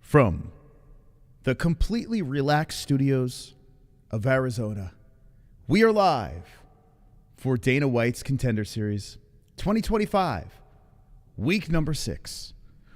From the completely relaxed studios of Arizona, we are live for Dana White's Contender Series 2025, week number 6,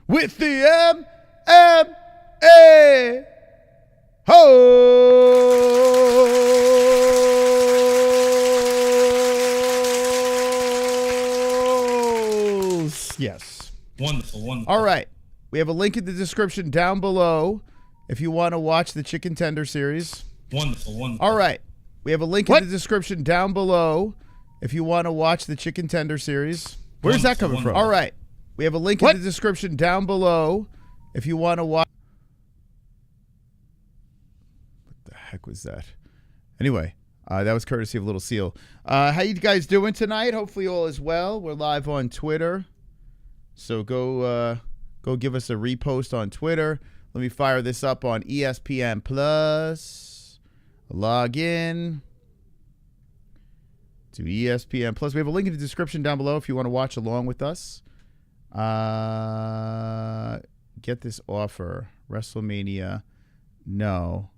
with the MMA-Holes. Yes. Wonderful, wonderful. All right. We have a link in the description down below if you want to watch the Chicken Tender Series. Wonderful, wonderful. All right. We have a link in the description down below if you want to watch the Chicken Tender Series. Where's that coming from? All right. We have a link in the description down below if you want to watch. What the heck was that? Anyway, that was courtesy of Little Seal. How you guys doing tonight? Hopefully all is well. We're live on Twitter. So go give us a repost on Twitter. Let me fire this up on ESPN Plus. Log in to ESPN Plus. We have a link in the description down below if you want to watch along with us. Get this offer. WrestleMania. No.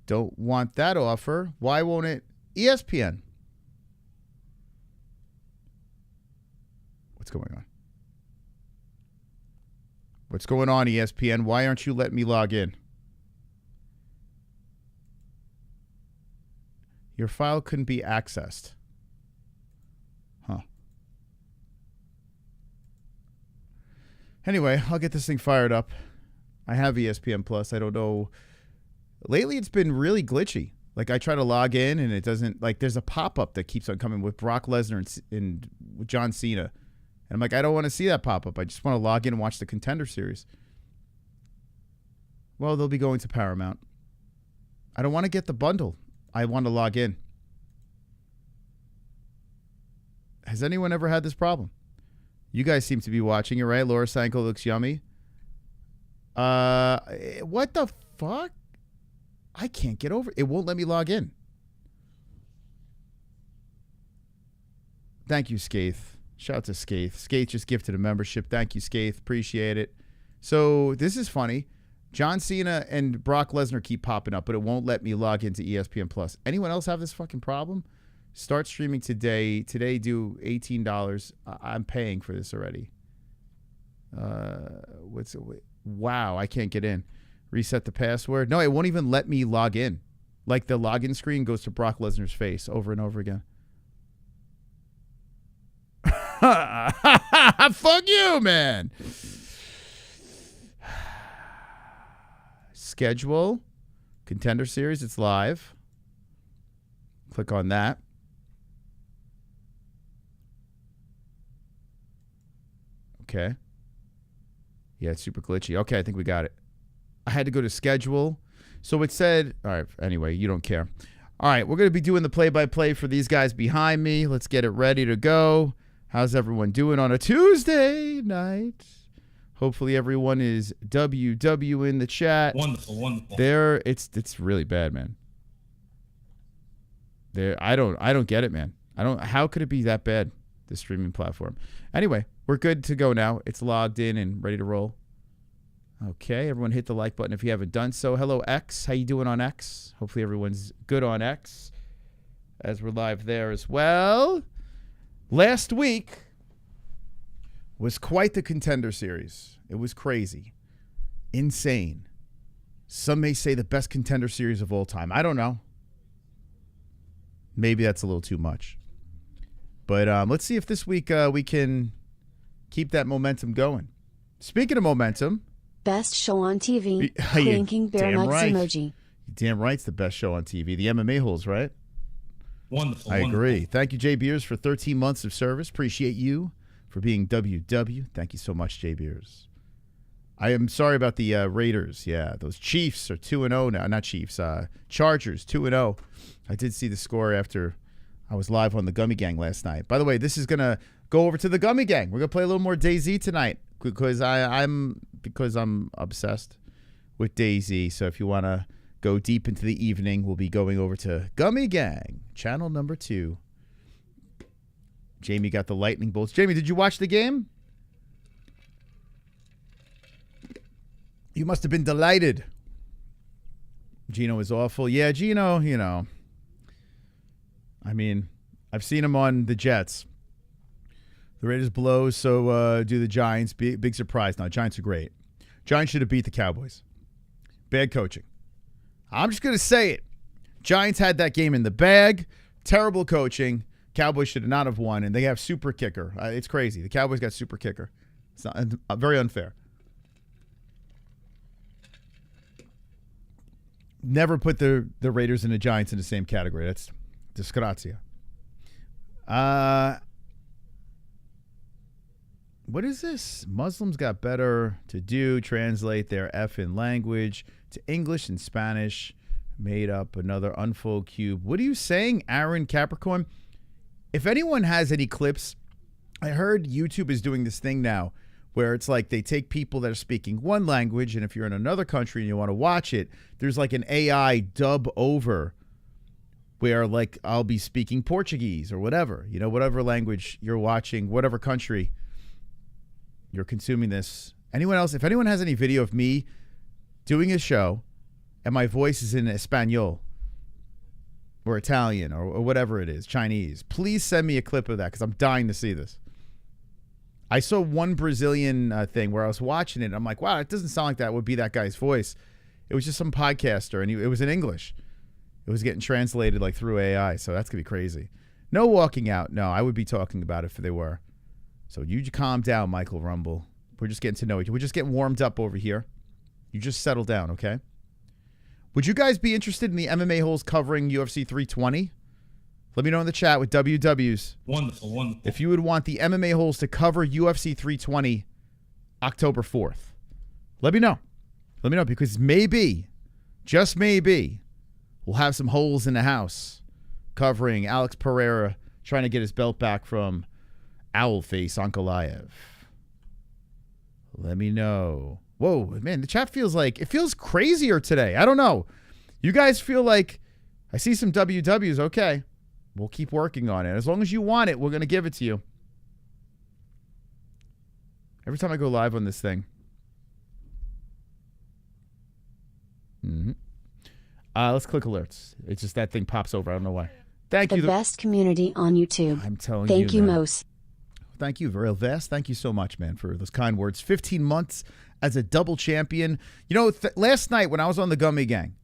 Don't want that offer. Why won't it? ESPN. What's going on? What's going on, ESPN? Why aren't you letting me log in? Your file couldn't be accessed. Huh. Anyway, I'll get this thing fired up. I have ESPN Plus. I don't know. Lately, it's been really glitchy. Like, I try to log in, and it doesn't... Like, there's a pop-up that keeps on coming with Brock Lesnar and John Cena. And I'm like, I don't want to see that pop-up. I just want to log in and watch the Contender Series. Well, they'll be going to Paramount. I don't want to get the bundle. I want to log in. Has anyone ever had this problem? You guys seem to be watching it, right? Laura Sanko looks yummy. What the fuck? I can't get over it. It won't let me log in. Thank you, Skaith. Shout out to Skaith. Skaith just gifted a membership. Thank you, Skaith. Appreciate it. So this is funny. John Cena and Brock Lesnar keep popping up, but it won't let me log into ESPN Plus. Anyone else have this fucking problem? Start streaming today. Today, do $18. I'm paying for this already. Wow, I can't get in. Reset the password. No, it won't even let me log in. Like, the login screen goes to Brock Lesnar's face over and over again. Fuck you, man. Schedule. Contender Series. It's live. Click on that. Okay. Yeah, it's super glitchy. Okay, I think we got it. I had to go to schedule. So it said, all right, anyway, you don't care. All right, we're going to be doing the play-by-play for these guys behind me. Let's get it ready to go. How's everyone doing on a Tuesday night? Hopefully everyone is WW in the chat. Wonderful, wonderful. There, it's really bad, man. There, I don't get it, man. How could it be that bad, this streaming platform? Anyway, we're good to go now. It's logged in and ready to roll. Okay, everyone hit the like button if you haven't done so. Hello, X. How you doing on X? Hopefully everyone's good on X, as we're live there as well. Last week was quite the Contender Series. It was crazy. Insane. Some may say the best Contender Series of all time. I don't know. Maybe that's a little too much. But let's see if this week we can keep that momentum going. Speaking of momentum... Best show on TV. Clinking bare nuts emoji. Damn right, it's the best show on TV. The MMA-Holes, right? Wonderful. I agree. Thank you, Jay Beers, for 13 months of service. Appreciate you for being WW. Thank you so much, Jay Beers. I am sorry about the Raiders. Yeah, those Chiefs are 2-0 now. Not Chiefs. Chargers 2-0. I did see the score after I was live on the Gummy Gang last night. By the way, this is gonna go over to the Gummy Gang. We're gonna play a little more DayZ tonight because I'm obsessed with DayZ. So if you wanna go deep into the evening, we'll be going over to Gummy Gang, channel number 2. Jamie got the lightning bolts. Jamie, did you watch the game? You must have been delighted. Gino is awful. Yeah, Gino, you know. I mean, I've seen him on the Jets. The Raiders blow, so do the Giants. Big surprise. No, Giants are great. Giants should have beat the Cowboys. Bad coaching. I'm just going to say it. Giants had that game in the bag. Terrible coaching. Cowboys should not have won, and they have super kicker. It's crazy. The Cowboys got super kicker. It's not, very unfair. Never put the Raiders and the Giants in the same category. That's disgrazia. What is this? Muslims got better to do. Translate their effing language to English and Spanish. Made up another unfold cube. What are you saying, Aaron Capricorn? If anyone has any clips, I heard YouTube is doing this thing now where it's like they take people that are speaking one language, and if you're in another country and you want to watch it, there's like an AI dub over where like I'll be speaking Portuguese or whatever, you know, whatever language you're watching, whatever country you're consuming this. Anyone else, if anyone has any video of me doing a show and my voice is in Espanol or Italian or whatever it is, Chinese, please send me a clip of that because I'm dying to see this. I saw one Brazilian thing where I was watching it and I'm like, wow, it doesn't sound like that would be that guy's voice. It was just some podcaster and it was in English. It was getting translated like through AI, so that's going to be crazy. No walking out. No, I would be talking about it if they were. So you calm down, Michael Rumble. We're just getting to know each other. We're just getting warmed up over here. You just settle down, okay? Would you guys be interested in the MMA-Holes covering UFC 320? Let me know in the chat with WWs. Wonderful, wonderful. If you would want the MMA-Holes to cover UFC 320 October 4th. Let me know. Let me know because maybe, just maybe, we'll have some holes in the house covering Alex Pereira trying to get his belt back from Owlface Ankalaev. Let me know. Whoa, man, the chat feels like, it feels crazier today. I don't know. You guys feel like, I see some WWs. Okay, we'll keep working on it. As long as you want it, we're going to give it to you. Every time I go live on this thing. Let's click alerts. It's just that thing pops over. I don't know why. Thank you. The best community on YouTube. I'm telling you. Thank you, Mos. Thank you, Real Vast. Thank you so much, man, for those kind words. 15 months as a double champion. You know, last night when I was on the Gummy Gang,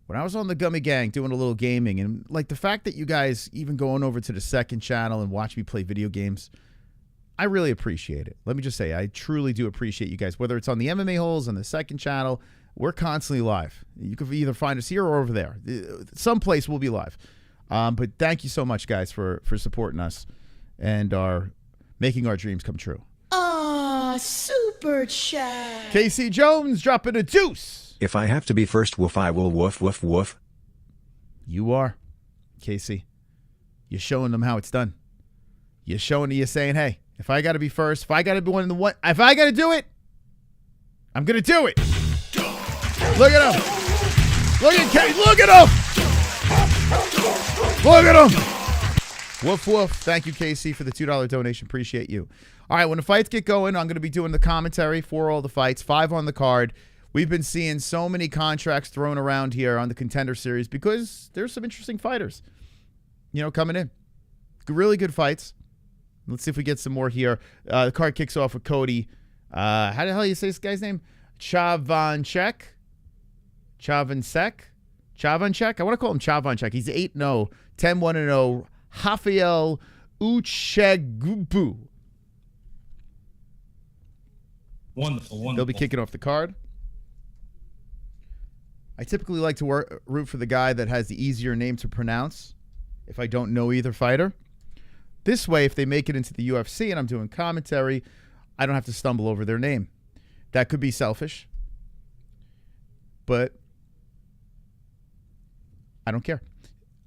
doing a little gaming, and like the fact that you guys even going over to the second channel and watch me play video games, I really appreciate it. Let me just say, I truly do appreciate you guys. Whether it's on the MMA-Holes on the second channel, we're constantly live. You can either find us here or over there. Someplace we'll be live. But thank you so much, guys, for supporting us and making our dreams come true. Super chat. Casey Jones dropping a deuce. If I have to be first, woof, I will woof, woof, woof. You are, Casey. You're showing them how it's done. You're saying, hey, if I got to be first, if I got to be if I got to do it, I'm going to do it. Look at him. Look at Casey. Look at him. Look at him. Woof, woof. Thank you, Casey, for the $2 donation. Appreciate you. All right, when the fights get going, I'm going to be doing the commentary for all the fights. 5 on the card. We've been seeing so many contracts thrown around here on the Contender Series because there's some interesting fighters, you know, coming in. Really good fights. Let's see if we get some more here. The card kicks off with Cody. How the hell do you say this guy's name? Chovancek. I want to call him Chovancek. He's 8-0, 10-1-0. Raphael Uchegbu. Wonderful, wonderful. They'll be kicking off the card. I typically like to root for the guy that has the easier name to pronounce if I don't know either fighter. This way, if they make it into the UFC and I'm doing commentary, I don't have to stumble over their name. That could be selfish, but I don't care.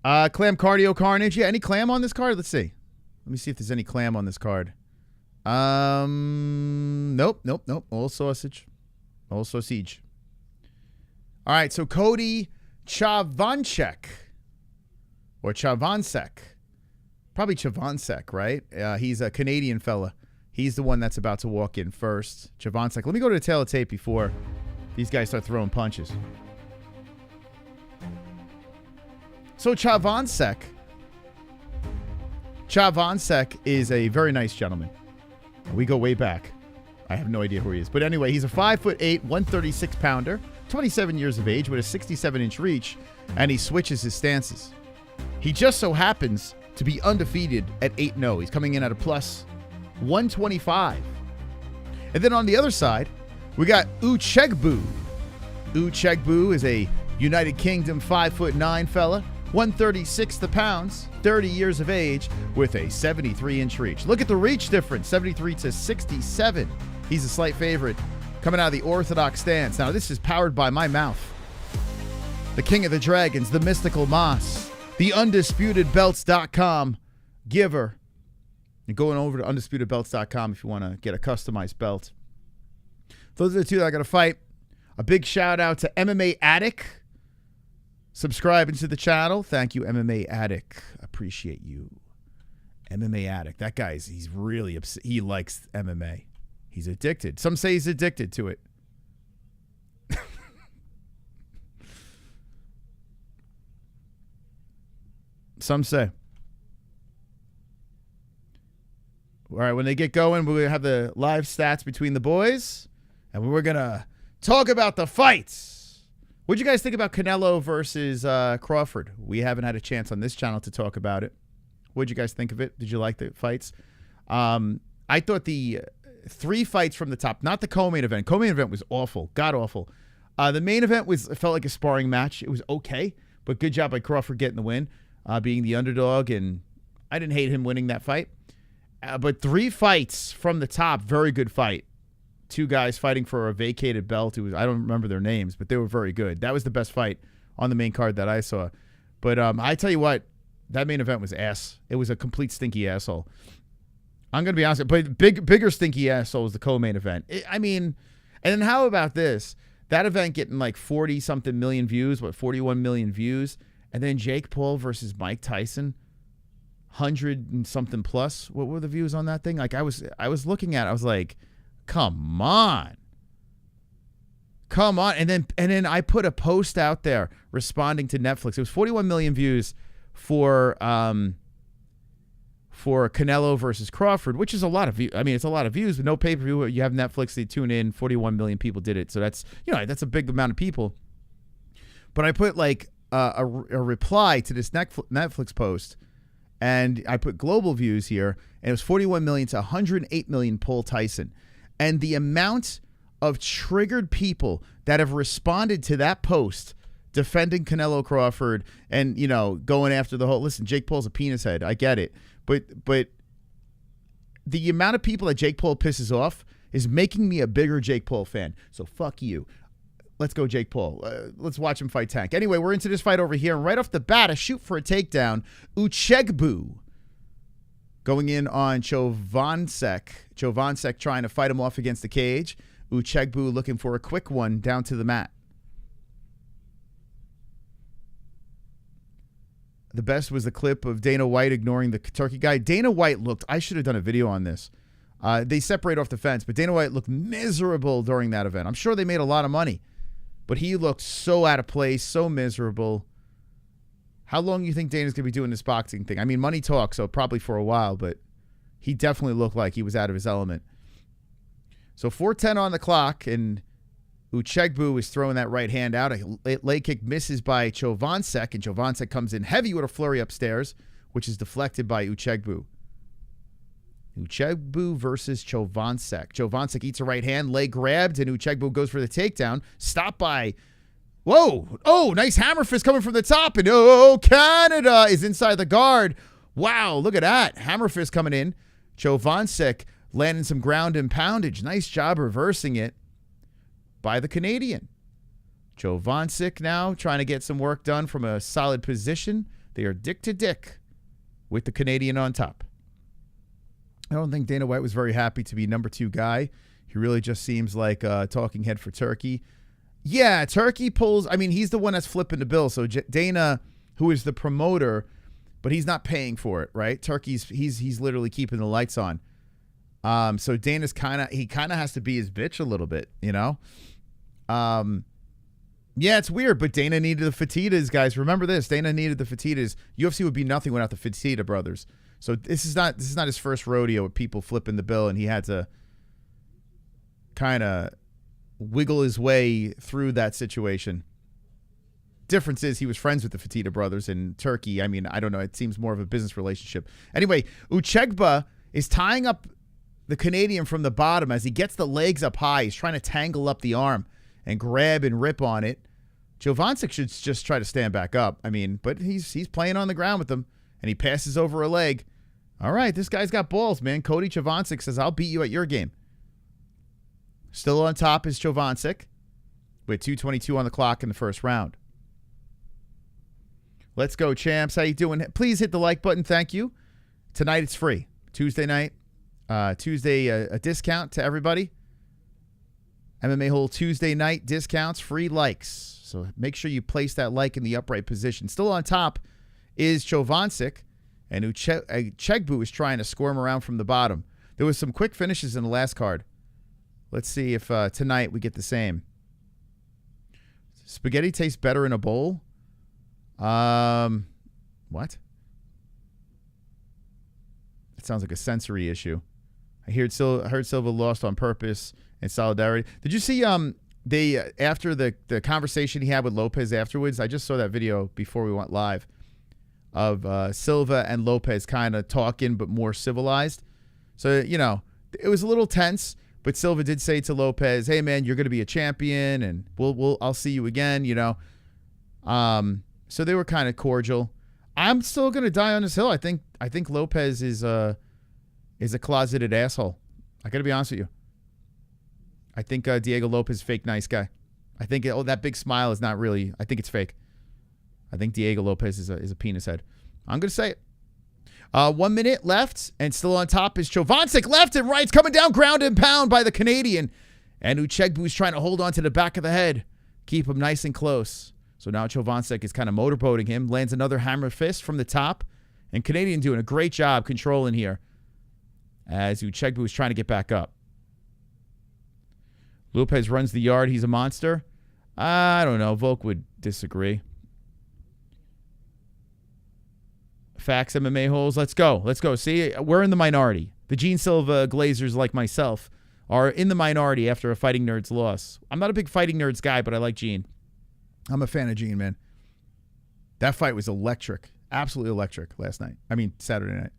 Clam Cardio Carnage. Yeah, any clam on this card? Let's see. Let me see if there's any clam on this card. Nope. All sausage. All sausage. All right, so Cody Chovancek. Or Chovancek. Probably Chovancek, right? He's a Canadian fella. He's the one that's about to walk in first. Chovancek. Let me go to the tail of tape before these guys start throwing punches. So Chovancek is a very nice gentleman. We go way back. I have no idea who he is. But anyway, he's a 5'8", 136-pounder, 27 years of age with a 67-inch reach, and he switches his stances. He just so happens to be undefeated at 8-0. He's coming in at a plus 125. And then on the other side, we got Uchegbu. Uchegbu is a United Kingdom 5'9" fella, 136 the pounds, 30 years of age, with a 73-inch reach. Look at the reach difference, 73 to 67. He's a slight favorite coming out of the orthodox stance. Now, this is powered by my mouth. The King of the Dragons, the Mystical Moss, the UndisputedBelts.com giver. You're going over to UndisputedBelts.com if you want to get a customized belt. Those are the two that I got to fight. A big shout out to MMA Addict. Subscribing to the channel. Thank you, MMA Addict. Appreciate you. MMA Addict. That guy's, he's really upset. He likes MMA. He's addicted. Some say he's addicted to it. Some say. All right, when they get going, we're going to have the live stats between the boys, and we're going to talk about the fights. What'd you guys think about Canelo versus Crawford? We haven't had a chance on this channel to talk about it. What'd you guys think of it? Did you like the fights? I thought the 3 fights from the top, not the co-main event. Co-main event was awful, god-awful. The main event felt like a sparring match. It was okay, but good job by Crawford getting the win, being the underdog, and I didn't hate him winning that fight. But 3 fights from the top, very good fight. 2 guys fighting for a vacated belt. I don't remember their names, but they were very good. That was the best fight on the main card that I saw. But I tell you what, that main event was ass. It was a complete stinky asshole. I'm going to be honest, but bigger stinky asshole was the co-main event. And then how about this? That event getting like 40-something million views, 41 million views, and then Jake Paul versus Mike Tyson, 100 and something plus. What were the views on that thing? Like I was looking at it, I was like, come on. And then I put a post out there responding to Netflix. It was 41 million views for Canelo versus Crawford, which is a lot of views. I mean, it's a lot of views, but no pay-per-view. You have Netflix, they tune in, 41 million people did it. So that's a big amount of people. But I put like a reply to this Netflix post, and I put global views here, and it was 41 million to 108 million Paul Tyson. And the amount of triggered people that have responded to that post defending Canelo Crawford and, going after the whole, listen, Jake Paul's a penis head. I get it. But the amount of people that Jake Paul pisses off is making me a bigger Jake Paul fan. So fuck you. Let's go, Jake Paul. Let's watch him fight Tank. Anyway, we're into this fight over here. And right off the bat, a shoot for a takedown. Uchegbu going in on Chovancek. Chovancek trying to fight him off against the cage. Uchegbu looking for a quick one down to the mat. The best was the clip of Dana White ignoring the turkey guy. Dana White looked, I should have done a video on this. They separate off the fence, but Dana White looked miserable during that event. I'm sure they made a lot of money, but he looked so out of place, so miserable. How long do you think Dana's going to be doing this boxing thing? I mean, money talks, so probably for a while, but he definitely looked like he was out of his element. So 4:10 on the clock, and Uchegbu is throwing that right hand out. A leg kick misses by Chovancek, and Chovancek comes in heavy with a flurry upstairs, which is deflected by Uchegbu. Uchegbu versus Chovancek. Chovancek eats a right hand, leg grabbed, and Uchegbu goes for the takedown. Stopped by, whoa, oh, nice hammer fist coming from the top, and Canada is inside the guard. Wow, look at that. Hammer fist coming in. Chovancek landing some ground and poundage. Nice job reversing it by the Canadian. Chovancek now trying to get some work done from a solid position. They are dick to dick with the Canadian on top. I don't think Dana White was very happy to be number 2 guy. He really just seems like a talking head for Turkey. Yeah, Turkey pulls. I mean, he's the one that's flipping the bill. So Dana, who is the promoter, but he's not paying for it, right? Turkey's he's literally keeping the lights on. So Dana's kind of has to be his bitch a little bit, Yeah, it's weird, but Dana needed the Fertitas, guys. Remember this. Dana needed the Fertitas. UFC would be nothing without the Fertitta brothers. So this is not his first rodeo with people flipping the bill, and he had to kind of wiggle his way through that situation. Difference is he was friends with the Fertitta brothers in Turkey. I mean, I don't know. It seems more of a business relationship. Anyway, Uchegbu is tying up the Canadian from the bottom as he gets the legs up high. He's trying to tangle up the arm and grab and rip on it. Chovancek should just try to stand back up. I mean, but he's playing on the ground with him, and he passes over a leg. All right, this guy's got balls, man. Cody Chovancek says, I'll beat you at your game. Still on top is Chovancek with 2:22 on the clock in the first round. Let's go, champs. How you doing? Please hit the like button. Thank you. Tonight it's free. Tuesday night. Tuesday, a discount to everybody. MMA-Hole Tuesday night discounts, free likes. So make sure you place that like in the upright position. Still on top is Chovancek, and Uchegbu is trying to score him around from the bottom. There was some quick finishes in the last card. Let's see if tonight we get the same. Spaghetti tastes better in a bowl. What? It sounds like a sensory issue. I heard Silva lost on purpose in solidarity. Did you see they after the conversation he had with Lopez afterwards? I just saw that video before we went live of Silva and Lopez kind of talking but more civilized. So, you know, it was a little tense, but Silva did say to Lopez, "Hey man, you're going to be a champion and I'll see you again," you know. So they were kind of cordial. I'm still going to die on this hill. I think Lopez is a closeted asshole. I got to be honest with you. I think Diego Lopez is a fake nice guy. I think that big smile is not really. I think it's fake. I think Diego Lopez is a penis head. I'm going to say it. 1 minute left, and still on top is Chovancek. Left and right, coming down, ground and pound by the Canadian. And Uchegbu is trying to hold on to the back of the head. Keep him nice and close. So now Chovancek is kind of motorboating him. Lands another hammer fist from the top. And Canadian doing a great job controlling here as Uchegbu is trying to get back up. Lopez runs the yard. He's a monster. I don't know. Volk would disagree. Facts, MMA-Holes. Let's go. Let's go. See, we're in the minority. The Gene Silva Glazers, like myself, are in the minority after a Fighting Nerds loss. I'm not a big Fighting Nerds guy, but I like Gene. I'm a fan of Gene, man. That fight was electric. Absolutely electric last night. I mean, Saturday night.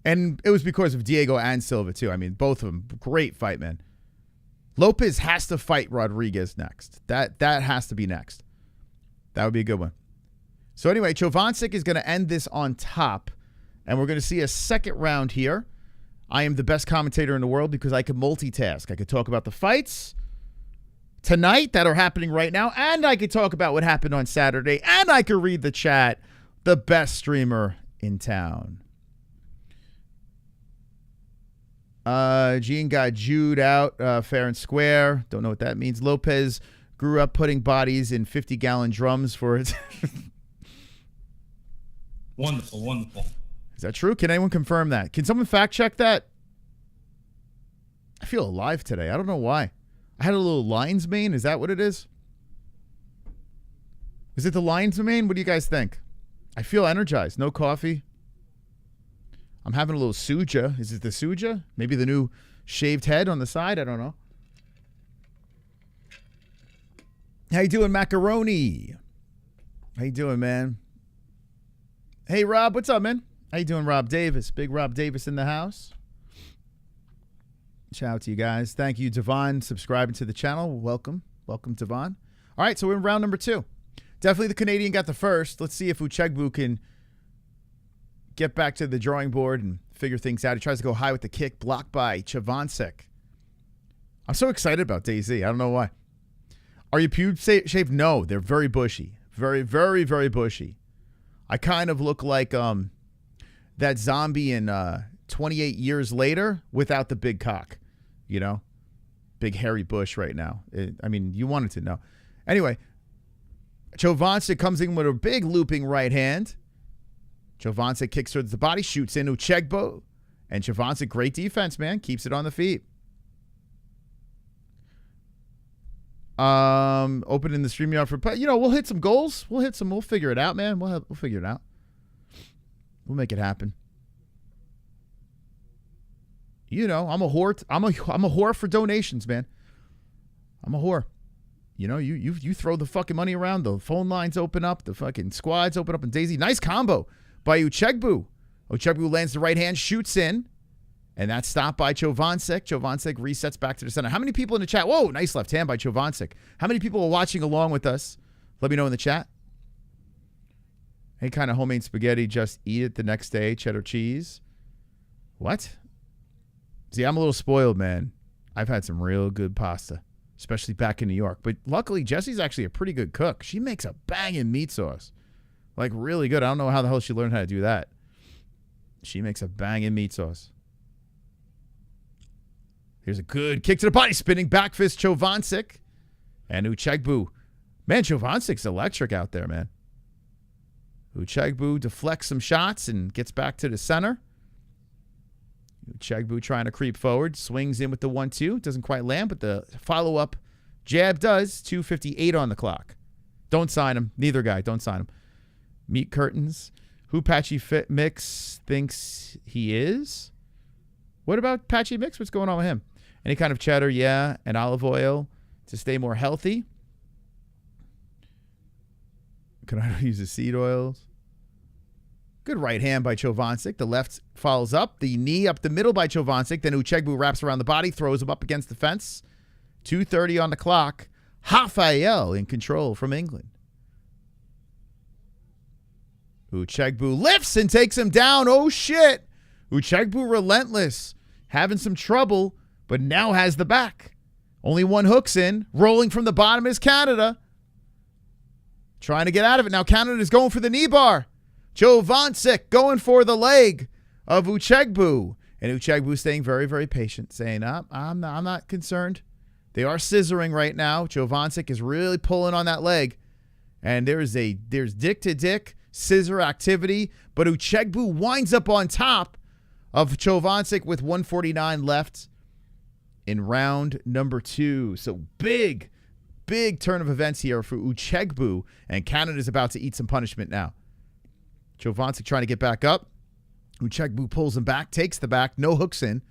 And it was because of Diego and Silva, too. I mean, both of them. Great fight, man. Lopez has to fight Rodriguez next. That has to be next. That would be a good one. So anyway, Chovancek is going to end this on top, and we're going to see a second round here. I am the best commentator in the world because I can multitask. I could talk about the fights tonight that are happening right now, and I could talk about what happened on Saturday, and I could read the chat. The best streamer in town. Gene got Jewed out fair and square. Don't know what that means. Lopez grew up putting bodies in 50-gallon drums for it. Wonderful, wonderful. Is that true? Can anyone confirm that? Can someone fact check that? I feel alive today. I don't know why. I had a little lion's mane. Is that what it is? Is it the lion's mane? What do you guys think? I feel energized. No coffee. I'm having a little suja. Is it the suja? Maybe the new shaved head on the side? I don't know. How you doing, Macaroni? How you doing, man? Hey, Rob. What's up, man? How you doing, Rob Davis? Big Rob Davis in the house. Shout out to you guys. Thank you, Devon, subscribing to the channel. Welcome. Welcome, Devon. All right, so we're in round number 2. Definitely the Canadian got the first. Let's see if Uchegbu can get back to the drawing board and figure things out. He tries to go high with the kick, blocked by Chovancek. I'm so excited about DayZ. I don't know why. Are your pubes shaved? No, they're very bushy. Very, very, very bushy. I kind of look like that zombie in 28 Years Later without the big cock. You know? Big hairy bush right now. I mean, you wanted to know. Anyway, Chovancek comes in with a big looping right hand. Chovancek kicks towards the body, shoots in Uchegbu. And Chovancek, great defense, man. Keeps it on the feet. Opening the StreamYard for, we'll hit some goals. We'll figure it out, man. We'll figure it out. We'll make it happen. I'm a whore. I'm a whore for donations, man. I'm a whore. You throw the fucking money around, the phone lines open up, the fucking squads open up, and Daisy. Nice combo by Uchegbu. Uchegbu lands the right hand, shoots in, and that's stopped by Chovancek. Chovancek resets back to the center. How many people in the chat? Whoa, nice left hand by Chovancek. How many people are watching along with us? Let me know in the chat. Any kind of homemade spaghetti, just eat it the next day, cheddar cheese. What? See, I'm a little spoiled, man. I've had some real good pasta, especially back in New York. But luckily, Jessie's actually a pretty good cook. She makes a banging meat sauce. Like, really good. I don't know how the hell she learned how to do that. She makes a banging meat sauce. Here's a good kick to the body. Spinning back fist, Chovancek. And Uchegbu. Man, Chovancek's electric out there, man. Uchegbu deflects some shots and gets back to the center. Uchegbu trying to creep forward. Swings in with the 1-2. Doesn't quite land, but the follow-up jab does. 2:58 on the clock. Don't sign him. Neither guy. Don't sign him. Meat curtains. Who Patchy Mix thinks he is? What about Patchy Mix? What's going on with him? Any kind of cheddar, yeah, and olive oil to stay more healthy. Can I use the seed oils? Good right hand by Chovancek. The left follows up. The knee up the middle by Chovancek. Then Uchegbu wraps around the body, throws him up against the fence. 2:30 on the clock. Raphael in control from England. Uchegbu lifts and takes him down. Oh, shit. Uchegbu relentless. Having some trouble, but now has the back. Only one hook's in. Rolling from the bottom is Kainotto. Trying to get out of it. Now Kainotto is going for the knee bar. Chovancek going for the leg of Uchegbu. And Uchegbu staying very, very patient, saying, I'm not concerned. They are scissoring right now. Chovancek is really pulling on that leg. And there's dick-to-dick scissor activity. But Uchegbu winds up on top of Chovancek with 1:49 left in round number 2. So big turn of events here for Uchegbu. And Kainotto is about to eat some punishment now. Chovancek trying to get back up. Uchegbu pulls him back, takes the back, no hooks in.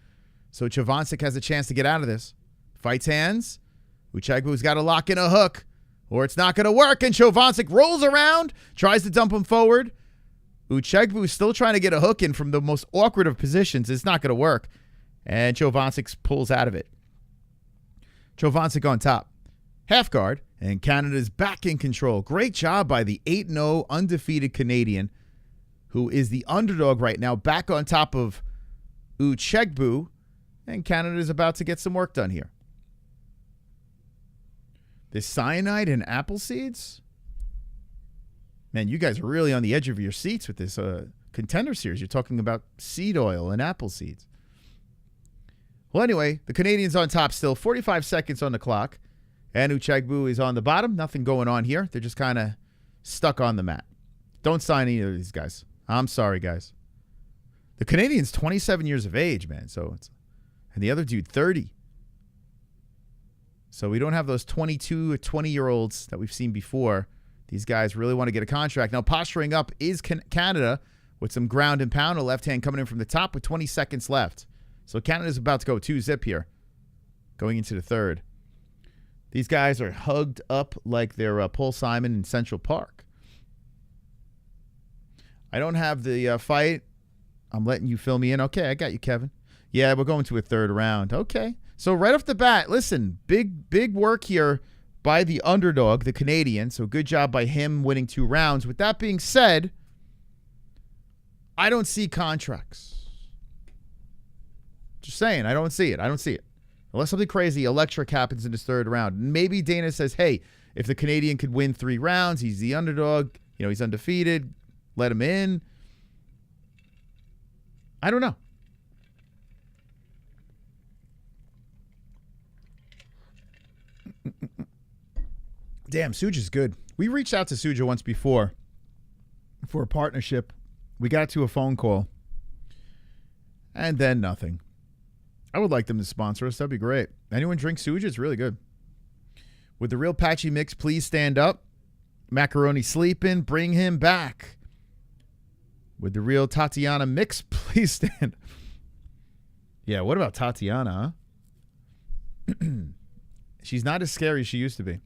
So Chovancek has a chance to get out of this. Fights hands. Uchegbu's got to lock in a hook, or it's not going to work. And Chovancek rolls around, tries to dump him forward. Uchegbu is still trying to get a hook in from the most awkward of positions. It's not going to work. And Chovancek pulls out of it. Chovancek on top. Half guard, and Canada's back in control. Great job by the 8-0 undefeated Canadian, who is the underdog right now, back on top of Uchegbu, and Kainotto is about to get some work done here. This cyanide and apple seeds? Man, you guys are really on the edge of your seats with this contender series. You're talking about seed oil and apple seeds. Well, anyway, the Canadians on top still. 45 seconds on the clock. And Uchegbu is on the bottom. Nothing going on here. They're just kind of stuck on the mat. Don't sign either of these guys. I'm sorry, guys. The Canadian's 27 years of age, man. And the other dude, 30. So we don't have those 22 or 20-year-olds that we've seen before. These guys really want to get a contract. Now, posturing up is Kainotto with some ground and pound. A left hand coming in from the top with 20 seconds left. So Canada's about to go 2-zip here, going into the third. These guys are hugged up like they're Paul Simon in Central Park. I don't have the fight. I'm letting you fill me in. Okay, I got you, Kevin. Yeah, we're going to a third round. Okay. So right off the bat, listen, big work here by the underdog, the Canadian. So good job by him winning 2 rounds. With that being said, I don't see contracts. Just saying, I don't see it. Unless something crazy, electric happens in this third round. Maybe Dana says, hey, if the Canadian could win 3 rounds, he's the underdog. He's undefeated. Let him in. I don't know. Damn, Suja's good. We reached out to Suja once before for a partnership. We got to a phone call. And then nothing. I would like them to sponsor us. That'd be great. Anyone drink Suja? It's really good. Would the real Patchy Mix please stand up? Macaroni sleeping. Bring him back. Would the real Tatiana Mix please stand? Yeah, what about Tatiana, huh? She's not as scary as she used to be.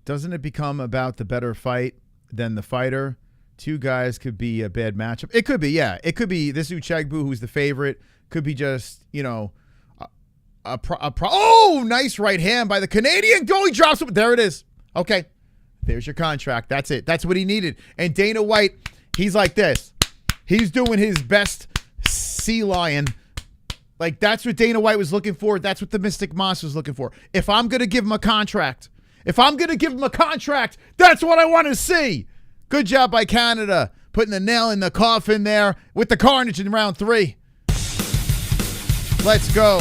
Doesn't it become about the better fight than the fighter? Two guys could be a bad matchup. It could be, yeah. It could be this Uchegbu, who's the favorite. Could be just, oh, nice right hand by the Canadian. Goalie drops it. There it is. Okay. There's your contract. That's it. That's what he needed. And Dana White, he's like this. He's doing his best sea lion. Like, that's what Dana White was looking for. That's what the Mystic Moss was looking for. If I'm going to give him a contract, that's what I want to see. Good job by Canada, putting the nail in the coffin there with the carnage in round 3. Let's go.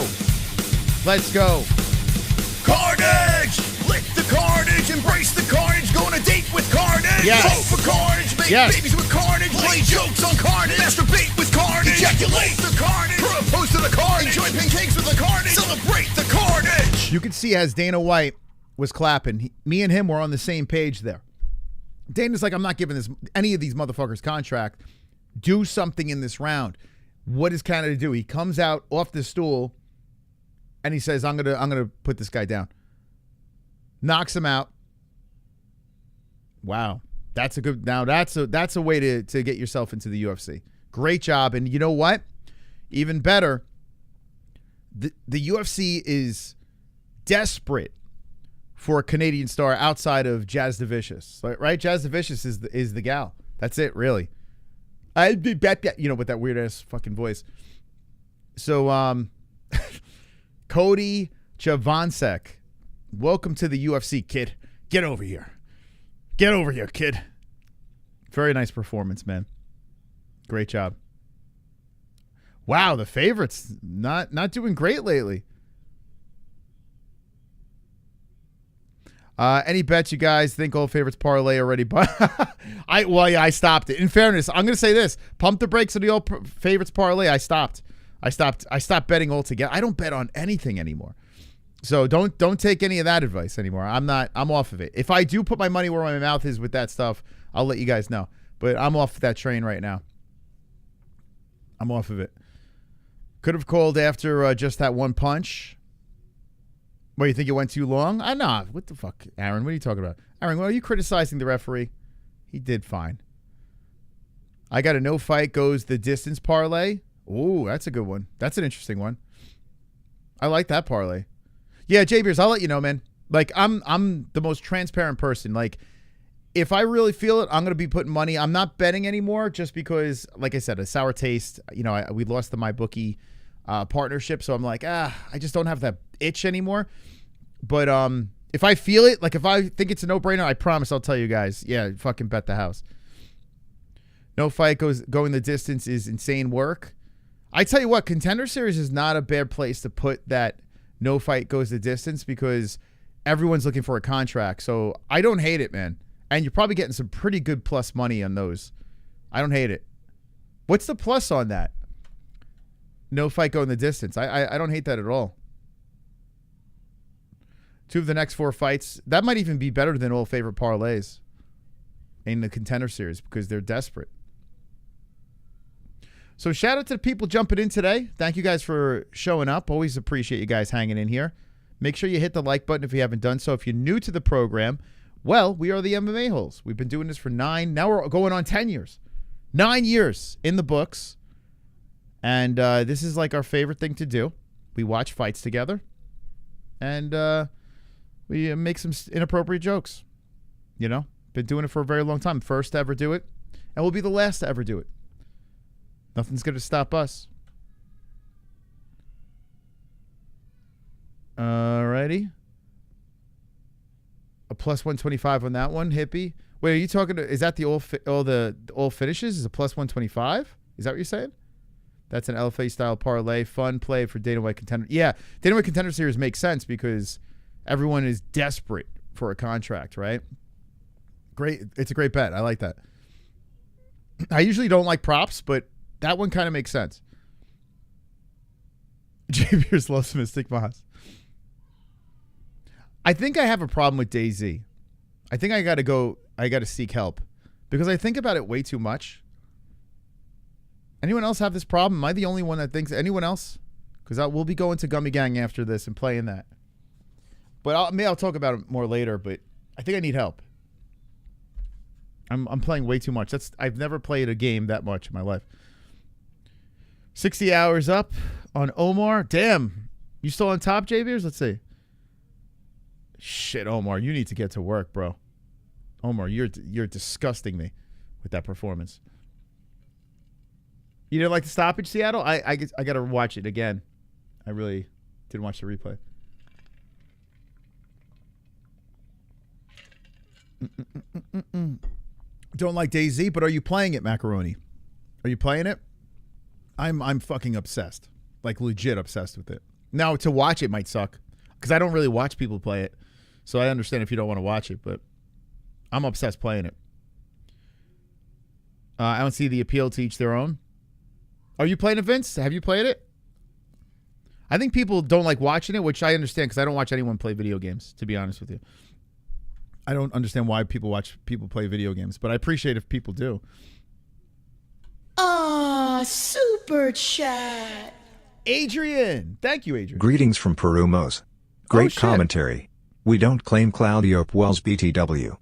Carnage! Lick the carnage, embrace the carnage, go on a date with carnage. Yes. Vote for carnage, make babies with carnage, play jokes on carnage, masturbate with carnage, ejaculate the carnage, propose to the carnage, enjoy pancakes with the carnage, celebrate the carnage. You can see as Dana White was clapping, me and him were on the same page there. Dana's like, I'm not giving any of these motherfuckers contract. Do something in this round. What does Canada do? He comes out off the stool and he says, I'm gonna put this guy down. Knocks him out. Wow. That's a way to get yourself into the UFC. Great job. And you know what? Even better, the UFC is desperate for a Canadian star outside of Jazz the Vicious. Right? Jazz the Vicious is the gal. That's it, really. I'll be bet, with that weird ass fucking voice. So Cody Chovancek, welcome to the UFC, kid. Get over here, kid. Very nice performance, man. Great job. Wow, the favorites not doing great lately. Any bets you guys think all favorites parlay already? But I stopped it. In fairness, I'm going to say this: pump the brakes on the all favorites parlay. I stopped betting altogether. I don't bet on anything anymore. So don't take any of that advice anymore. I'm off of it. If I do put my money where my mouth is with that stuff, I'll let you guys know. But I'm off that train right now. I'm off of it. Could have called after just that one punch. What, you think it went too long? Nah. What the fuck, Aaron? What are you talking about? Aaron, are you criticizing the referee? He did fine. I got a no fight goes the distance parlay. Ooh, that's a good one. That's an interesting one. I like that parlay. Yeah, J Beers, I'll let you know, man. Like, I'm the most transparent person. Like, if I really feel it, I'm going to be putting money. I'm not betting anymore just because, like I said, a sour taste. We lost the MyBookie partnership, so I'm like, I just don't have that itch anymore. But if I feel it, like if I think it's a no-brainer, I promise I'll tell you guys. Yeah, fucking bet the house. No fight going the distance is insane work. I tell you what, Contender Series is not a bad place to put that no fight goes the distance because everyone's looking for a contract. So I don't hate it, man. And you're probably getting some pretty good plus money on those. I don't hate it. What's the plus on that? No fight going the distance. I don't hate that at all. 2 of the next 4 fights. That might even be better than all favorite parlays in the Contender Series because they're desperate. So shout out to the people jumping in today. Thank you guys for showing up. Always appreciate you guys hanging in here. Make sure you hit the like button if you haven't done so. If you're new to the program, well, we are the MMA-Holes. We've been doing this for 9. Now we're going on 10 years. 9 years in the books. And this is like our favorite thing to do. We watch fights together. And we make some inappropriate jokes. Been doing it for a very long time. First to ever do it. And we'll be the last to ever do it. Nothing's going to stop us. Alrighty. A plus 125 on that one, hippie. Wait, are you talking is that the all finishes? Is a plus 125? Is that what you're saying? That's an LFA style parlay. Fun play for Dana White Contender. Yeah, Dana White Contender Series makes sense because everyone is desperate for a contract, right? Great. It's a great bet. I like that. I usually don't like props, but that one kind of makes sense. J. Beers loves Mystic Moss. I think I have a problem with DayZ. I think I got to seek help because I think about it way too much. Anyone else have this problem? Am I the only one that thinks? Anyone else? Because we'll be going to Gummy Gang after this and playing that. But I'll talk about it more later, but I think I need help. I'm playing way too much. I've never played a game that much in my life. 60 hours up on Omar. Damn. You still on top, J-Beers? Let's see. Shit, Omar, you need to get to work, bro. Omar, you're disgusting me with that performance. You didn't like the stoppage, Seattle? I got to watch it again. I really didn't watch the replay. Don't like DayZ, but are you playing it, Macaroni? Are you playing it? I'm fucking obsessed. Like legit obsessed with it. Now to watch it might suck because I don't really watch people play it. So I understand if you don't want to watch it, but I'm obsessed playing it. I don't see the appeal to each their own. Are you playing it, Vince? Have you played it? I think people don't like watching it, which I understand because I don't watch anyone play video games, to be honest with you. I don't understand why people watch people play video games, but I appreciate if people do. Super chat. Adrian. Thank you, Adrian. Greetings from Peru, Mos. Great shit. commentary. We don't claim Claudio Puel's BTW.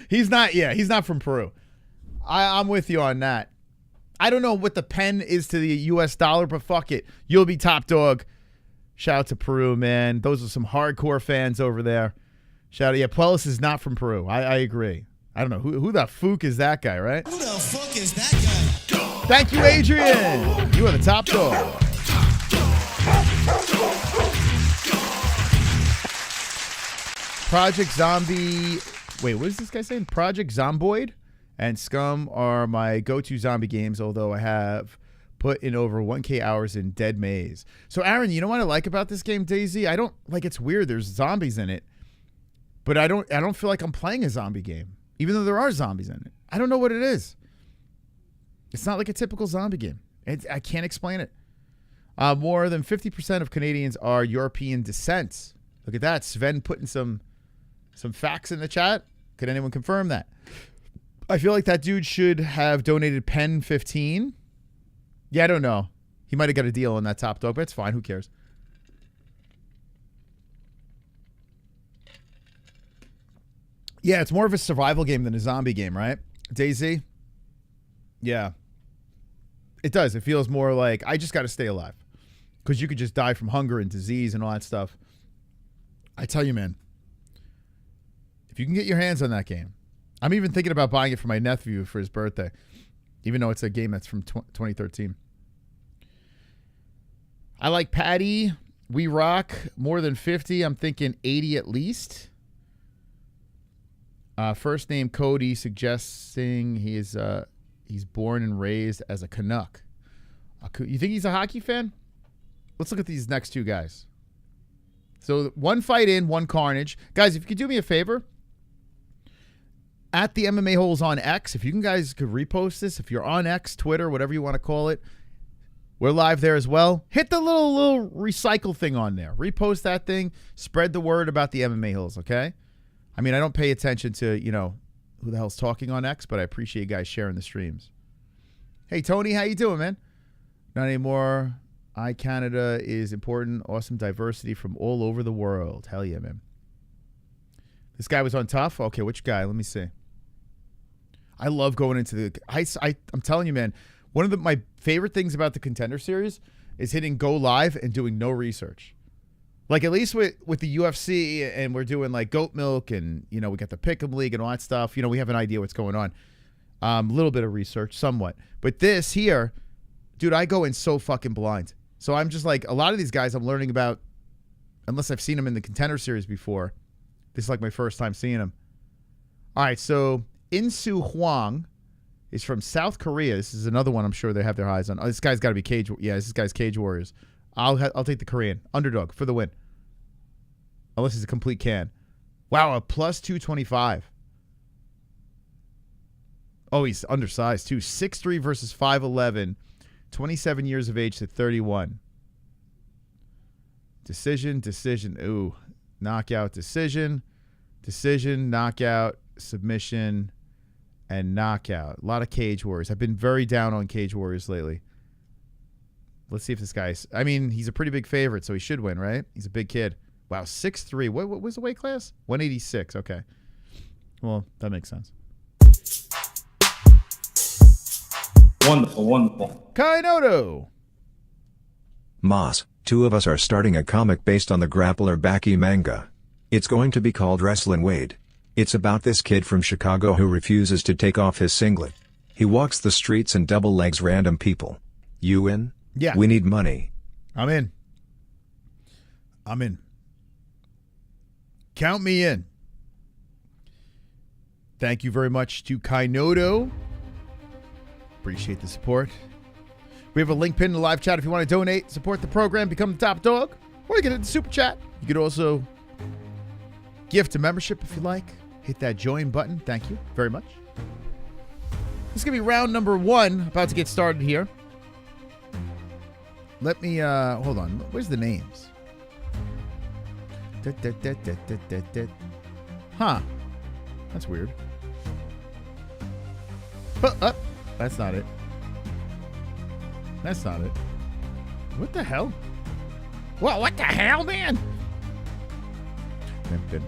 He's not from Peru. I'm with you on that. I don't know what the pen is to the U.S. dollar, but fuck it. You'll be top dog. Shout out to Peru, man. Those are some hardcore fans over there. Shout out. Yeah, Puelis is not from Peru. I agree. I don't know. Who the fuck is that guy, right? Who the fuck is that guy? Thank you, Adrian. You are the top dog. Project Zombie. Wait, what is this guy saying? Project Zomboid and Scum are my go-to zombie games, although I have put in over 1K hours in Dead Maze. So, Aaron, you know what I like about this game, DayZ? I don't like it's weird. There's zombies in it, but I don't feel like I'm playing a zombie game, even though there are zombies in it. I don't know what it is. It's not like a typical zombie game. I can't explain it. More than 50% of Canadians are European descent. Look at that. Sven putting some facts in the chat. Could anyone confirm that? I feel like that dude should have donated Pen 15. Yeah, I don't know. He might have got a deal on that top dog, but it's fine. Who cares? Yeah, it's more of a survival game than a zombie game, right? DayZ? Yeah. It does. It feels more like I just got to stay alive because you could just die from hunger and disease and all that stuff. I tell you, man, if you can get your hands on that game, I'm even thinking about buying it for my nephew for his birthday, even though it's a game that's from 2013. I like Paddy. We rock more than 50. I'm thinking 80 at least. First name Cody, suggesting he's born and raised as a Canuck. You think he's a hockey fan? Let's look at these next two guys. So one fight in, one carnage. Guys, if you could do me a favor, at the MMA-Holes on X, if you guys could repost this, if you're on X, Twitter, whatever you want to call it, we're live there as well. Hit the little recycle thing on there. Repost that thing. Spread the word about the MMA-Holes, okay? I mean, I don't pay attention to, who the hell's talking on X, but I appreciate you guys sharing the streams. Hey, Tony, how you doing, man? Not anymore. Canada is important. Awesome diversity from all over the world. Hell yeah, man. This guy was on Tough? Okay, which guy? Let me see. I love going into the... I'm telling you, man, one of my favorite things about the Contender Series is hitting go live and doing no research. Like, at least with the UFC, and we're doing, like, Goat Milk, and, we got the Pick'em League and all that stuff. We have an idea what's going on. A little bit of research, somewhat. But this here, dude, I go in so fucking blind. So I'm just like, a lot of these guys I'm learning about, unless I've seen them in the Contender Series before. This is like my first time seeing them. All right, so Insu Hwang is from South Korea. This is another one I'm sure they have their eyes on. Oh, this guy's got to be Cage. Yeah, this guy's Cage Warriors. I'll take the Korean. Underdog for the win. Unless he's a complete can. Wow, a plus 225. Oh, he's undersized too. 6'3" versus 5'11". 27 years of age to 31. Decision. Ooh, knockout, decision, knockout, submission, and knockout. A lot of Cage Warriors. I've been very down on Cage Warriors lately. Let's see if this guy's... I mean, he's a pretty big favorite, so he should win, right? He's a big kid. Wow, 6'3". What was the weight class? 186. Okay. Well, that makes sense. Wonderful. Kainotto. Moss, 2 of us are starting a comic based on the grappler Baki manga. It's going to be called Wrestlin' Wade. It's about this kid from Chicago who refuses to take off his singlet. He walks the streets and double legs random people. You in? Yeah. We need money. I'm in. Count me in. Thank you very much to Kainotto. Appreciate the support. We have a link pinned in the live chat if you want to donate, support the program, become the top dog, or you get it in the super chat. You could also gift a membership if you like. Hit that join button. Thank you very much. This is going to be round number 1. About to get started here. Let me, hold on. Where's the names? Huh. That's weird. That's not it. That's not it. What the hell? Well, what the hell, man? Let me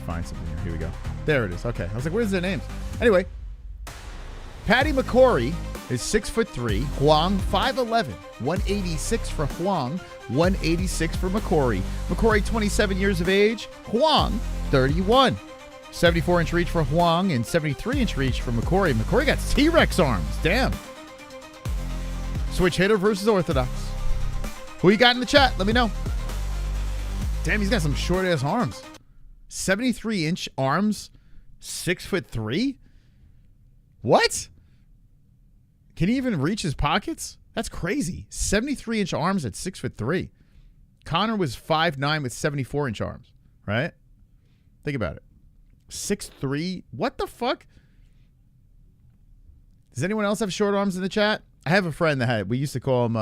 find something here. Here we go. There it is. Okay. I was like, where's their names? Anyway, Paddy McCorry is 6'3". Hwang 5'11". 186 for Hwang. 186 for McCorry. McCorry 27 years of age. Hwang 31. 74-inch reach for Hwang and 73-inch reach for McCorry. McCorry got T-Rex arms. Damn. Switch hitter versus orthodox. Who you got in the chat? Let me know. Damn, he's got some short-ass arms. 73-inch arms. 6'3". What? Can he even reach his pockets? That's crazy. 73-inch arms at 6'3". Connor was 5'9" with 74-inch arms, right? Think about it. 6'3". What the fuck? Does anyone else have short arms in the chat? I have a friend that had. We used to call him.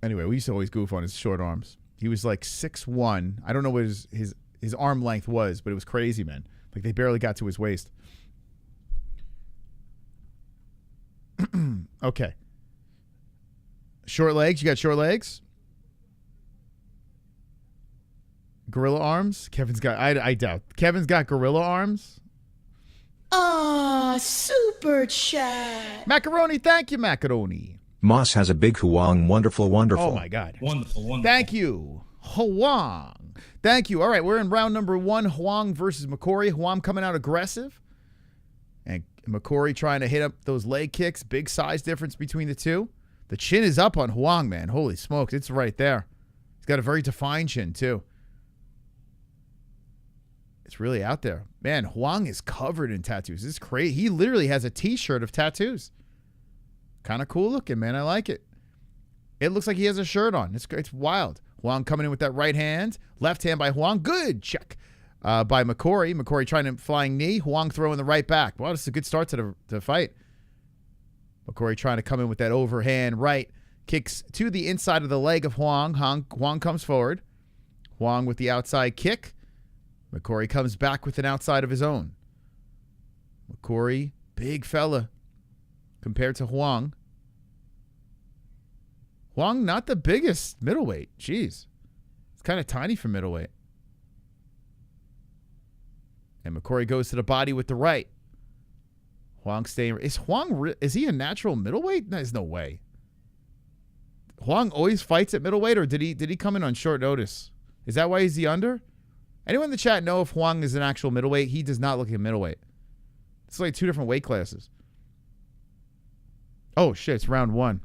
Anyway, we used to always goof on his short arms. He was like 6'1". I don't know what his arm length was, but it was crazy, man. Like they barely got to his waist. Okay. Short legs. You got short legs? Gorilla arms? Kevin's got... I doubt. Kevin's got gorilla arms? Super chat. Macaroni. Thank you, Macaroni. Moss has a big Hwang. Wonderful. Oh, my God. Wonderful. Thank you. Hwang. Thank you. All right, we're in round number 1. Hwang versus McCorry. Hwang coming out aggressive. And McCorry trying to hit up those leg kicks. Big size difference between the two. The chin is up on Hwang, man. Holy smokes. It's right there. He's got a very defined chin, too. It's really out there. Man, Hwang is covered in tattoos. This is crazy. He literally has a T-shirt of tattoos. Kind of cool looking, man. I like it. It looks like he has a shirt on. It's wild. Hwang coming in with that right hand. Left hand by Hwang. Good check by McCorry. McCorry trying to flying knee. Hwang throwing the right back. Wow, this is a good start to the fight. McCorry trying to come in with that overhand right. Kicks to the inside of the leg of Hwang. Hwang comes forward. Hwang with the outside kick. McCorry comes back with an outside of his own. McCorry, big fella compared to Hwang. Hwang, not the biggest middleweight. Jeez. It's kind of tiny for middleweight. And McCorry goes to the body with the right. Hwang staying. Is he a natural middleweight? There's no way. Hwang always fights at middleweight, or did he come in on short notice? Is that why he's the under? Anyone in the chat know if Hwang is an actual middleweight? He does not look like a middleweight. It's like 2 different weight classes. Oh, shit. It's round 1.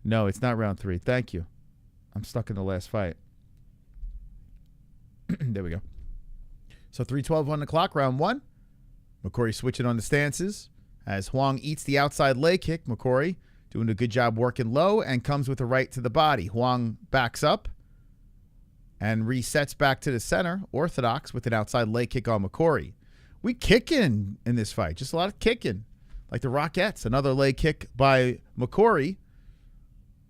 No, it's not round 3. Thank you. I'm stuck in the last fight. There we go. So 3:12 on the clock, round 1. McCorry switching on the stances. As Hwang eats the outside leg kick, McCorry doing a good job working low and comes with a right to the body. Hwang backs up and resets back to the center, orthodox, with an outside leg kick on McCorry. We kicking in this fight. Just a lot of kicking. like the Rockettes. Another leg kick by McCorry.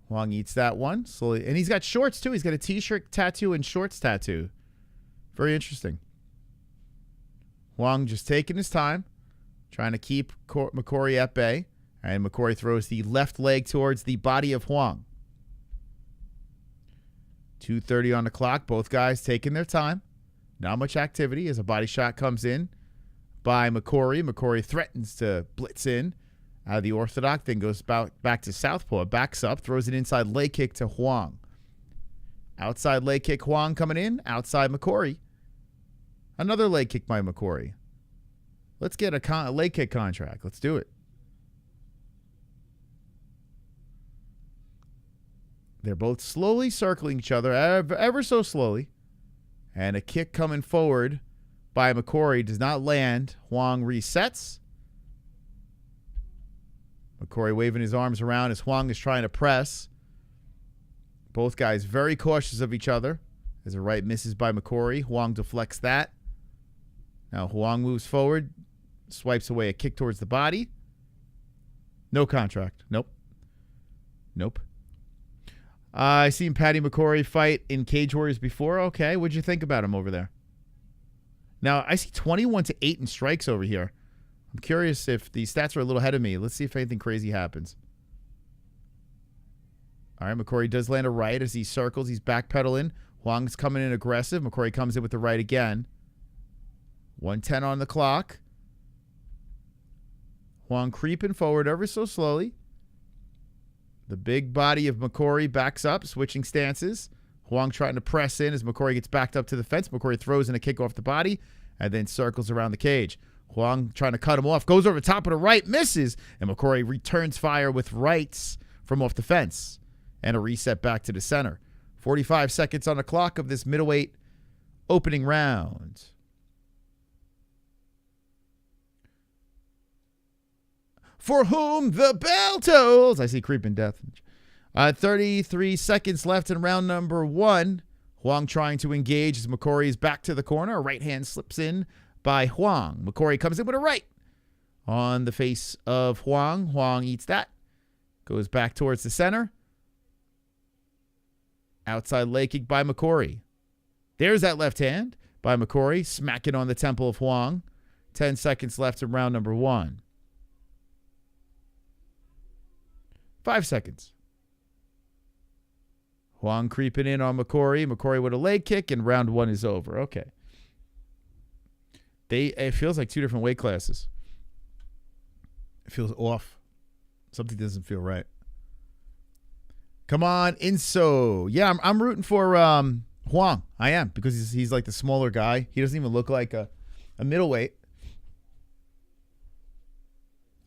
Hwang eats that one slowly. And he's got shorts, too. He's got a T-shirt tattoo and shorts tattoo. Very interesting. Hwang just taking his time, trying to keep McCorry at bay. And McCorry throws the left leg towards the body of Hwang. 2:30 on the clock. Both guys taking their time. Not much activity as a body shot comes in by McCorry. McCorry threatens to blitz in out of the orthodox, then goes back to southpaw, backs up, throws an inside leg kick to Hwang. Outside leg kick, Hwang coming in. Outside McCorry. Another leg kick by McCorry. Let's get a leg kick contract. Let's do it. They're both slowly circling each other, ever so slowly. And a kick coming forward by McCorry does not land. Hwang resets. McCorry waving his arms around as Hwang is trying to press. Both guys very cautious of each other. As a right misses by McCorry. Hwang deflects that. Now Hwang moves forward. Swipes away a kick towards the body. No contract. Nope. I've seen Paddy McCorry fight in Cage Warriors before. Okay, what'd you think about him over there? Now, I see 21-8 in strikes over here. I'm curious if the stats are a little ahead of me. Let's see if anything crazy happens. All right, McCorry does land a right as he circles. He's backpedaling. Hwang's coming in aggressive. McCorry comes in with the right again. 1:10 on the clock. Hwang creeping forward ever so slowly. The big body of McCorry backs up, switching stances. Hwang trying to press in as McCorry gets backed up to the fence. McCorry throws in a kick off the body and then circles around the cage. Hwang trying to cut him off. Goes over the top of the right, misses. And McCorry returns fire with rights from off the fence. And a reset back to the center. 45 seconds on the clock of this middleweight opening round. For whom the bell tolls. I see creeping death. 33 seconds left in round number 1. Hwang trying to engage as McCorry is back to the corner. A right hand slips in by Hwang. McCorry comes in with a right on the face of Hwang. Hwang eats that. Goes back towards the center. Outside leg kick by McCorry. There's that left hand by McCorry. Smacking on the temple of Hwang. 10 seconds left in round number 1. 5 seconds. Hwang creeping in on McCorry. McCorry with a leg kick, and round 1 is over. Okay. It feels like 2 different weight classes. It feels off. Something doesn't feel right. Come on, Inso. Yeah, I'm rooting for Hwang. I am, because he's like the smaller guy. He doesn't even look like a middleweight.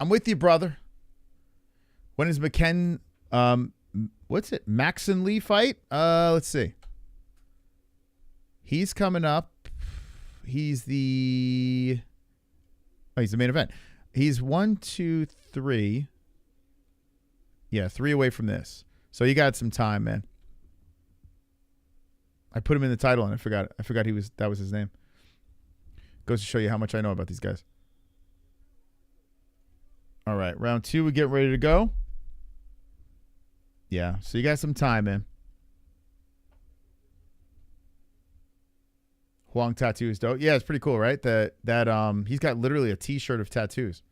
I'm with you, brother. When is what's it? Mackson Lee fight? Let's see. He's coming up. He's the main event. He's 1, 2, 3. Yeah, 3 away from this. So you got some time, man. I put him in the title and I forgot that was his name. Goes to show you how much I know about these guys. All right, round 2, we get ready to go. Yeah, so you got some time, man. Hwang tattoos, though. Yeah, it's pretty cool, right? That he's got literally a T-shirt of tattoos.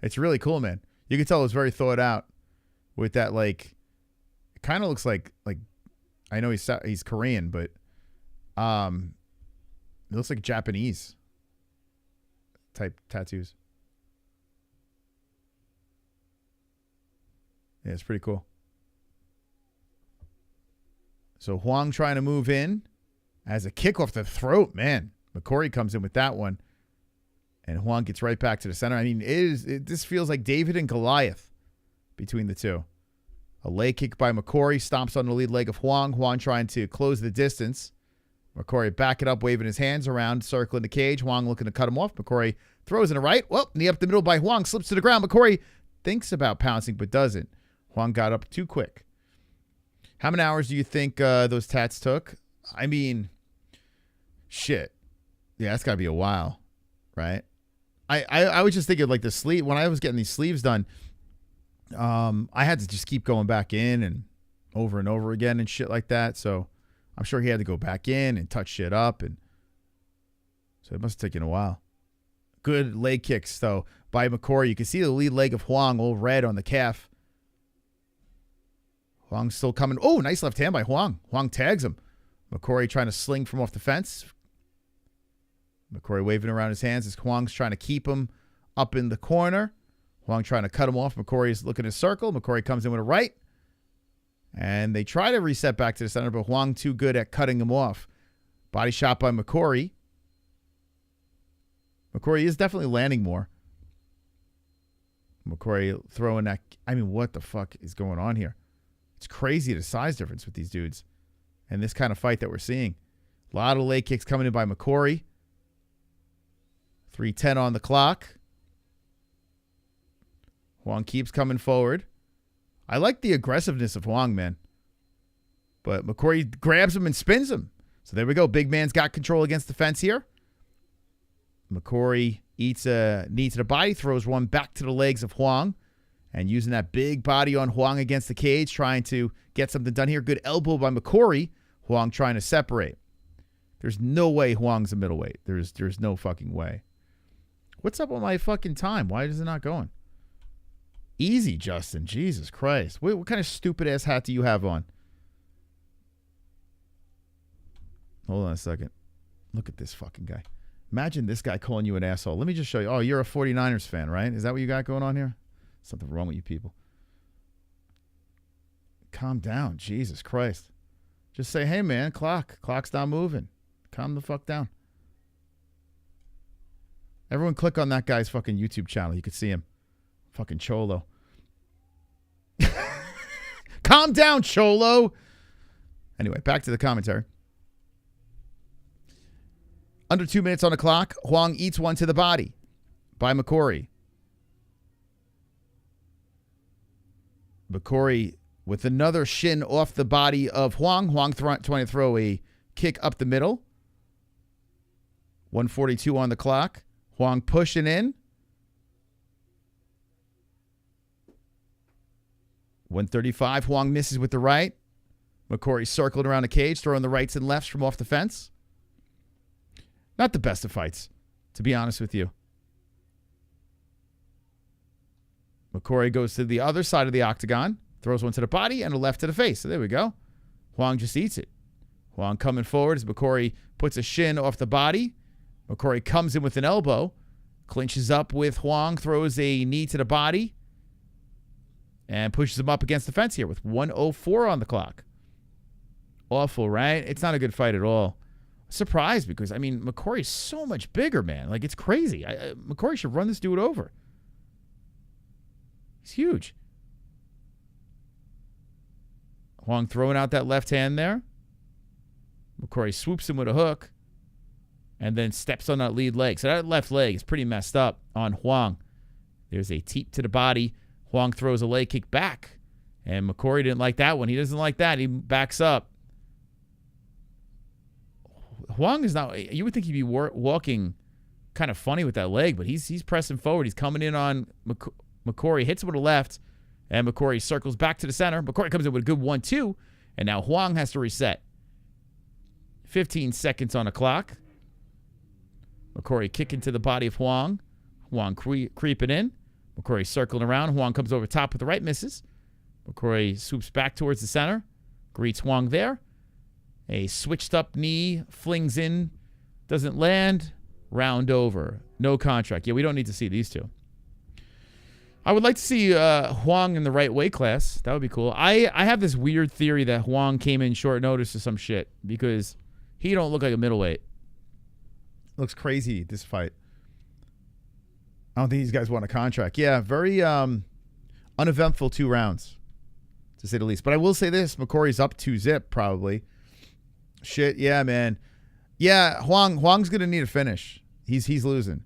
It's really cool, man. You can tell it was very thought out with that, like, it kind of looks like I know he's Korean, but it looks like Japanese type tattoos. Yeah, it's pretty cool. So Hwang trying to move in as a kick off the throat, man. McCorry comes in with that one. And Hwang gets right back to the center. I mean, this feels like David and Goliath between the two. A leg kick by McCorry, stomps on the lead leg of Hwang. Hwang trying to close the distance. McCorry backing up, waving his hands around, circling the cage. Hwang looking to cut him off. McCorry throws in a right. Well, knee up the middle by Hwang, slips to the ground. McCorry thinks about pouncing, but doesn't. Hwang got up too quick. How many hours do you think those tats took? I mean, shit. Yeah, that's got to be a while, right? I was just thinking like the sleeve when I was getting these sleeves done. I had to just keep going back in and over again and shit like that. So I'm sure he had to go back in and touch shit up, and so it must have taken a while. Good leg kicks though by McCorry. You can see the lead leg of Hwang all red on the calf. Hwang's still coming. Oh, nice left hand by Hwang. Hwang tags him. McCorry trying to sling from off the fence. McCorry waving around his hands as Hwang's trying to keep him up in the corner. Hwang trying to cut him off. McCorry's looking at a circle. McCorry comes in with a right. And they try to reset back to the center, but Hwang too good at cutting him off. Body shot by McCorry. McCorry is definitely landing more. McCorry throwing that. I mean, what the fuck is going on here? It's crazy the size difference with these dudes. And this kind of fight that we're seeing. A lot of leg kicks coming in by McCorry. 3:10 on the clock. Hwang keeps coming forward. I like the aggressiveness of Hwang, man. But McCorry grabs him and spins him. So there we go. Big man's got control against the fence here. McCorry eats a knee to the body, throws one back to the legs of Hwang. And using that big body on Hwang against the cage, trying to get something done here. Good elbow by McCorry. Hwang trying to separate. There's no way Hwang's a middleweight. There's no fucking way. What's up with my fucking time? Why is it not going? Easy, Justin. Jesus Christ. What kind of stupid-ass hat do you have on? Hold on a second. Look at this fucking guy. Imagine this guy calling you an asshole. Let me just show you. Oh, you're a 49ers fan, right? Is that what you got going on here? Something wrong with you people. Calm down. Jesus Christ. Just say, hey, man, clock's not moving. Calm the fuck down. Everyone click on that guy's fucking YouTube channel. You can see him. Fucking Cholo. Calm down, Cholo. Anyway, back to the commentary. Under 2 minutes on the clock. Hwang eats one to the body by McCorry. McCorry with another shin off the body of Hwang. Hwang trying to throw a kick up the middle. 1:42 on the clock. Hwang pushing in. 1:35. Hwang misses with the right. McCorry circled around the cage, throwing the rights and lefts from off the fence. Not the best of fights, to be honest with you. McCorry goes to the other side of the octagon, throws one to the body and a left to the face. So there we go. Hwang just eats it. Hwang coming forward as McCorry puts a shin off the body. McCorry comes in with an elbow, clinches up with Hwang, throws a knee to the body, and pushes him up against the fence here with 1:04 on the clock. Awful, right? It's not a good fight at all. Surprised because, I mean, McCorry's so much bigger, man. Like, it's crazy. McCorry should run this dude over. He's huge. Hwang throwing out that left hand there. McCorry swoops him with a hook and then steps on that lead leg. So that left leg is pretty messed up on Hwang. There's a teep to the body. Hwang throws a leg kick back. And McCorry didn't like that one. He doesn't like that. He backs up. Hwang is not... You would think he'd be walking kind of funny with that leg, but he's pressing forward. He's coming in on McCorry, hits him with a left, and McCorry circles back to the center. McCorry comes in with a good 1-2, and now Hwang has to reset. 15 seconds on the clock. McCorry kicking to the body of Hwang. Hwang creeping in. McCorry circling around. Hwang comes over top with the right, misses. McCorry swoops back towards the center. Greets Hwang there. A switched up knee, flings in, doesn't land, round over. No contract. Yeah, we don't need to see these two. I would like to see Hwang in the right weight class. That would be cool. I have this weird theory that Hwang came in short notice or some shit because he don't look like a middleweight. Looks crazy, this fight. I don't think these guys want a contract. Yeah, very uneventful 2 rounds, to say the least. But I will say this, McCorry's up 2-0 probably. Shit, yeah, man. Yeah, Hwang's going to need a finish. He's losing.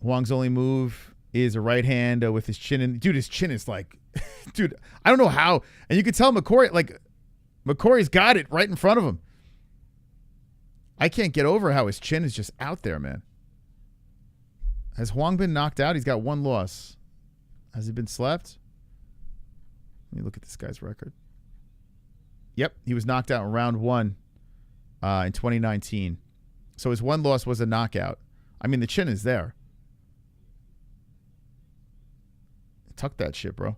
Hwang's only move is a right hand with his chin in. Dude, his chin is like, dude, I don't know how. And you can tell McCorry's got it right in front of him. I can't get over how his chin is just out there, man. Has Hwang been knocked out? He's got 1 loss. Has he been slept? Let me look at this guy's record. Yep, he was knocked out in round 1 in 2019. So his 1 loss was a knockout. I mean, the chin is there. Tuck that shit, bro.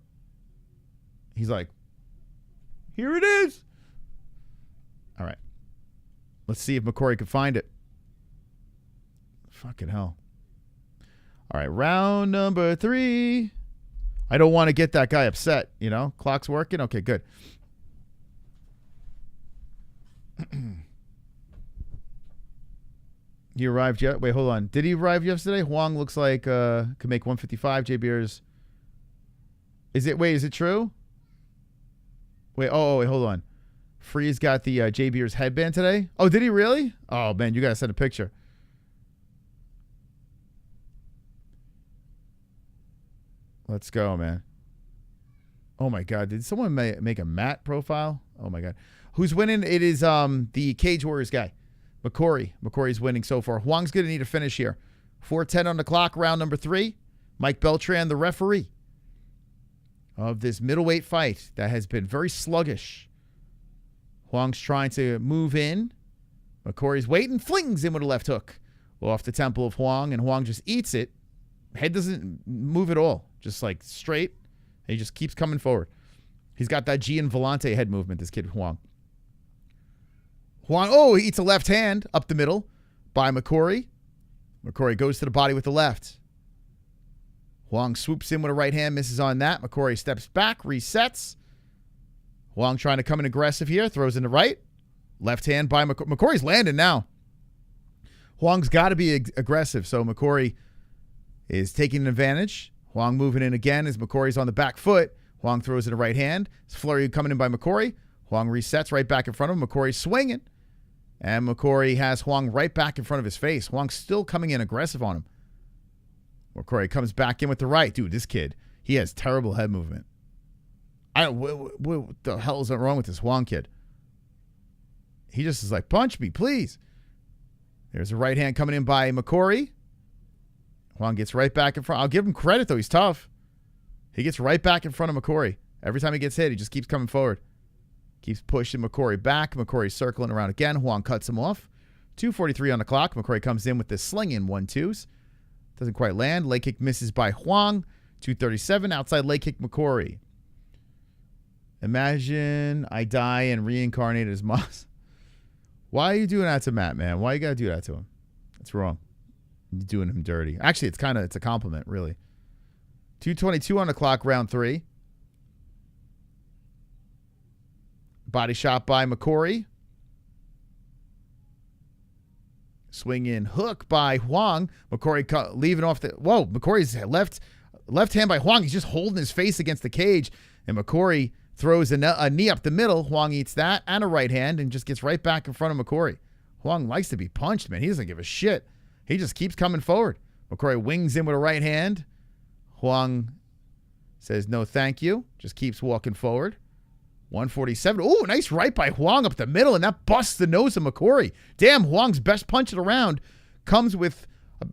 He's like, here it is. All right. Let's see if McCorry can find it. Fucking hell. All right, round number 3. I don't want to get that guy upset, you know? Clock's working? Okay, good. He arrived yet? Wait, hold on. Did he arrive yesterday? Hwang looks like could make 155. J Beers. Is it true? Wait, wait, hold on. Freeze got the J Beers headband today? Oh, did he really? Oh, man, you got to send a picture. Let's go, man. Oh, my God. Did someone make a Matt profile? Oh, my God. Who's winning? It is the Cage Warriors guy. McCorry. McCorry's winning so far. Hwang's going to need a finish here. 4:10 on the clock, round number 3. Mike Beltran, the referee of this middleweight fight that has been very sluggish. Hwang's trying to move in. McCorry's waiting, flings in with a left hook off the temple of Hwang, and Hwang just eats it. Head doesn't move at all. Just like straight. He just keeps coming forward. He's got that Gian Volante head movement, this kid Hwang. Hwang, he eats a left hand up the middle by McCorry. McCorry goes to the body with the left. Hwang swoops in with a right hand, misses on that. McCorry steps back, resets. Hwang trying to come in aggressive here, throws in the right. Left hand by McCorry. McCorry's landing now. Hwang's got to be aggressive, so McCorry is taking an advantage. Hwang moving in again as McCorry's on the back foot. Hwang throws in a right hand. It's flurry coming in by McCorry. Hwang resets right back in front of him. McCorry's swinging. And McCorry has Hwang right back in front of his face. Hwang's still coming in aggressive on him. McCorry comes back in with the right. Dude, this kid, he has terrible head movement. What the hell is wrong with this Hwang kid? He just is like, punch me, please. There's a right hand coming in by McCorry. Hwang gets right back in front. I'll give him credit, though. He's tough. He gets right back in front of McCorry. Every time he gets hit, he just keeps coming forward. Keeps pushing McCorry back. McCorry's circling around again. Hwang cuts him off. 2:43 on the clock. McCorry comes in with the slinging 1-2s. Doesn't quite land. Leg kick misses by Hwang. 2:37. Outside leg kick McCorry. Imagine I die and reincarnate as Moss. Why are you doing that to Matt, man? Why you got to do that to him? That's wrong. You're doing him dirty. Actually, it's a compliment, really. 2:22 on the clock, round 3. Body shot by McCorry. Swing in hook by Hwang. McCorry leaving off the... Whoa, McCorry's left hand by Hwang. He's just holding his face against the cage. And McCorry throws a knee up the middle. Hwang eats that and a right hand and just gets right back in front of McCorry. Hwang likes to be punched, man. He doesn't give a shit. He just keeps coming forward. McCorry wings in with a right hand. Hwang says no thank you. Just keeps walking forward. 147. Oh, nice right by Hwang up the middle, and that busts the nose of McCorry. Damn, Hwang's best punch of the round comes with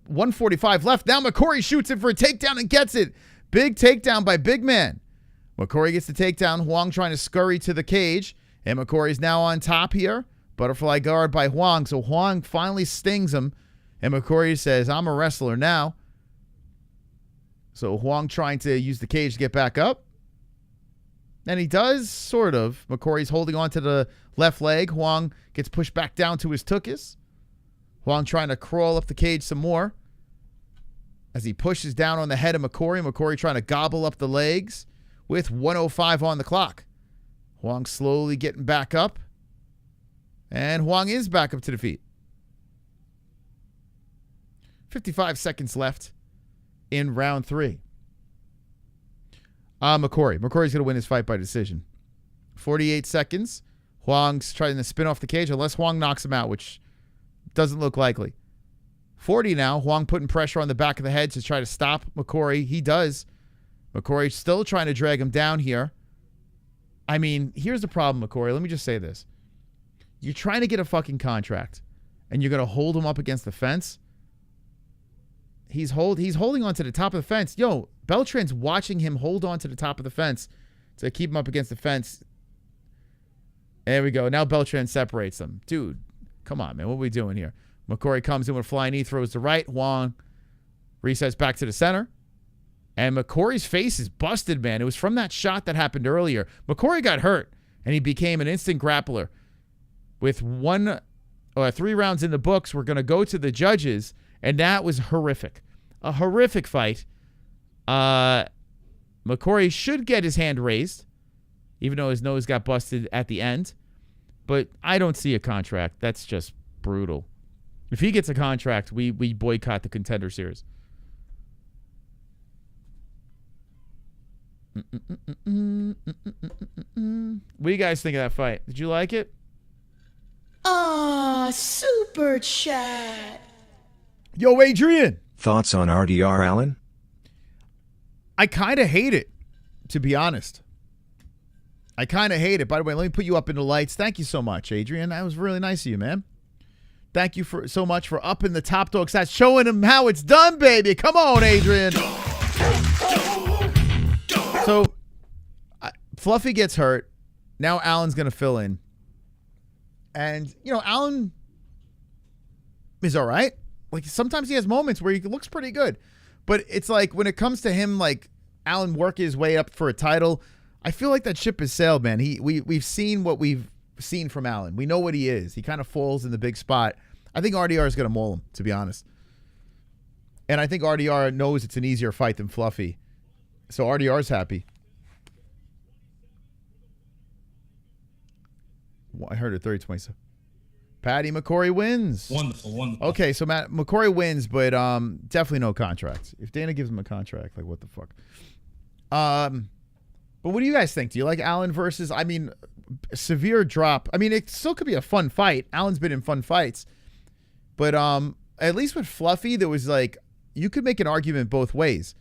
145 left. Now McCorry shoots it for a takedown and gets it. Big takedown by Big Man. McCorry gets the takedown. Hwang trying to scurry to the cage, and McCorry's now on top here. Butterfly guard by Hwang, so Hwang finally stings him, and McCorry says, I'm a wrestler now. So Hwang trying to use the cage to get back up. And he does, sort of. McCorry's holding on to the left leg. Hwang gets pushed back down to his tuchus. Hwang trying to crawl up the cage some more. As he pushes down on the head of McCorry. McCorry trying to gobble up the legs with 1:05 on the clock. Hwang slowly getting back up. And Hwang is back up to the feet. 55 seconds left in round 3. McCorry. McCorry's going to win his fight by decision. 48 seconds. Hwang's trying to spin off the cage unless Hwang knocks him out, which doesn't look likely. 40 now. Hwang putting pressure on the back of the head to try to stop McCorry. He does. McCorry still trying to drag him down here. I mean, here's the problem, McCorry. Let me just say this. You're trying to get a fucking contract, and you're going to hold him up against the fence. He's holding on to the top of the fence. Yo, Beltran's watching him hold on to the top of the fence to keep him up against the fence. There we go. Now Beltran separates them. Dude, come on, man. What are we doing here? McCorry comes in with a flying knee, throws to right. Hwang resets back to the center. And McCorry's face is busted, man. It was from that shot that happened earlier. McCorry got hurt, and he became an instant grappler. With 3 rounds in the books, we're going to go to the judges, and that was horrific. A horrific fight. McCorry should get his hand raised, even though his nose got busted at the end. But I don't see a contract. That's just brutal. If he gets a contract, we boycott the Contender Series. What do you guys think of that fight? Did you like it? Ah, super chat. Yo, Adrian. Thoughts on RDR, Allen? I kind of hate it, to be honest. I kind of hate it. By the way, let me put you up in the lights. Thank you so much, Adrian. That was really nice of you, man. Thank you so much for upping the top dog stats, showing him how it's done, baby. Come on, Adrian. So, Fluffy gets hurt. Now Allen's going to fill in. And, Allen is all right. Like, sometimes he has moments where he looks pretty good. But it's like, when it comes to him, like, Allen working his way up for a title, I feel like that ship has sailed, man. We've seen what we've seen from Allen. We know what he is. He kind of falls in the big spot. I think RDR is going to maul him, to be honest. And I think RDR knows it's an easier fight than Fluffy. So RDR's happy. Well, I heard it 30-27. Paddy McCorry wins. Wonderful. Okay, so McCorry wins, but definitely no contract. If Dana gives him a contract, like what the fuck? But what do you guys think? Do you like Allen versus, severe drop? It still could be a fun fight. Allen's been in fun fights. But at least with Fluffy, there was you could make an argument both ways.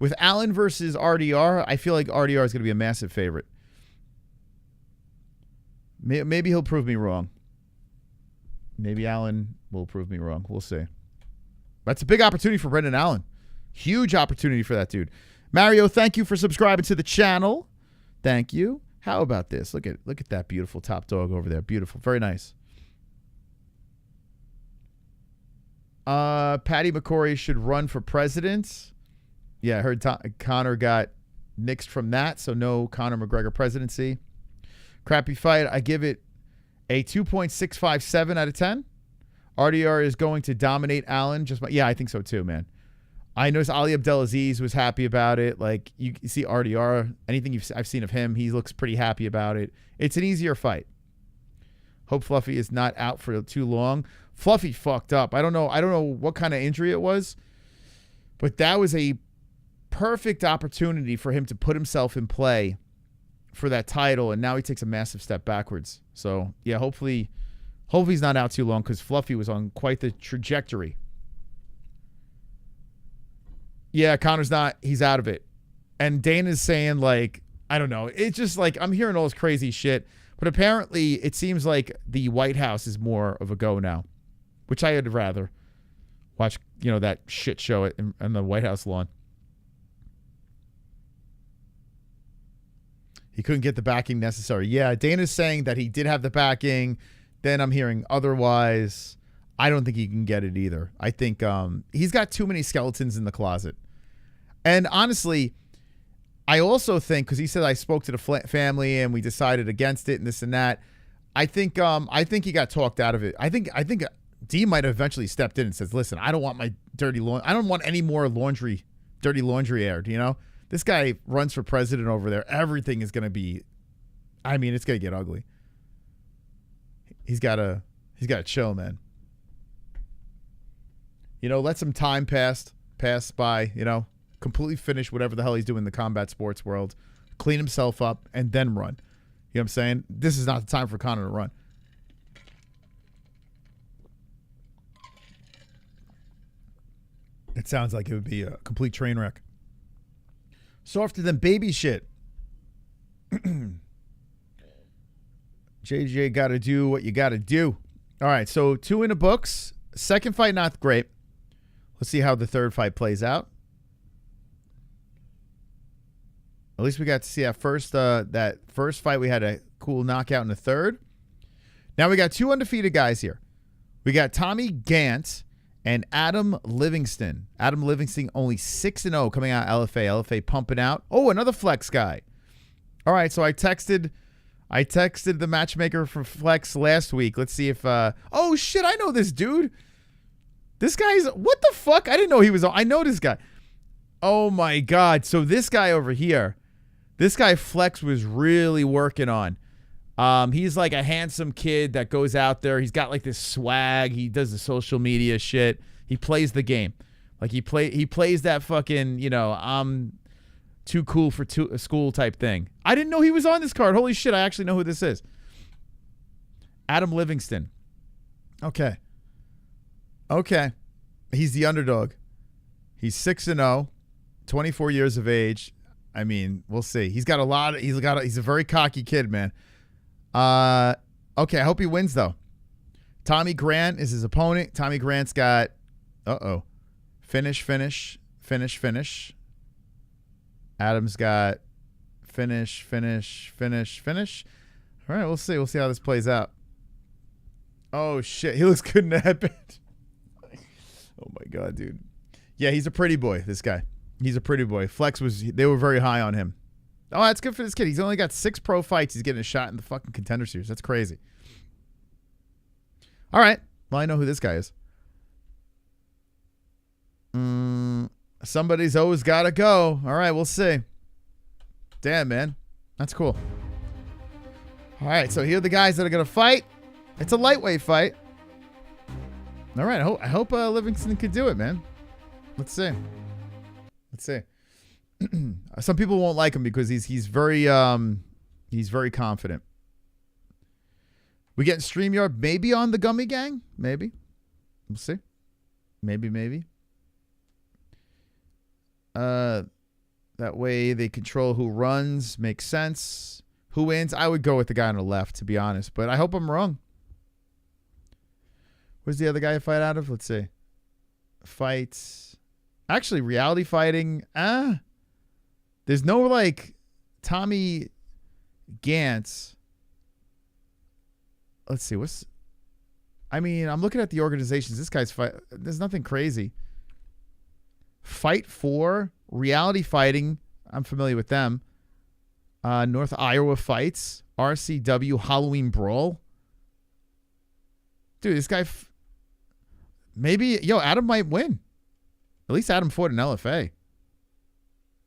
With Allen versus RDR, I feel like RDR is going to be a massive favorite. Maybe he'll prove me wrong. Maybe Allen will prove me wrong. We'll see. That's a big opportunity for Brendan Allen. Huge opportunity for that dude. Mario, thank you for subscribing to the channel. Thank you. How about this? Look at that beautiful top dog over there. Beautiful. Very nice. Paddy McCorry should run for president. Yeah, I heard Conor got nixed from that, so no Conor McGregor presidency. Crappy fight. I give it a 2.657 out of 10. RDR is going to dominate Allen. I think so too, man. I noticed Ali Abdelaziz was happy about it. Like, you see RDR, anything I've seen of him, he looks pretty happy about it. It's an easier fight. Hope Fluffy is not out for too long. Fluffy fucked up. I don't know what kind of injury it was, but that was a perfect opportunity for him to put himself in play for that title, and now he takes a massive step backwards. So, yeah, hopefully he's not out too long, because Fluffy was on quite the trajectory. Yeah, Conor's not. He's out of it. And Dana's saying, I don't know. It's just I'm hearing all this crazy shit. But apparently it seems like the White House is more of a go now, which I would rather watch, that shit show on the White House lawn. He couldn't get the backing necessary. Yeah, Dana's saying that he did have the backing. Then I'm hearing otherwise. I don't think he can get it either. I think he's got too many skeletons in the closet. And honestly, I also think, because he said I spoke to the family and we decided against it and this and that. I think he got talked out of it. I think D might have eventually stepped in and says, "Listen, I don't want my I don't want any more dirty laundry aired." This guy runs for president over there. Everything is going to be, it's going to get ugly. He's got to chill, man. Let some time pass by, completely finish whatever the hell he's doing in the combat sports world, clean himself up, and then run. You know what I'm saying? This is not the time for Conor to run. It sounds like it would be a complete train wreck. Softer than baby shit. JJ got to do what you got to do. All right, so 2 in the books. Second fight, not great. Let's see how the third fight plays out. At least we got to see that first fight. We had a cool knockout in the third. Now we got two undefeated guys here. We got Tommy Gantt and Adam Livingston. Adam Livingston only 6-0 coming out of LFA. LFA pumping out. Oh, another Flex guy. All right, so I texted the matchmaker for Flex last week. Let's see if oh shit, I know this dude. This guy's what the fuck? I didn't know he was on. I know this guy. Oh my god. So this guy over here, this guy Flex was really working on. He's like a handsome kid that goes out there. He's got like this swag. He does the social media shit. He plays the game. Like he plays that fucking, you know, I'm too cool for school type thing. I didn't know he was on this card. Holy shit, I actually know who this is. Adam Livingston. Okay. He's the underdog. He's 6-0, 24 years of age. I mean, we'll see. He's a very cocky kid, man. Okay, I hope he wins though. Tommy Grant is his opponent. Tommy Grant's got finish. Adam's got finish. All right, we'll see. We'll see how this plays out. Oh shit, he looks good in the headband. Oh my god, dude. Yeah, he's a pretty boy, this guy. He's a pretty boy. They were very high on him. Oh, that's good for this kid. He's only got 6 pro fights. He's getting a shot in the fucking Contender Series. That's crazy. All right. Well, I know who this guy is. Somebody's always got to go. All right, we'll see. Damn, man. That's cool. All right, so here are the guys that are going to fight. It's a lightweight fight. All right, I hope Livingston could do it, man. Let's see. Some people won't like him because he's very confident. We getting StreamYard maybe on the Gummy Gang? Maybe. We'll see. Maybe. That way they control who runs. Makes sense. Who wins? I would go with the guy on the left, to be honest. But I hope I'm wrong. Where's the other guy I fight out of? Let's see. Fights. Actually, reality fighting. There's no, like, Tommy Gantt. Let's see. I'm looking at the organizations. This guy's fight. There's nothing crazy. Fight 4, reality fighting. I'm familiar with them. North Iowa Fights, RCW Halloween Brawl. Dude, this guy. Adam might win. At least Adam fought in LFA.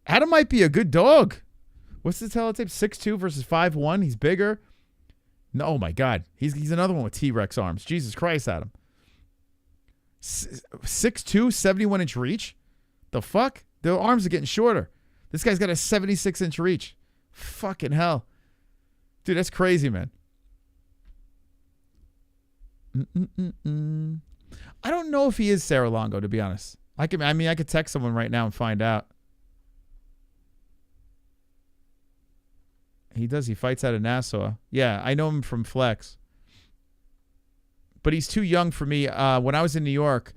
Adam might be a good dog. What's the teletype? 6'2" versus 5'1". He's bigger. No, oh my God. He's another one with T-Rex arms. Jesus Christ, Adam. 6'2", 71-inch reach? The fuck? Their arms are getting shorter. This guy's got a 76-inch reach. Fucking hell. Dude, that's crazy, man. I don't know if he is Sarah Longo, to be honest. I could text someone right now and find out. He does. He fights out of Nassau. Yeah, I know him from Flex. But he's too young for me. When I was in New York,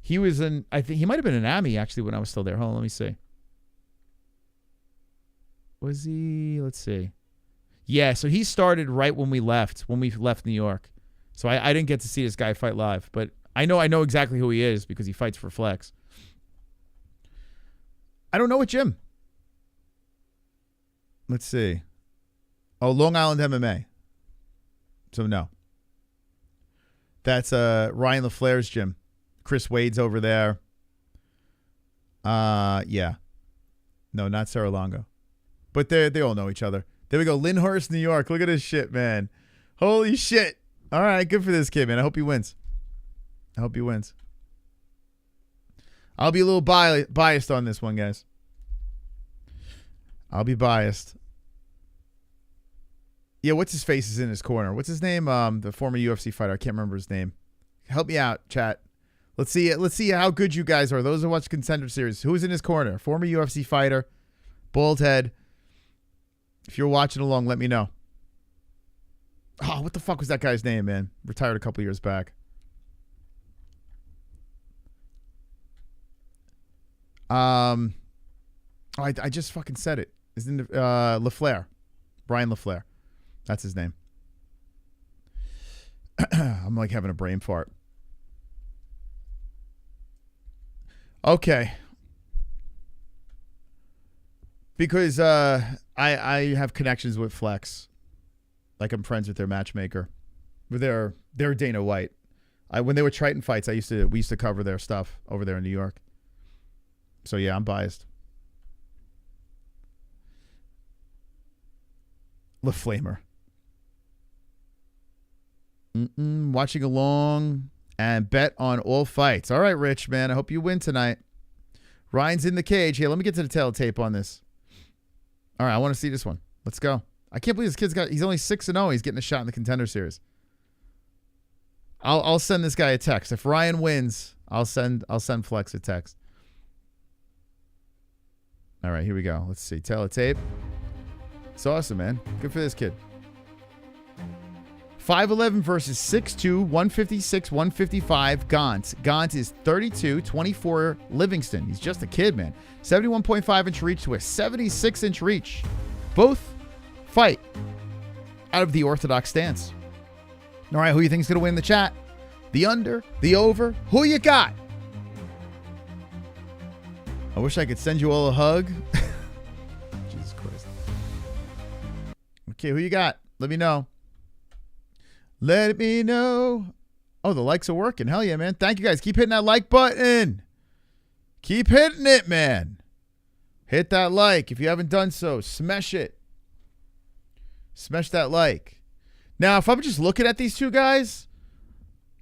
he was in, I think he might have been an AMI actually when I was still there. Hold on, let me see. Was he? Let's see. Yeah, so he started right when we left New York. So I didn't get to see this guy fight live, but I know exactly who he is because he fights for Flex. I don't know what gym. Let's see. Oh, Long Island MMA. So no. That's Ryan LaFleur's gym. Chris Wade's over there. Yeah. No, not Sarah Longo. But they all know each other. There we go. Lyndhurst, New York. Look at this shit, man. Holy shit. All right, good for this kid, man. I hope he wins. I'll be a little biased on this one, guys. I'll be biased. Yeah, what's his face is in his corner. What's his name? The former UFC fighter. I can't remember his name. Help me out, chat. Let's see how good you guys are. Those who watch Contender Series. Who's in his corner? Former UFC fighter. Bald head. If you're watching along, let me know. Oh, what the fuck was that guy's name, man? Retired a couple years back. I just fucking said it. Isn't it LaFleur? Brian LaFleur. That's his name. I'm like having a brain fart. Okay. Because I have connections with Flex. Like I'm friends with their matchmaker. With their Dana White. When they were Triton fights, we used to cover their stuff over there in New York. So yeah, I'm biased. LaFlamer. Watching along and bet on all fights. All right, Rich, man. I hope you win tonight. Ryan's in the cage. Here, let me get to the tail tape on this. All right, I want to see this one. Let's go. I can't believe this kid's he's only 6-0. He's getting a shot in the Contender Series. I'll send this guy a text. If Ryan wins, I'll send Flex a text. All right, here we go. Let's see. Tail tape. It's awesome, man. Good for this kid. 5'11 versus 6'2, 156, 155, Gantt. Gantt is 32, 24, Livingston. He's just a kid, man. 71.5-inch reach to a 76-inch reach. Both fight out of the orthodox stance. All right, who you think's going to win in the chat? The under, the over, who you got? I wish I could send you all a hug. Jesus Christ. Okay, who you got? Let me know. Let me know. Oh, the likes are working. Hell yeah, man. Thank you guys. Keep hitting that like button. Keep hitting it, man. Hit that like. If you haven't done so, smash it. Smash that like. Now, if I'm just looking at these two guys,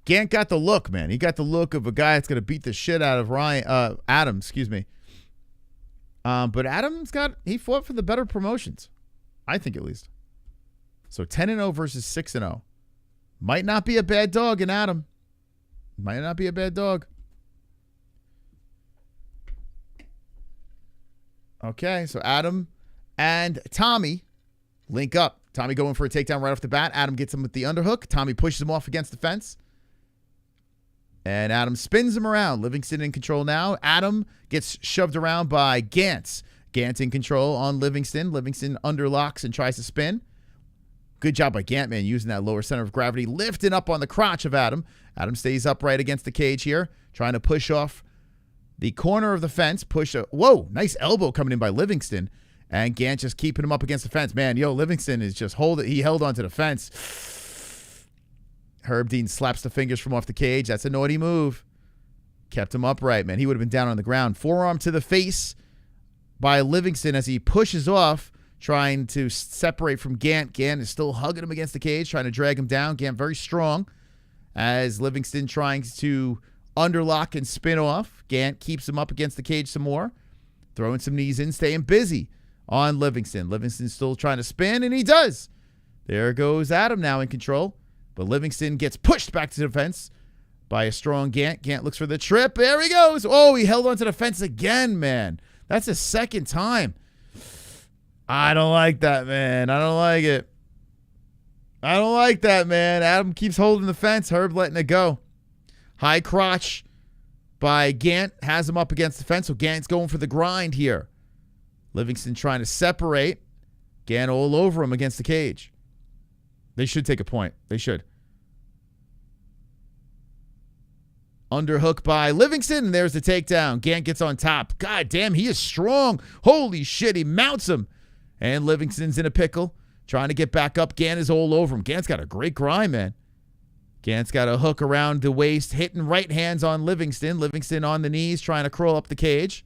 Gantt got the look, man. He got the look of a guy that's going to beat the shit out of Adam, excuse me. But he fought for the better promotions. I think at least. So 10-0 versus 6-0. Might not be a bad dog in Adam. Might not be a bad dog. Okay, so Adam and Tommy link up. Tommy going for a takedown right off the bat. Adam gets him with the underhook. Tommy pushes him off against the fence. And Adam spins him around. Livingston in control now. Adam gets shoved around by Gantt. Gantt in control on Livingston. Livingston underlocks and tries to spin. Good job by Gantt, man, using that lower center of gravity, lifting up on the crotch of Adam. Adam stays upright against the cage here, trying to push off the corner of the fence. Whoa, nice elbow coming in by Livingston. And Gantt just keeping him up against the fence. Man, Livingston is just he held onto the fence. Herb Dean slaps the fingers from off the cage. That's a naughty move. Kept him upright, man. He would have been down on the ground. Forearm to the face by Livingston as he pushes off, trying to separate from Gantt. Gantt is still hugging him against the cage, trying to drag him down. Gantt very strong as Livingston trying to underlock and spin off. Gantt keeps him up against the cage some more, throwing some knees in, staying busy on Livingston. Livingston's still trying to spin, and he does. There goes Adam now in control, but Livingston gets pushed back to the fence by a strong Gantt. Gantt looks for the trip. There he goes. Oh, he held onto the fence again, man. That's the second time. I don't like that, man. I don't like it. I don't like that, man. Adam keeps holding the fence. Herb letting it go. High crotch by Gantt. Has him up against the fence, so Gantt's going for the grind here. Livingston trying to separate. Gantt all over him against the cage. They should take a point. They should. Underhook by Livingston, and there's the takedown. Gantt gets on top. God damn, he is strong. Holy shit, he mounts him. And Livingston's in a pickle, trying to get back up. Gantt is all over him. Gantt's got a great grind, man. Gantt's got a hook around the waist, hitting right hands on Livingston. Livingston on the knees, trying to crawl up the cage.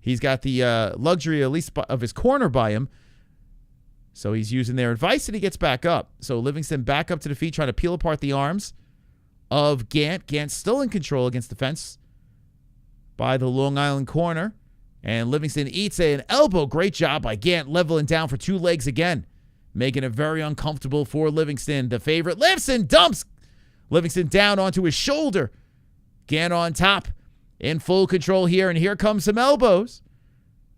He's got the luxury, at least, of his corner by him. So he's using their advice, and he gets back up. So Livingston back up to the feet, trying to peel apart the arms of Gantt. Gantt still in control against the fence by the Long Island corner. And Livingston eats an elbow. Great job by Gantt, leveling down for two legs again, making it very uncomfortable for Livingston. The favorite lifts and dumps Livingston down onto his shoulder. Gantt on top, in full control here, and here comes some elbows.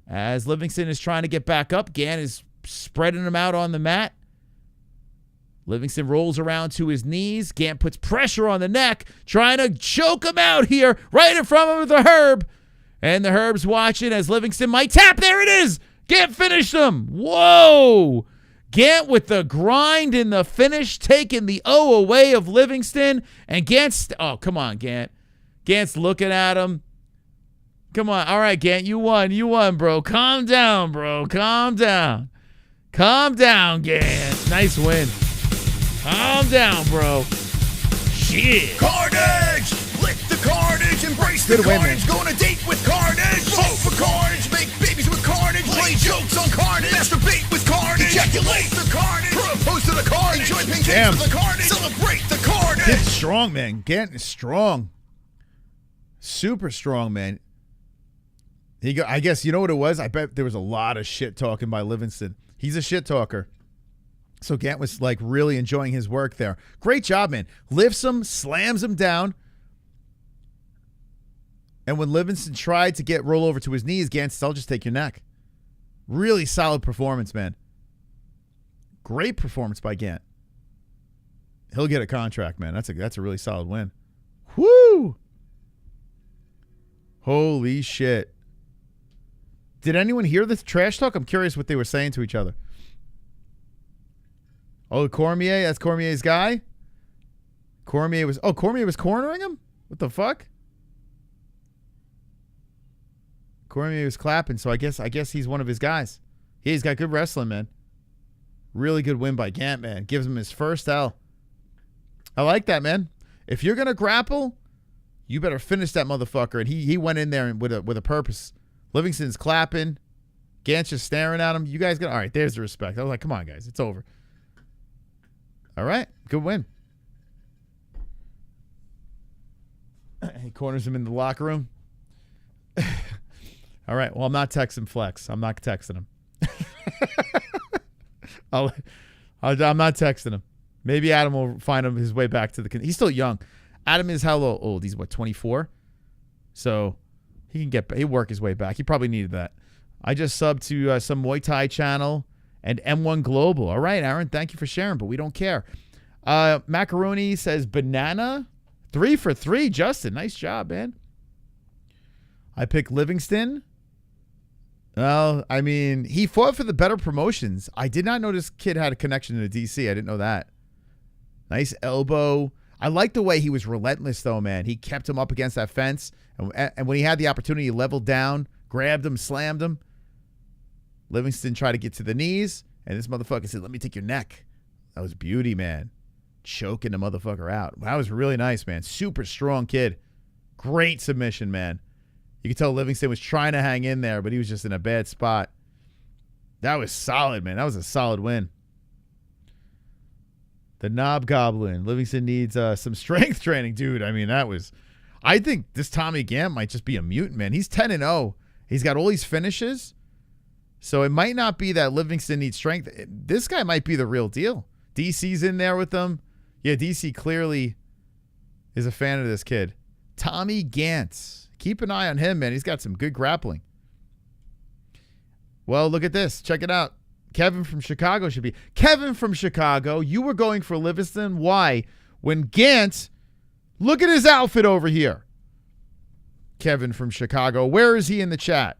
As Livingston is trying to get back up, Gantt is spreading him out on the mat. Livingston rolls around to his knees. Gantt puts pressure on the neck, trying to choke him out here, right in front of the Herb. And the Herb's watching as Livingston might tap. There it is. Gantt finished him. Whoa. Gantt with the grind in the finish, taking the O away of Livingston. And Gantt, oh, come on, Gantt. Gant's looking at him. Come on. All right, Gantt, you won. You won, bro. Calm down, bro. Calm down. Calm down, Gantt. Nice win. Calm down, bro. Shit. Carnage! Lick the carnage, embrace the Good win, carnage. man. Go on a date with carnage. Vote for carnage, make babies with carnage. Play jokes on carnage. Masturbate with carnage. Ejaculate the carnage. Propose to the carnage. Enjoy pancakes with the carnage. Celebrate the carnage. Kid's strong, man. Gantt is strong. Super strong, man. I guess you know what it was? I bet there was a lot of shit talking by Livingston. He's a shit talker. So Gantt was like really enjoying his work there. Great job, man. Lifts him, slams him down. And when Livingston tried to roll over to his knees, Gantt said, I'll just take your neck. Really solid performance, man. Great performance by Gantt. He'll get a contract, man. That's a really solid win. Woo! Holy shit. Did anyone hear this trash talk? I'm curious what they were saying to each other. Oh, Cormier, that's Cormier's guy? Cormier was cornering him? What the fuck? Cormier was clapping, so I guess he's one of his guys. He's got good wrestling, man. Really good win by Gantt, man. Gives him his first L. I like that, man. If you're gonna grapple, you better finish that motherfucker. And he went in there with a purpose. Livingston's clapping. Gantt's just staring at him. You guys all right, there's the respect. I was like, come on, guys, it's over. All right, good win. He corners him in the locker room. All right, well, I'm not texting Flex. I'm not texting him. I'm not texting him. Maybe Adam will find him his way back to the... He's still young. Adam is how old? He's what, 24? So he'll work his way back. He probably needed that. I just subbed to some Muay Thai channel and M1 Global. All right, Aaron, thank you for sharing, but we don't care. Macaroni says banana. 3 for 3, Justin. Nice job, man. I picked Livingston. Well, I mean, he fought for the better promotions. I did not know this kid had a connection to DC. I didn't know that. Nice elbow. I like the way he was relentless, though, man. He kept him up against that fence. And when he had the opportunity, he leveled down, grabbed him, slammed him. Livingston tried to get to the knees, and this motherfucker said, let me take your neck. That was beauty, man. Choking the motherfucker out. That was really nice, man. Super strong kid. Great submission, man. You could tell Livingston was trying to hang in there, but he was just in a bad spot. That was solid, man. That was a solid win. The Knob Goblin. Livingston needs some strength training. Dude, I mean, I think this Tommy Gantt might just be a mutant, man. He's 10-0. He's got all these finishes. So it might not be that Livingston needs strength. This guy might be the real deal. DC's in there with them. Yeah, DC clearly is a fan of this kid. Tommy Gantt. Keep an eye on him, man. He's got some good grappling. Well, look at this. Check it out. Kevin from Chicago should be. Kevin from Chicago, you were going for Livingston. Why? When Gantt, look at his outfit over here. Kevin from Chicago. Where is he in the chat?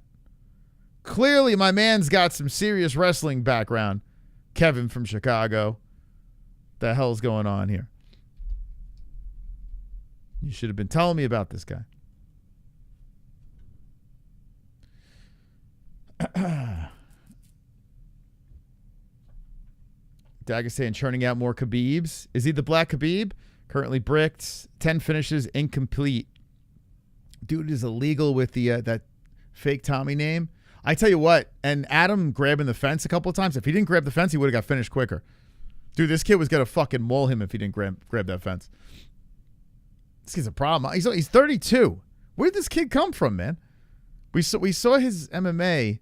Clearly, my man's got some serious wrestling background. Kevin from Chicago. The hell's going on here? You should have been telling me about this guy. Dagestan churning out more Khabibs. Is he the Black Khabib? Currently bricked. 10 finishes, incomplete. Dude is illegal with the that fake Tommy name. I tell you what, and Adam grabbing the fence a couple of times. If he didn't grab the fence, he would have got finished quicker. Dude, this kid was going to fucking maul him if he didn't grab that fence. This kid's a problem. He's 32. Where did this kid come from, man? We saw his MMA,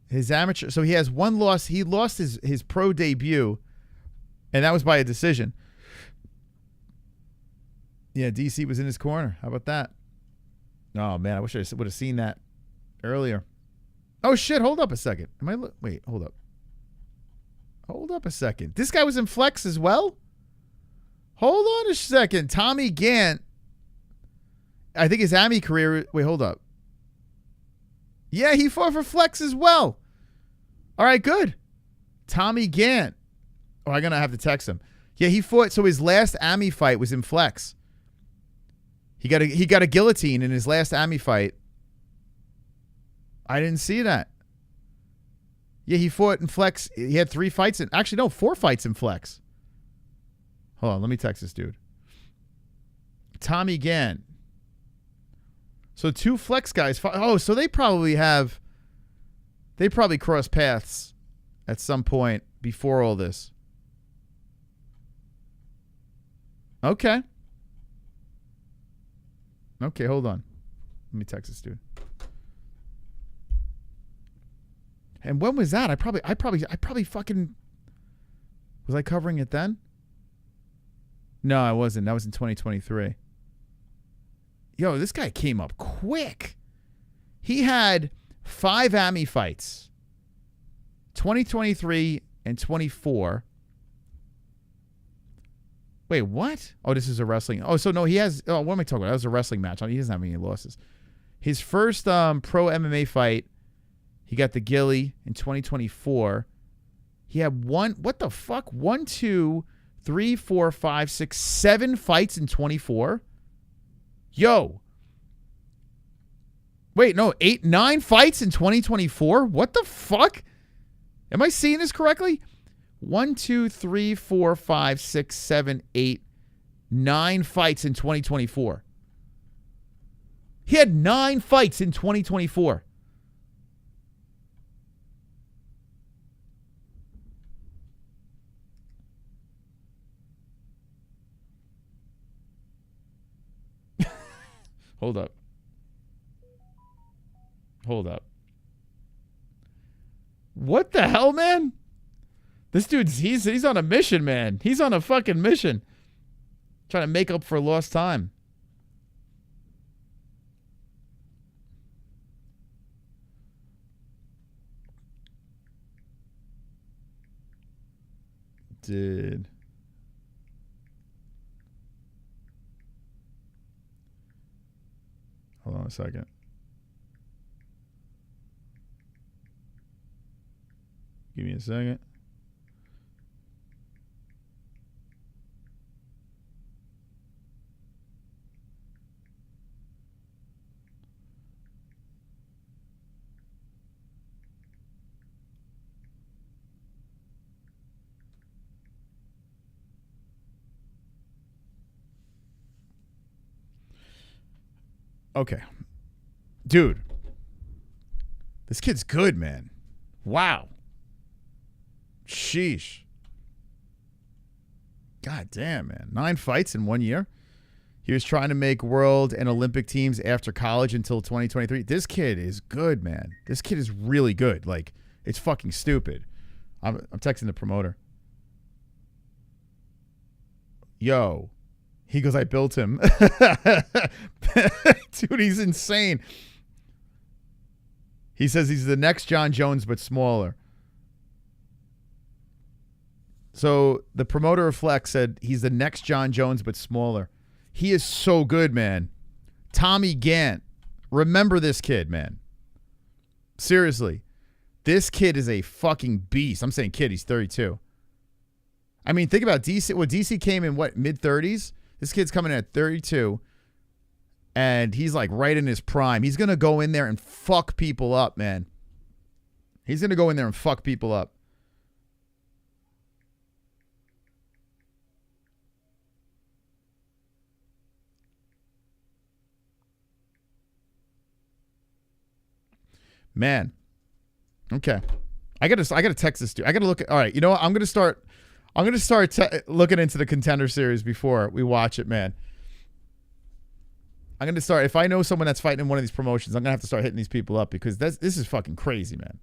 his amateur. So he has one loss. He lost his pro debut, and that was by a decision. Yeah, DC was in his corner. How about that? Oh, man, I wish I would have seen that earlier. Oh, shit, hold up a second. Wait, hold up. Hold up a second. This guy was in Flex as well? Hold on a second. Tommy Gantt. I think his AMI career... Wait, hold up. Yeah, he fought for Flex as well. All right, good. Tommy Gantt. Oh, I'm going to have to text him. Yeah, he fought. So his last AMI fight was in Flex. He got a guillotine in his last AMI fight. I didn't see that. Yeah, he fought in Flex. He had 3 fights in. Actually, no, 4 fights in Flex. Hold on, let me text this dude. Tommy Gantt. So 2 Flex guys. Oh, so they probably cross paths at some point before all this. Okay. Okay, hold on. Let me text this dude. And when was that? I probably fucking was I covering it then? No, I wasn't. That was in 2023. Yo, this guy came up quick. He had 5 AMI fights. 2023 and 24. Wait, what? Oh, this is a wrestling. Oh, so no, he has. Oh, what am I talking about? That was a wrestling match. He doesn't have any losses. His first pro MMA fight, he got the Gilly in 2024. He had what the fuck? 1, 2, 3, 4, 5, 6, 7 fights in 24. Yo. Wait, no, 8, 9 fights in 2024? What the fuck? Am I seeing this correctly? 1, 2, 3, 4, 5, 6, 7, 8, 9 fights in 2024. He had 9 fights in 2024. Hold up. What the hell, man? This dude's he's on a mission, man. He's on a fucking mission. Trying to make up for lost time. Hold on a second. Give me a second. Okay. Dude. This kid's good, man. Wow. Sheesh. God damn, man. 9 fights in 1 year. He was trying to make world and Olympic teams after college until 2023. This kid is good, man. This kid is really good. Like, it's fucking stupid. I'm texting the promoter. Yo. He goes, I built him. Dude, he's insane. He says he's the next John Jones, but smaller. So the promoter of Flex said he's the next John Jones, but smaller. He is so good, man. Tommy Gantt. Remember this kid, man. Seriously. This kid is a fucking beast. I'm saying kid, he's 32. I mean, think about DC. Well, DC came in, mid-30s? This kid's coming in at 32, and he's like right in his prime. He's going to go in there and fuck people up, man. He's going to go in there and fuck people up. Man. Okay. I gotta text this dude. I gotta look at. All right, you know what? I'm gonna start looking into the Contender Series before we watch it, man. I'm gonna start. If I know someone that's fighting in one of these promotions, I'm gonna have to start hitting these people up because this is fucking crazy, man.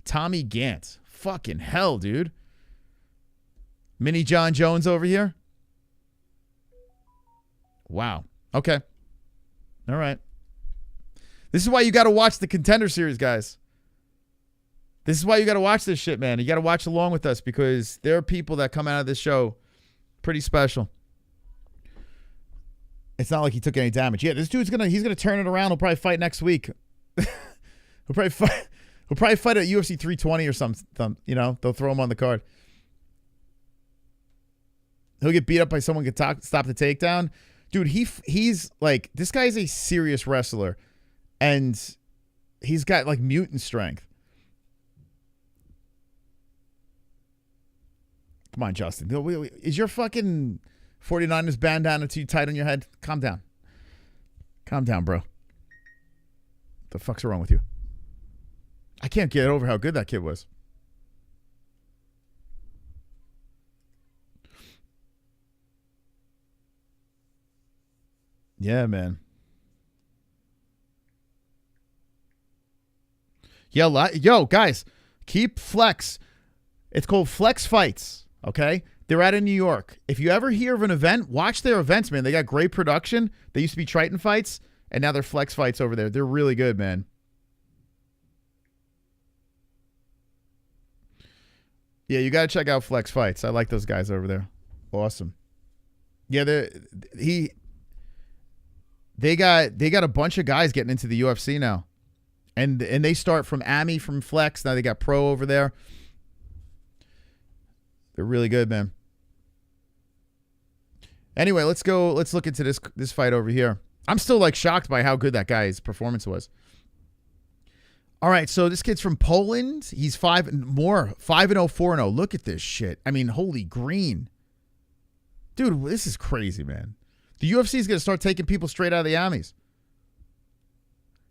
Tommy Gantt, fucking hell, dude. Mini John Jones over here. Wow. Okay. All right. This is why you got to watch the Contender Series, guys. This is why you got to watch this shit, man. You got to watch along with us because there are people that come out of this show pretty special. It's not like he took any damage. Yeah, this dude's he's gonna turn it around. He'll probably fight next week. He'll probably fight at UFC 320 or something. You know, they'll throw him on the card. He'll get beat up by someone who can stop the takedown. Dude, he's like, this guy's a serious wrestler. And he's got like mutant strength. Come on, Justin. Is your fucking 49ers bandana too tight on your head? Calm down. Calm down, bro. The fuck's wrong with you? I can't get over how good that kid was. Yeah, man. Yo, guys, keep Flex. It's called Flex Fights, okay? They're out in New York. If you ever hear of an event, watch their events, man. They got great production. They used to be Triton Fights, and now they're Flex Fights over there. They're really good, man. Yeah, you got to check out Flex Fights. I like those guys over there. Awesome. Yeah, they got a bunch of guys getting into the UFC now. And they start from Ami from Flex. Now they got Pro over there. They're really good, man. Anyway, let's look into this fight over here. I'm still like shocked by how good that guy's performance was. All right, so this kid's from Poland. He's 5-0, 4-0. Look at this shit. I mean, holy green. Dude, this is crazy, man. The UFC is going to start taking people straight out of the Amis.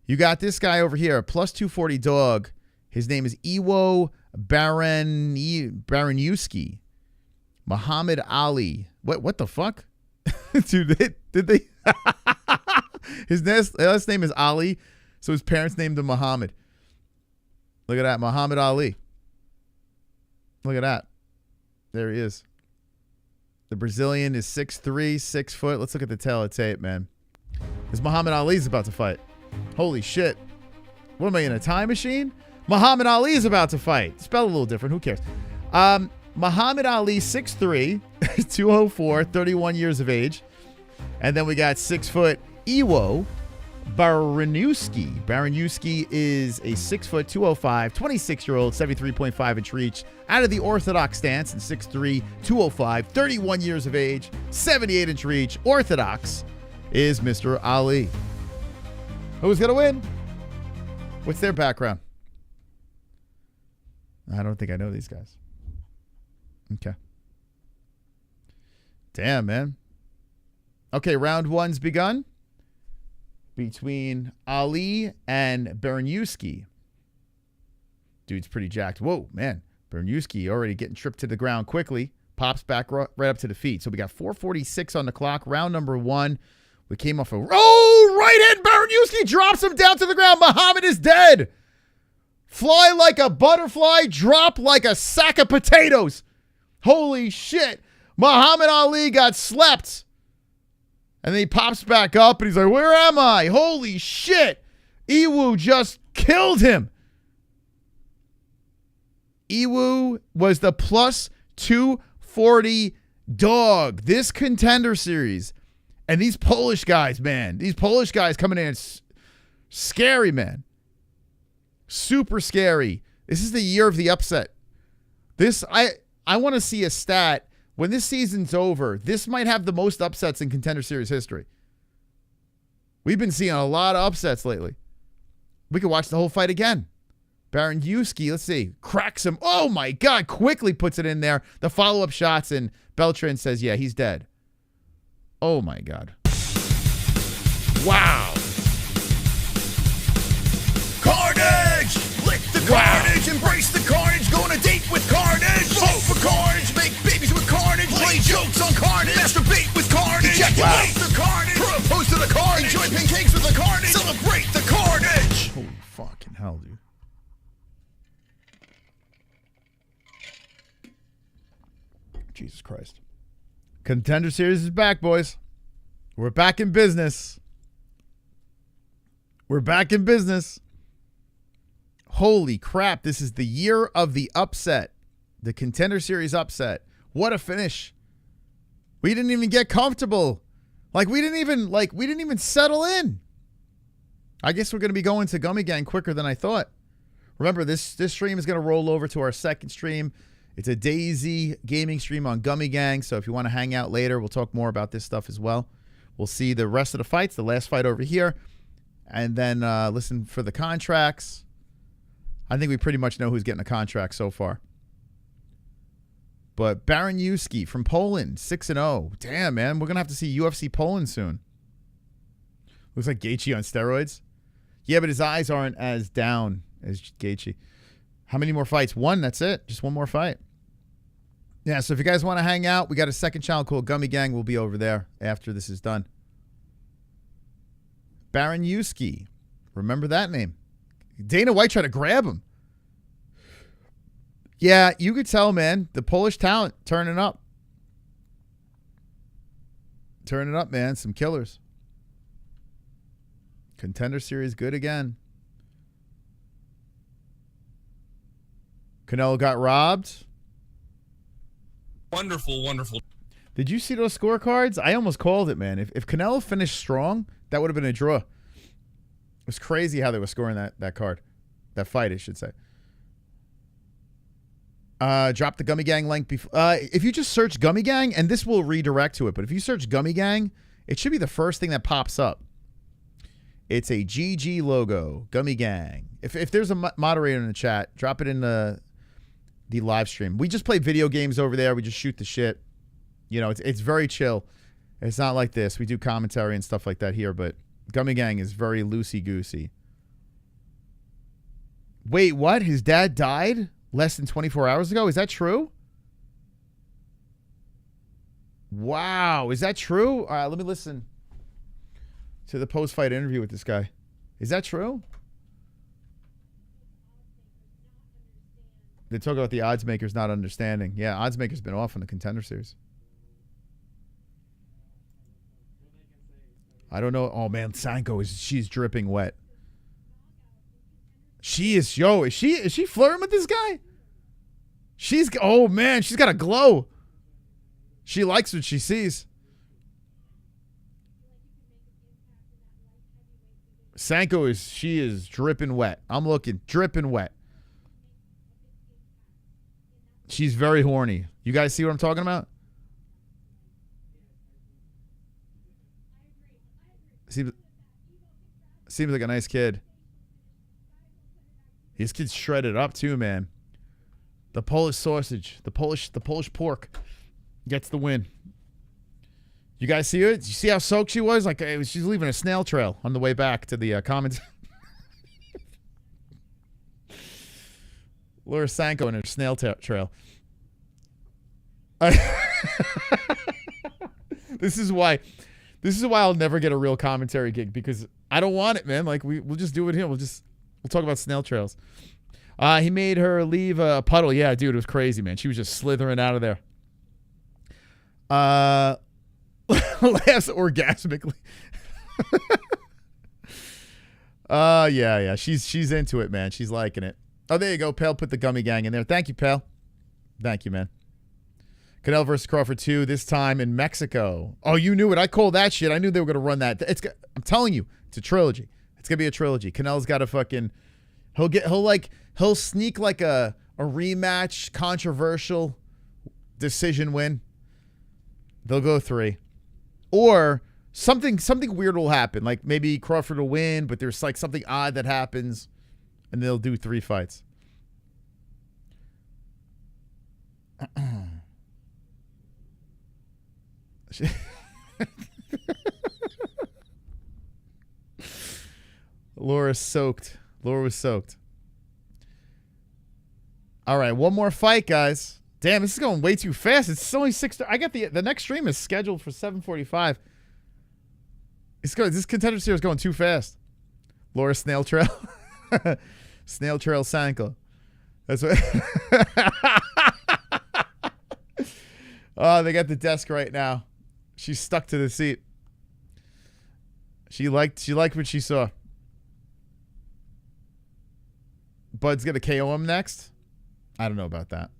You got this guy over here, a plus 240 dog. His name is Iwo Baraniewski. Mahamed Aly. What the fuck? Dude, did they? His last name is Ali, so his parents named him Muhammad. Look at that, Mahamed Aly. Look at that. There he is. The Brazilian is 6'3", 6 foot. Let's look at the tail of tape, man. This Mahamed Ali's about to fight. Holy shit. What am I, in a time machine? Mahamed Ali is about to fight. Spelled a little different. Who cares? Mahamed Ali, 6'3", 204, 31 years of age. And then we got 6 foot Iwo Baraniewski. Baraniewski is a 6 foot, 205, 26-year-old, 73.5 inch reach, out of the orthodox stance, and 6'3", 205, 31 years of age, 78 inch reach. Orthodox is Mr. Ali. Who's going to win? What's their background? I don't think I know these guys. Okay. Damn, man. Okay, round one's begun between Ali and Baraniewski. Dude's pretty jacked. Whoa, man. Baraniewski already getting tripped to the ground quickly. Pops back right up to the feet. So we got 4:46 on the clock. Round number one. We came off a... Oh, right hand. Baraniewski drops him down to the ground. Muhammad is dead. Fly like a butterfly. Drop like a sack of potatoes. Holy shit. Mahamed Ali got slept. And then he pops back up and he's like, where am I? Holy shit. Iwo just killed him. Iwo was the plus 240 dog. This Contender Series. And these Polish guys, man. These Polish guys coming in. It's scary, man. Super scary. This is the year of the upset. I want to see a stat. When this season's over, this might have the most upsets in Contender Series history. We've been seeing a lot of upsets lately. We could watch the whole fight again. Baraniewski, let's see, cracks him. Oh, my God. Quickly puts it in there. The follow-up shots, and Beltran says, yeah, he's dead. Oh, my God. Wow. Carnage! Lick the carnage, embrace the carnage, go on a date with carnage, vote for carnage, make babies with carnage, play jokes on carnage, masturbate with carnage, ejaculate the carnage, propose to the carnage, enjoy pancakes with the carnage, celebrate the carnage. Holy fucking hell, dude. Jesus Christ. Contender Series is back, boys. We're back in business. We're back in business. Holy crap, this is the year of the upset. The Contender Series upset. What a finish. We didn't even get comfortable. We didn't even settle in. I guess we're going to be going to Gummy Gang quicker than I thought. Remember, this stream is going to roll over to our second stream. It's a Daisy gaming stream on Gummy Gang, so if you want to hang out later, we'll talk more about this stuff as well. We'll see the rest of the fights, the last fight over here, and then listen for the contracts. I think we pretty much know who's getting a contract so far. But Baraniewski from Poland, 6-0. Damn, man, we're going to have to see UFC Poland soon. Looks like Gaethje on steroids. Yeah, but his eyes aren't as down as Gaethje. How many more fights? One, that's it. Just one more fight. Yeah, so if you guys want to hang out, we got a second channel called Gummy Gang. We'll be over there after this is done. Baraniewski. Remember that name. Dana White tried to grab him. Yeah, you could tell, man. The Polish talent turning up. Turning up, man. Some killers. Contender Series good again. Canelo got robbed. Wonderful, wonderful. Did you see those scorecards? I almost called it, man. If Canelo finished strong, that would have been a draw. It was crazy how they were scoring that card. That fight, I should say. Drop the Gummy Gang link. If you just search Gummy Gang, and this will redirect to it, but if you search Gummy Gang, it should be the first thing that pops up. It's a GG logo, Gummy Gang. If there's a moderator in the chat, drop it in the live stream. We just play video games over there. We just shoot the shit. You know, it's very chill. It's not like this. We do commentary and stuff like that here, but Gummy Gang is very loosey-goosey. Wait, what? His dad died less than 24 hours ago? Is that true? Wow. Is that true? All right, let me listen to the post-fight interview with this guy. Is that true? They talk about the odds makers not understanding. Yeah, odds makers been off in the Contender Series. I don't know. Oh man, Sanko she's dripping wet. She is. Yo, is she flirting with this guy? Oh man, she's got a glow. She likes what she sees. Sanko she is dripping wet. I'm looking dripping wet. She's very horny. You guys see what I'm talking about? Seems like a nice kid. His kid's shredded up too, man. The Polish sausage, the Polish pork gets the win. You guys see it? Did you see how soaked she was? Like she's leaving a snail trail on the way back to the comments. Laura Sanko in her snail trail. This is why I'll never get a real commentary gig, because I don't want it, man. Like we'll just do it here. We'll talk about snail trails. He made her leave a puddle. Yeah, dude, it was crazy, man. She was just slithering out of there. Laughs orgasmically. Yeah. She's into it, man. She's liking it. Oh, there you go. Pale put the Gummy Gang in there. Thank you, Pale. Thank you, man. Canelo versus Crawford 2, this time in Mexico. Oh, you knew it. I called that shit. I knew they were going to run that. I'm telling you, it's a trilogy. It's going to be a trilogy. Canelo's got a fucking... He'll sneak like a rematch, controversial decision win. They'll go 3. Or something weird will happen. Like maybe Crawford will win, but there's like something odd that happens, and they'll do 3 fights. Laura was soaked. All right, one more fight, guys. Damn, this is going way too fast. It's only 6. I got the next stream is scheduled for 7:45. This Contender Series is going too fast. Laura Snail Trail. Snail Trail Sanko. That's what. Oh, they got the desk right now. She's stuck to the seat. She liked what she saw. Bud's gonna KO him next. I don't know about that.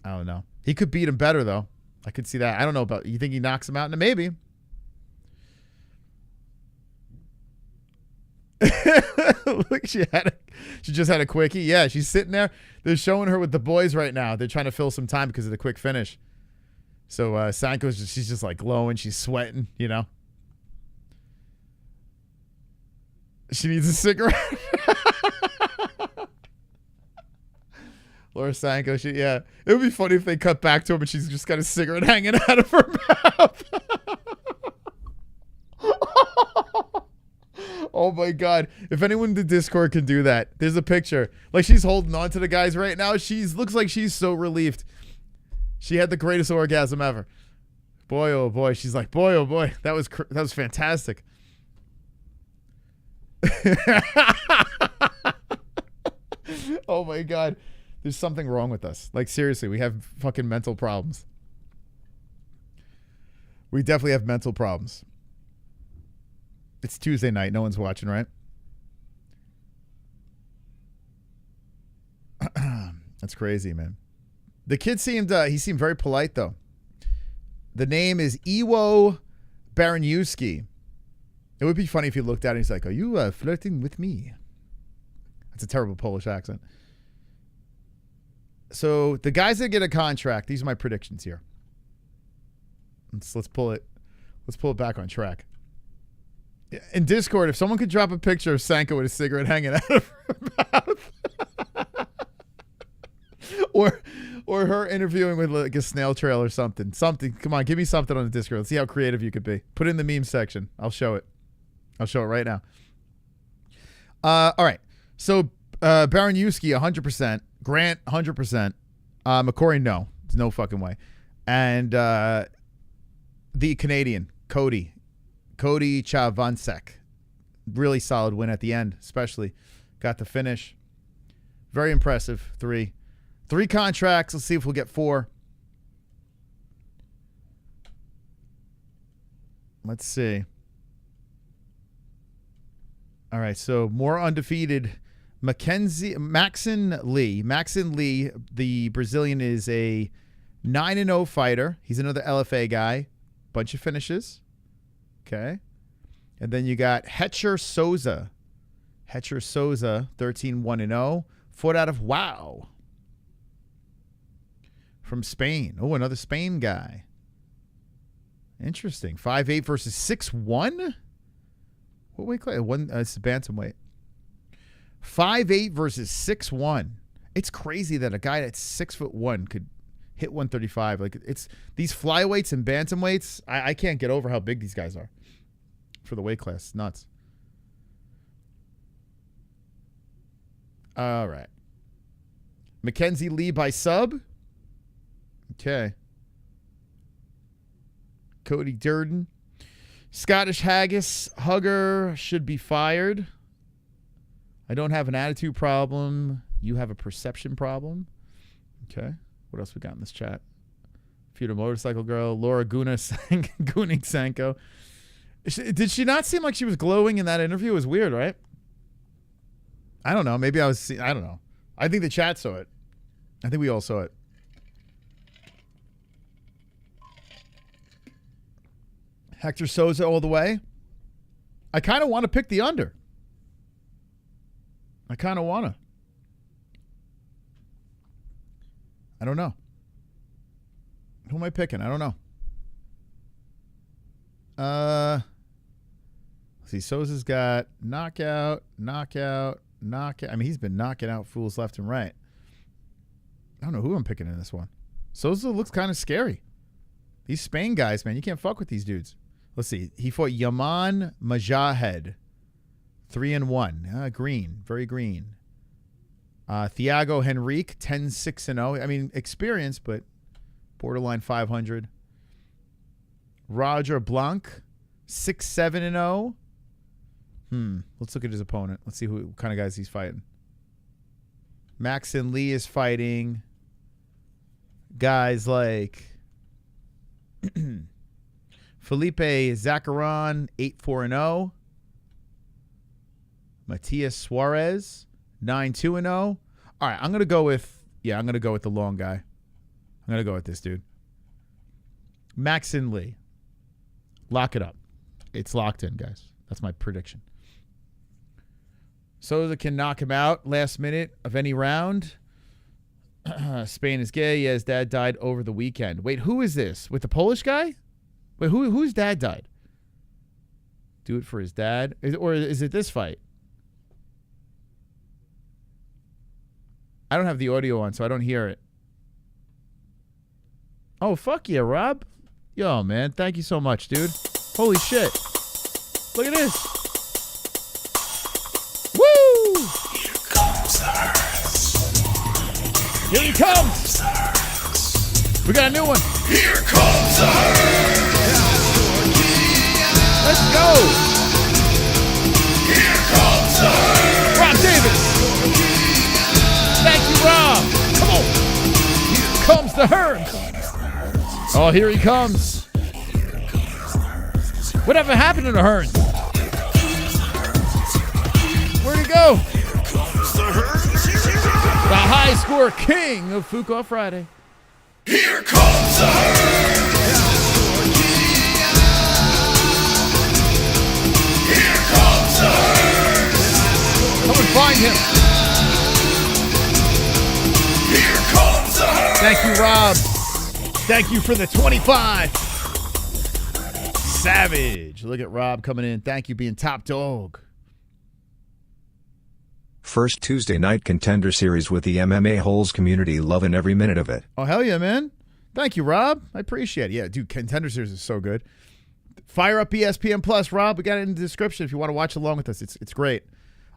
I don't know. He could beat him better though. I could see that. I don't know about. You think he knocks him out? Maybe. Look, she just had a quickie. Yeah, she's sitting there. They're showing her with the boys right now. They're trying to fill some time because of the quick finish. So she's just like glowing. She's sweating, you know. She needs a cigarette. Laura Sanko, it would be funny if they cut back to him and she's just got a cigarette hanging out of her mouth. Oh my God. If anyone in the Discord can do that, there's a picture. Like she's holding on to the guys right now. Looks like she's so relieved. She had the greatest orgasm ever. Boy, oh boy. She's like, boy, oh boy. That was fantastic. Oh my God. There's something wrong with us. Like seriously, we have fucking mental problems. We definitely have mental problems. It's Tuesday night. No one's watching, right? That's crazy, man. The kid seemed very polite though. The name is Iwo Baraniewski. It would be funny if he looked at it and he's like, "Are you flirting with me?" That's a terrible Polish accent. So the guys that get a contract, these are my predictions here. Let's pull it back on track. In Discord, if someone could drop a picture of Sanko with a cigarette hanging out of her mouth, or her interviewing with like a snail trail or something. Come on, give me something on the Discord. Let's see how creative you could be. Put it in the meme section. I'll show it. I'll show it right now. All right. So Baraniewski 100%, Gantt 100%, McCorry no, there's no fucking way, and the Canadian Cody Chovancek, really solid win at the end, especially got the finish. Very impressive. Three contracts. Let's see if we'll get 4. Let's see. All right, so more undefeated. Mackson Lee. Mackson Lee, the Brazilian, is a 9-0 fighter. He's another LFA guy. Bunch of finishes. Okay. And then you got Hecher Sosa. Hecher Sosa, 13-1-0. Fought out of WaHoOoOo. From Spain. Oh, another Spain guy. Interesting. 5'8" versus 6'1"? What weight class? It's bantamweight. 5'8" versus 6'1". It's crazy that a guy that's 6'1" could hit 135. Like it's these flyweights and bantamweights. I can't get over how big these guys are for the weight class. It's nuts. All right. Mackson Lee by sub. Okay. Cody Durden. Scottish Haggis. Hugger should be fired. I don't have an attitude problem. You have a perception problem. Okay. What else we got in this chat? Feudal Motorcycle Girl. Laura Gooning Sanko. Did she not seem like she was glowing in that interview? It was weird, right? I don't know. Maybe I don't know. I think the chat saw it. I think we all saw it. Hecher Sosa all the way. I kind of want to pick the under. I kind of want to. I don't know. Who am I picking? I don't know. Let's see. Sosa's got knockout. I mean, he's been knocking out fools left and right. I don't know who I'm picking in this one. Sosa looks kind of scary. These Spain guys, man, you can't fuck with these dudes. Let's see. He fought Yaman Majahed. 3-1. Green. Very green. Thiago Henrique, 10-6-0. I mean, experience, but borderline 500. Roger Blanc, 6-7-0. Let's look at his opponent. Let's see what kind of guys he's fighting. Mackson Lee is fighting guys like Felipe Zacaron, 8-4-0. Matias Suarez, 9-2-0. All right, I'm going to go with the long guy. I'm going to go with this dude. Mackson Lee. Lock it up. It's locked in, guys. That's my prediction. Sosa can knock him out last minute of any round. Spain is gay. Yeah, his dad died over the weekend. Wait, who is this? With the Polish guy? Wait, whose dad died? Do it for his dad? Or is it this fight? I don't have the audio on, so I don't hear it. Oh, fuck yeah, Rob. Yo, man, thank you so much, dude. Holy shit. Look at this. Woo! Here comes the Hearns. Here he comes. We got a new one. Here comes the Hearns. Let's go. Here comes the Hearns. Rob Davis. Thank you, Rob. Come on. Here comes the Hearns. Oh, here he comes. Whatever happened to the Hearns? Where'd he go? The high score king of Fuqua Friday. Here comes the Hearns. Here comes the Hearns. Come and find him. Here comes the Hearns. Thank you, Rob. Thank you for the 25. Savage. Look at Rob coming in. Thank you, being top dog. First Tuesday night contender series with the MMA-Holes community, loving every minute of it. Oh, hell yeah, man. Thank you, Rob. I appreciate it. Yeah, dude, contender series is so good. Fire up ESPN Plus, Rob. We got it in the description if you want to watch along with us. It's great.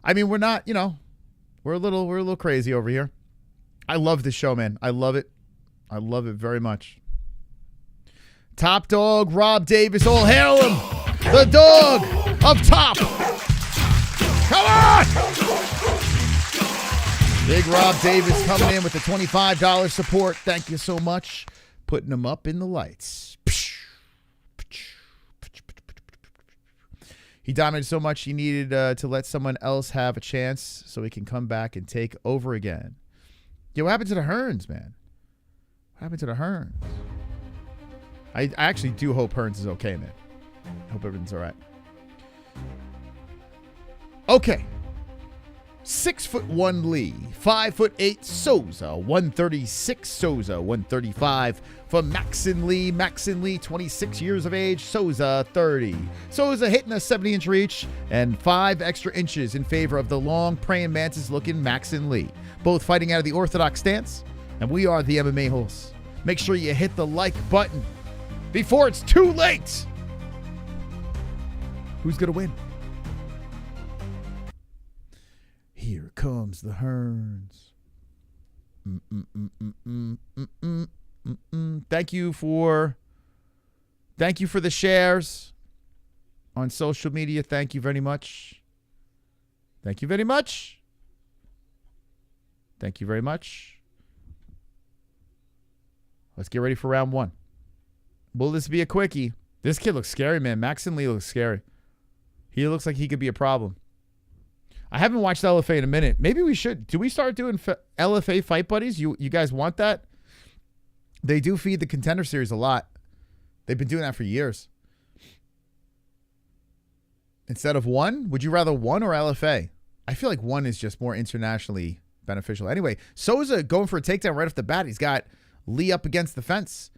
I mean, we're not, we're a little crazy over here. I love this show, man. I love it. I love it very much. Top dog, Rob Davis. All hail him. The dog of top. Come on. Big Rob Davis coming in with the $25 support. Thank you so much. Putting him up in the lights. He dominated so much he needed to let someone else have a chance so he can come back and take over again. Yo, what happened to the Hearns, man? What happened to the Hearns? I actually do hope Hearns is okay, man. I hope everything's all right. Okay. 6'1" Lee, 5'8" Sosa, 136 Sosa, 135 for Mackson Lee. Mackson Lee, 26 years of age, Sosa 30. Sosa hitting a 70-inch reach and 5 extra inches in favor of the long praying mantis looking Mackson Lee. Both fighting out of the orthodox stance, and we are the MMA-Holes. Make sure you hit the like button before it's too late. Who's going to win? Here comes the Hearns. Thank you for the shares on social media. Thank you very much. Thank you very much. Thank you very much. Let's get ready for round one. Will this be a quickie? This kid looks scary, man. Mackson Lee looks scary. He looks like he could be a problem. I haven't watched LFA in a minute. Maybe we should. Do we start doing LFA fight buddies? You guys want that? They do feed the contender series a lot. They've been doing that for years. Instead of one, would you rather one or LFA? I feel like one is just more internationally beneficial. Anyway, Sosa going for a takedown right off the bat. He's got Lee up against the fence.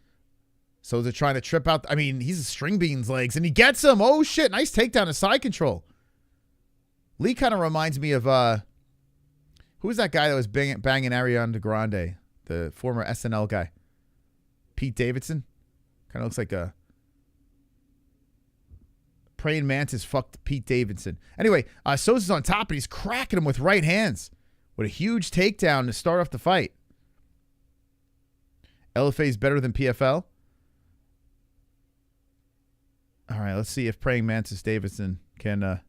Sosa trying to trip out. I mean, he's a string beans legs, and he gets him. Oh, shit. Nice takedown to side control. Lee kind of reminds me of, who was that guy that was banging Ariana Grande? The former SNL guy. Pete Davidson. Kind of looks like a praying mantis fucked Pete Davidson. Anyway, Sosa's on top, and he's cracking him with right hands. With a huge takedown to start off the fight. LFA is better than PFL. All right, let's see if praying mantis Davidson can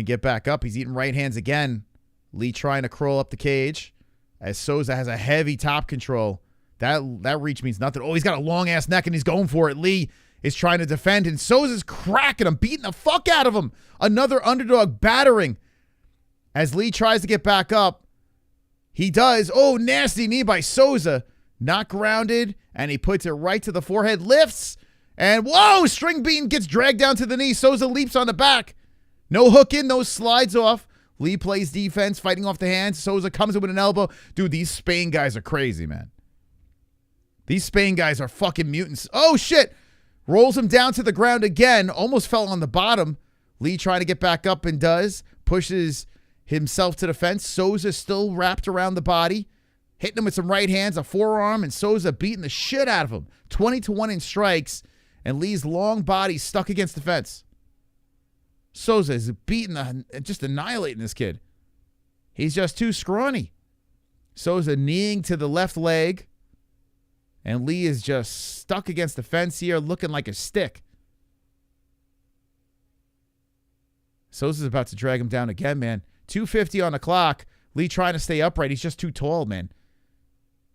get back up. He's eating right hands again. Lee trying to crawl up the cage as Sosa has a heavy top control. That reach means nothing. Oh, he's got a long-ass neck, and he's going for it. Lee is trying to defend, and Sosa's cracking him, beating the fuck out of him. Another underdog battering. As Lee tries to get back up, he does. Oh, nasty knee by Sosa. Not grounded, and he puts it right to the forehead. Lifts, and whoa, string bean gets dragged down to the knee. Sosa leaps on the back. No hook in, no slides off. Lee plays defense, fighting off the hands. Sosa comes in with an elbow. Dude, these Spain guys are crazy, man. These Spain guys are fucking mutants. Oh, shit. Rolls him down to the ground again. Almost fell on the bottom. Lee trying to get back up and does. Pushes himself to the fence. Sosa still wrapped around the body. Hitting him with some right hands, a forearm, and Sosa beating the shit out of him. 20-1 in strikes, and Lee's long body stuck against the fence. Sosa is just annihilating this kid. He's just too scrawny. Sosa kneeing to the left leg, and Lee is just stuck against the fence here, looking like a stick. Sosa's about to drag him down again, man. 2:50 on the clock. Lee trying to stay upright. He's just too tall, man.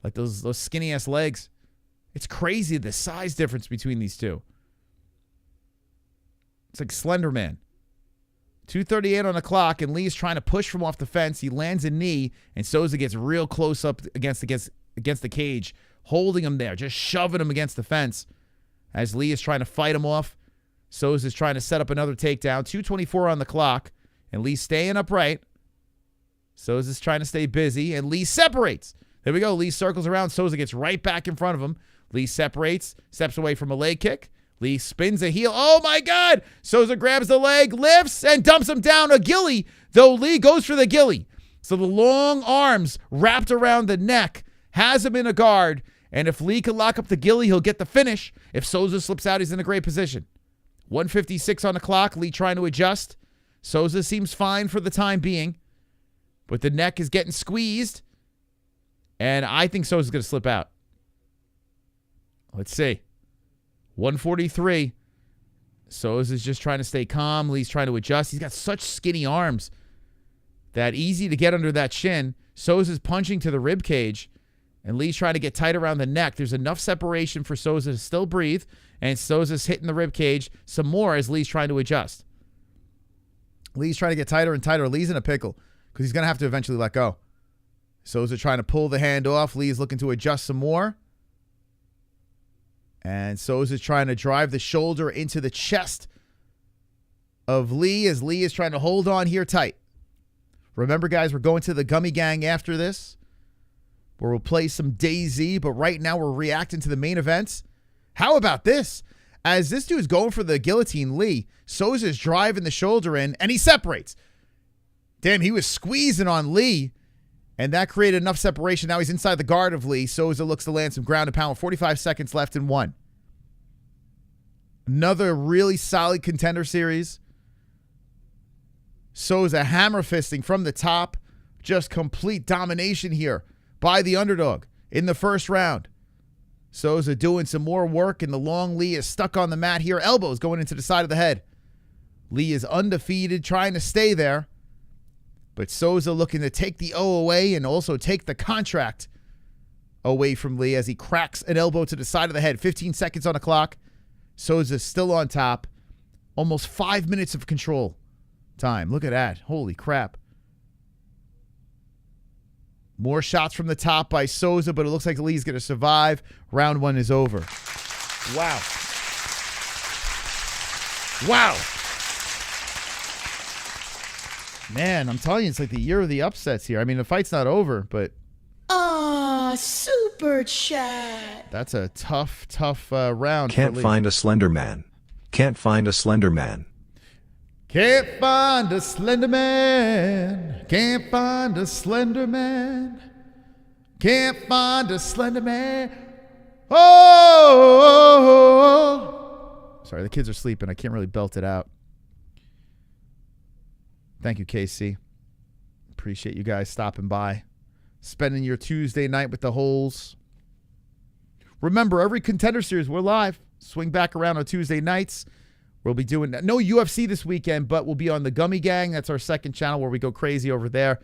Like those skinny-ass legs. It's crazy, the size difference between these two. It's like Slender Man. 2:38 on the clock, and Lee's trying to push from off the fence. He lands a knee, and Sosa gets real close up against the cage, holding him there, just shoving him against the fence. As Lee is trying to fight him off, Sosa's trying to set up another takedown. 2:24 on the clock, and Lee's staying upright. Sosa's trying to stay busy, and Lee separates. There we go. Lee circles around. Sosa gets right back in front of him. Lee separates, steps away from a leg kick. Lee spins a heel. Oh, my God. Sosa grabs the leg, lifts, and dumps him down a ghillie, though Lee goes for the ghillie. So the long arms wrapped around the neck has him in a guard, and if Lee can lock up the ghillie, he'll get the finish. If Sosa slips out, he's in a great position. 1:56 on the clock. Lee trying to adjust. Sosa seems fine for the time being, but the neck is getting squeezed, and I think Sosa's going to slip out. Let's see. 1:43. Sosa's just trying to stay calm. Lee's trying to adjust. He's got such skinny arms that easy to get under that shin. Sosa's punching to the rib cage, and Lee's trying to get tight around the neck. There's enough separation for Sosa to still breathe, and Sosa's hitting the rib cage some more as Lee's trying to adjust. Lee's trying to get tighter and tighter. Lee's in a pickle because he's going to have to eventually let go. Sosa trying to pull the hand off. Lee's looking to adjust some more. And Sosa's trying to drive the shoulder into the chest of Lee as Lee is trying to hold on here tight. Remember, guys, we're going to the Gummy Gang after this, where we'll play some DayZ, but right now we're reacting to the main events. How about this? As this dude's going for the guillotine, Lee, Sosa's driving the shoulder in, and he separates. Damn, he was squeezing on Lee, and that created enough separation. Now he's inside the guard of Lee. Sosa looks to land some ground and pound with 45 seconds left in one. Another really solid contender series. Sosa hammer fisting from the top. Just complete domination here by the underdog in the first round. Sosa doing some more work, and the long Lee is stuck on the mat here. Elbows going into the side of the head. Lee is undefeated, trying to stay there. But Sosa looking to take the O away and also take the contract away from Lee as he cracks an elbow to the side of the head. 15 seconds on the clock. Sosa still on top. Almost 5 minutes of control time. Look at that. Holy crap. More shots from the top by Sosa, but it looks like Lee's going to survive. Round one is over. Wow. Wow. Man, I'm telling you, it's like the year of the upsets here. I mean, the fight's not over, but... Aw, super chat. That's a tough round. Can't find a slender man. Can't find a slender man. Can't find a slender man. Can't find a slender man. Can't find a slender man. Oh! Sorry, the kids are sleeping. I can't really belt it out. Thank you, KC. Appreciate you guys stopping by. Spending your Tuesday night with the Holes. Remember, every Contender Series, we're live. Swing back around on Tuesday nights. We'll be doing no UFC this weekend, but we'll be on the Gummy Gang. That's our second channel where we go crazy over there.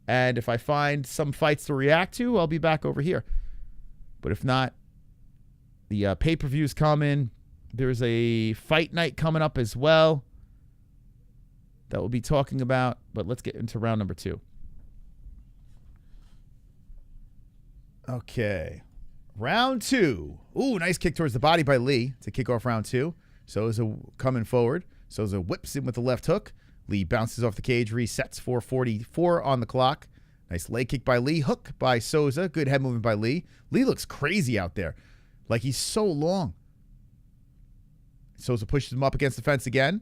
And if I find some fights to react to, I'll be back over here. But if not, the pay-per-views coming. There's a fight night coming up as well that we'll be talking about. But let's get into round number 2. Okay. Round 2. Ooh, nice kick towards the body by Lee to kick off round 2. Sosa coming forward. Sosa whips him with the left hook. Lee bounces off the cage, resets, 4:44 on the clock. Nice leg kick by Lee, hook by Sosa. Good head movement by Lee. Lee looks crazy out there. Like he's so long. Sosa pushes him up against the fence again.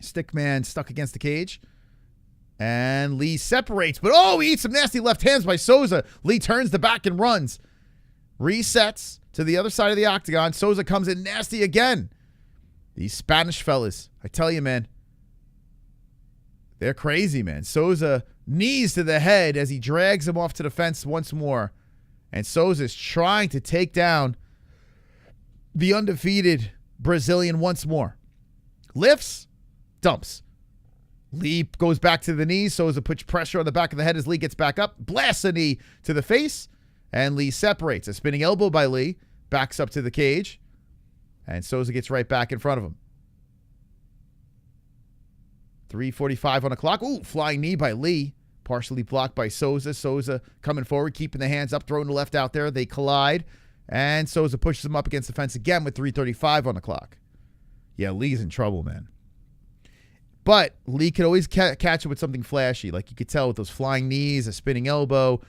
Stickman stuck against the cage. And Lee separates, but he eats some nasty left hands by Sosa. Lee turns the back and runs. Resets to the other side of the octagon. Sosa comes in nasty again. These Spanish fellas, I tell you, man, they're crazy, man. Sosa knees to the head as he drags him off to the fence once more. And Sosa's trying to take down the undefeated Brazilian once more. Lifts, dumps. Lee goes back to the knees. Sosa puts pressure on the back of the head as Lee gets back up. Blasts a knee to the face. And Lee separates. A spinning elbow by Lee. Backs up to the cage. And Sosa gets right back in front of him. 3:45 on the clock. Ooh, flying knee by Lee. Partially blocked by Sosa. Sosa coming forward, keeping the hands up, throwing the left out there. They collide. And Sosa pushes him up against the fence again with 3:35 on the clock. Yeah, Lee's in trouble, man. But Lee could always catch it with something flashy. Like you could tell with those flying knees, a spinning elbow.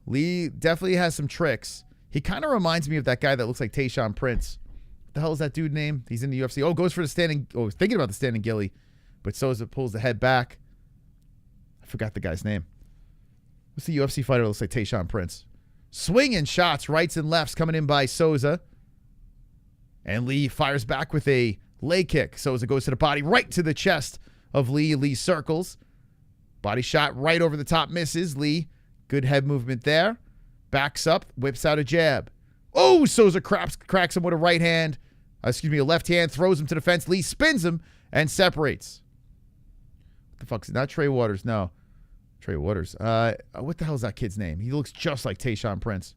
Lee definitely has some tricks. He kind of reminds me of that guy that looks like Tayshaun Prince. What the hell is that dude name? He's in the UFC. Goes for the standing. Thinking about the standing ghillie. But Sosa pulls the head back. I forgot the guy's name. What's the UFC fighter that looks like Tayshaun Prince? Swinging shots, rights and lefts coming in by Sosa. And Lee fires back with a leg kick. Sosa goes to the body, right to the chest of Lee. Lee circles. Body shot right over the top, misses. Lee, good head movement there. Backs up, whips out a jab. Sosa cracks him with a right hand. A left hand, throws him to the fence. Lee spins him and separates. What the fuck is it? Not Trey Waters, no. Trey Waters. What the hell is that kid's name? He looks just like Tayshaun Prince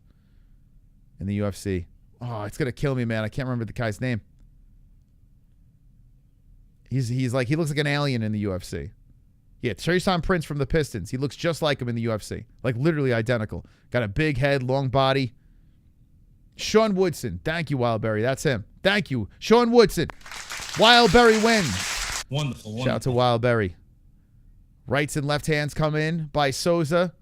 in the UFC. It's going to kill me, man. I can't remember the guy's name. He looks like an alien in the UFC. Yeah, Tayshaun Prince from the Pistons. He looks just like him in the UFC. Like literally identical. Got a big head, long body. Sean Woodson. Thank you, Wildberry. That's him. Thank you. Sean Woodson. Wildberry wins. Wonderful. Shout out to Wildberry. Rights and left hands come in by Sosa.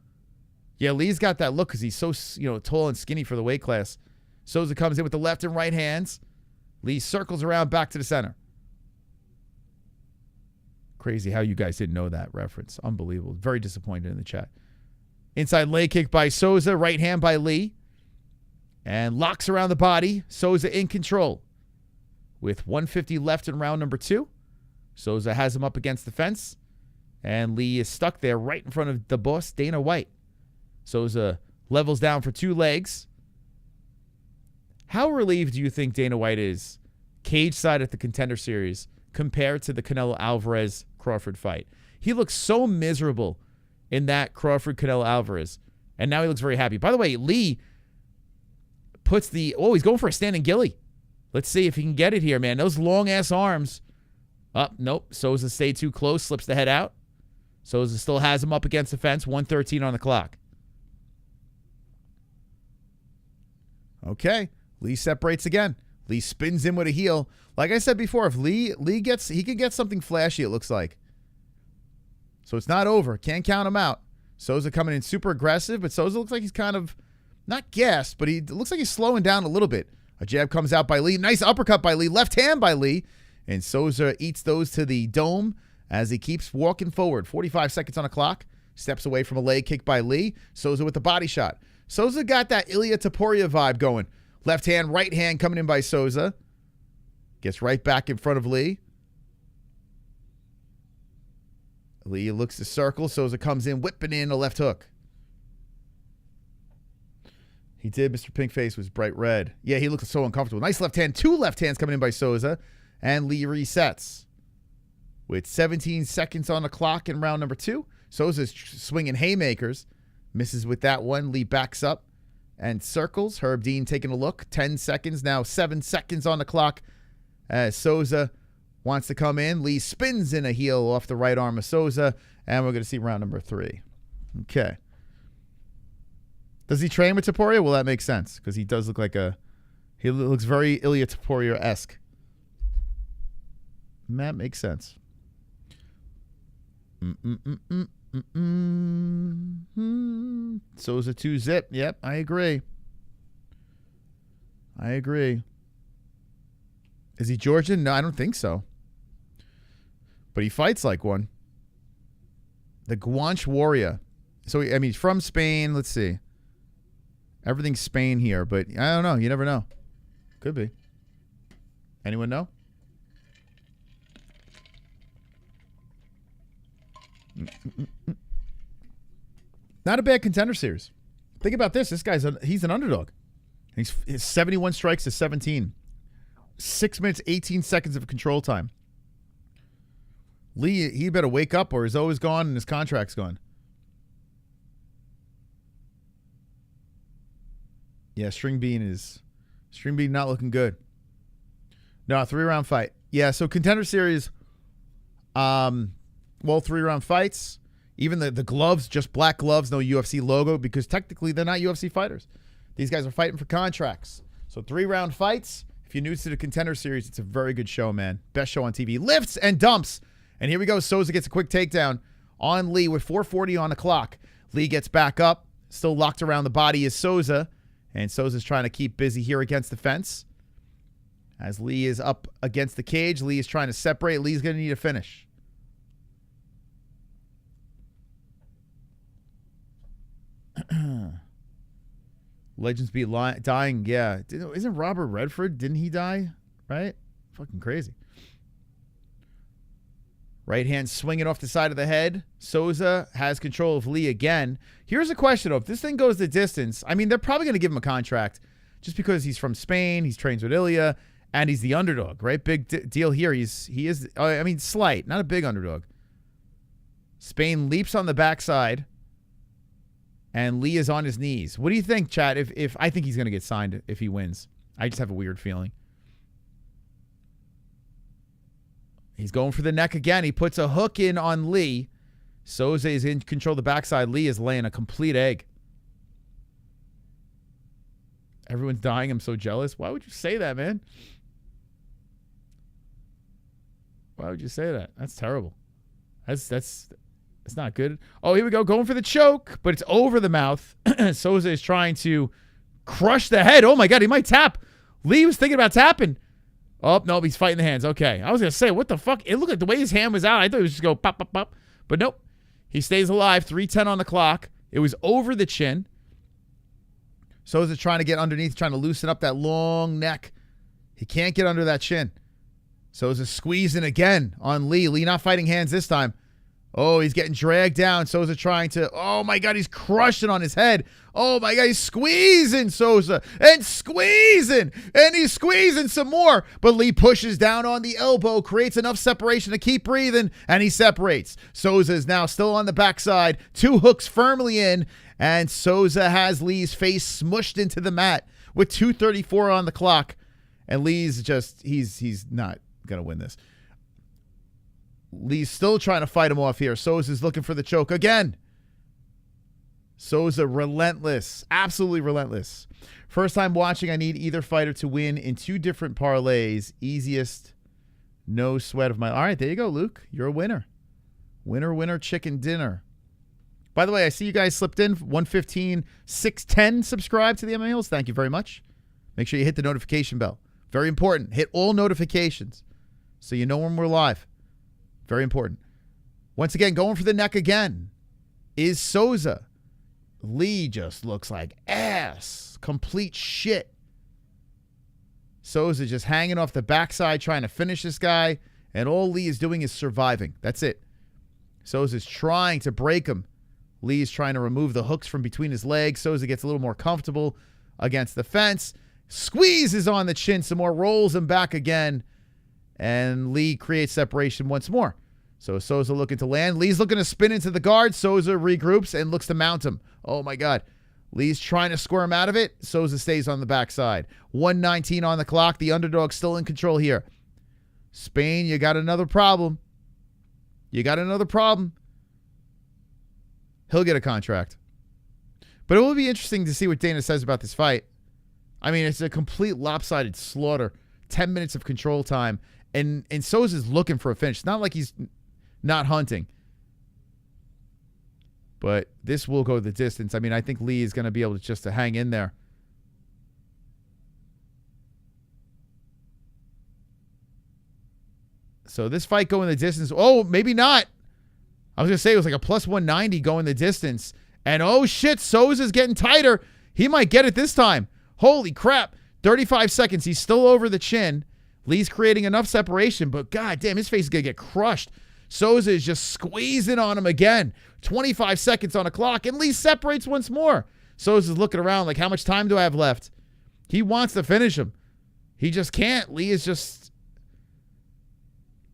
Yeah, Lee's got that look because he's so tall and skinny for the weight class. Sosa comes in with the left and right hands. Lee circles around back to the center. Crazy how you guys didn't know that reference. Unbelievable. Very disappointed in the chat. Inside leg kick by Sosa. Right hand by Lee. And locks around the body. Sosa in control. With 150 left in round number 2. Sosa has him up against the fence. And Lee is stuck there right in front of the boss, Dana White. Sosa levels down for 2 legs. How relieved do you think Dana White is cage side at the Contender Series compared to the Canelo Alvarez-Crawford fight? He looks so miserable in that Crawford-Canelo Alvarez. And now he looks very happy. By the way, Lee puts he's going for a standing ghillie. Let's see if he can get it here, man. Those long-ass arms. Nope. Sosa stayed too close, slips the head out. Sosa still has him up against the fence, 1:13 on the clock. Okay. Lee separates again. Lee spins in with a heel. Like I said before, if Lee can get something flashy, it looks like. So it's not over. Can't count him out. Sosa coming in super aggressive, but Sosa looks like he's kind of not gassed, but he looks like he's slowing down a little bit. A jab comes out by Lee. Nice uppercut by Lee. Left hand by Lee. And Sosa eats those to the dome as he keeps walking forward. 45 seconds on the clock. Steps away from a leg kick by Lee. Sosa with the body shot. Sosa got that Ilia Topuria vibe going. Left hand, right hand coming in by Sosa. Gets right back in front of Lee. Lee looks to circle. Sosa comes in, whipping in a left hook. He did. Mr. Pinkface was bright red. Yeah, he looked so uncomfortable. Nice left hand. 2 left hands coming in by Sosa. And Lee resets. With 17 seconds on the clock in round number 2. Sosa's swinging haymakers. Misses with that one. Lee backs up and circles. Herb Dean taking a look. 10 seconds. Now 7 seconds on the clock as Sosa wants to come in. Lee spins in a heel off the right arm of Sosa. And we're going to see round number 3. Okay. Does he train with Topuria? Well, that makes sense because he does look like he looks very Ilia Topuria-esque. That makes sense. Sosa 2-zip. Yep, I agree. Is he Georgian? No, I don't think so. But he fights like one. The Guanche Warrior. So, I mean, he's from Spain. Let's see. Everything's Spain here, but I don't know. You never know. Could be. Anyone know? Not a bad contender series. Think about this. This guy's he's an underdog. He's 71 strikes to 17. 6 minutes, 18 seconds of control time. Lee, he better wake up or he's always gone and his contract's gone. Yeah, String Bean not looking good. No, 3-round fight. Yeah, so contender series, 3-round fights. Even the gloves, just black gloves, no UFC logo, because technically they're not UFC fighters. These guys are fighting for contracts. So 3-round fights. If you're new to the contender series, it's a very good show, man. Best show on TV. Lifts and dumps. And here we go. Sosa gets a quick takedown on Lee with 4:40 on the clock. Lee gets back up. Still locked around the body is Sosa. And Sosa's trying to keep busy here against the fence. As Lee is up against the cage, Lee is trying to separate. Lee's going to need a finish. Legends be dying. Yeah. Isn't Robert Redford? Didn't he die? Right? Fucking crazy. Right hand swinging off the side of the head. Sosa has control of Lee again. Here's a question, though. If this thing goes the distance, I mean, they're probably going to give him a contract just because he's from Spain, he's trains with Ilya, and he's the underdog, right? Big deal here. He is, I mean, slight, not a big underdog. Spain leaps on the backside, and Lee is on his knees. What do you think, Chad? If I think he's going to get signed if he wins. I just have a weird feeling. He's going for the neck again. He puts a hook in on Lee. Sosa is in control of the backside. Lee is laying a complete egg. Everyone's dying. I'm so jealous. Why would you say that, man? Why would you say that? That's terrible. That's not good. Oh, here we go. Going for the choke, but it's over the mouth. Sosa is trying to crush the head. Oh, my God. He might tap. Lee was thinking about tapping. Oh, no, he's fighting the hands. Okay. I was going to say, what the fuck? It looked like the way his hand was out. I thought it was just go pop, pop, pop. But nope. He stays alive. 3:10 on the clock. It was over the chin. Sosa trying to get underneath, trying to loosen up that long neck. He can't get under that chin. Sosa squeezing again on Lee. Lee not fighting hands this time. Oh, he's getting dragged down. Sosa trying to, oh my God, he's crushing on his head. Oh my God, he's squeezing Sosa and squeezing, and he's squeezing some more. But Lee pushes down on the elbow, creates enough separation to keep breathing, and he separates. Sosa is now still on the backside, 2 hooks firmly in, and Sosa has Lee's face smushed into the mat with 2:34 on the clock. And Lee's just, he's not going to win this. Lee's still trying to fight him off here. Sosa's looking for the choke again. Sosa relentless. Absolutely relentless. First time watching, I need either fighter to win in 2 different parlays. Easiest, no sweat of my... All right, there you go, Luke. You're a winner. Winner, winner, chicken dinner. By the way, I see you guys slipped in. 115, 610 subscribe to the MMA-Holes. Thank you very much. Make sure you hit the notification bell. Very important. Hit all notifications so you know when we're live. Very important. Once again, going for the neck again is Sosa. Lee just looks like ass. Complete shit. Sosa just hanging off the backside trying to finish this guy, and all Lee is doing is surviving. That's it. Sosa's trying to break him. Lee is trying to remove the hooks from between his legs. Sosa gets a little more comfortable against the fence. Squeezes on the chin some more, rolls him back again. And Lee creates separation once more. So Sosa looking to land. Lee's looking to spin into the guard. Sosa regroups and looks to mount him. Oh, my God. Lee's trying to squirm out of it. Sosa stays on the backside. 1:19 on the clock. The underdog still in control here. Spain, you got another problem. You got another problem. He'll get a contract. But it will be interesting to see what Dana says about this fight. I mean, it's a complete lopsided slaughter. 10 minutes of control time. And Sosa's looking for a finish. It's not like he's not hunting. But this will go the distance. I mean, I think Lee is going to be able to just to hang in there. So this fight going the distance. Oh, maybe not. I was going to say it was like a plus 190 going the distance. And oh shit, Sosa's getting tighter. He might get it this time. Holy crap. 35 seconds. He's still over the chin. Lee's creating enough separation, but god damn, his face is going to get crushed. Sosa is just squeezing on him again. 25 seconds on the clock, and Lee separates once more. Sosa's looking around like, how much time do I have left? He wants to finish him. He just can't. Lee is just...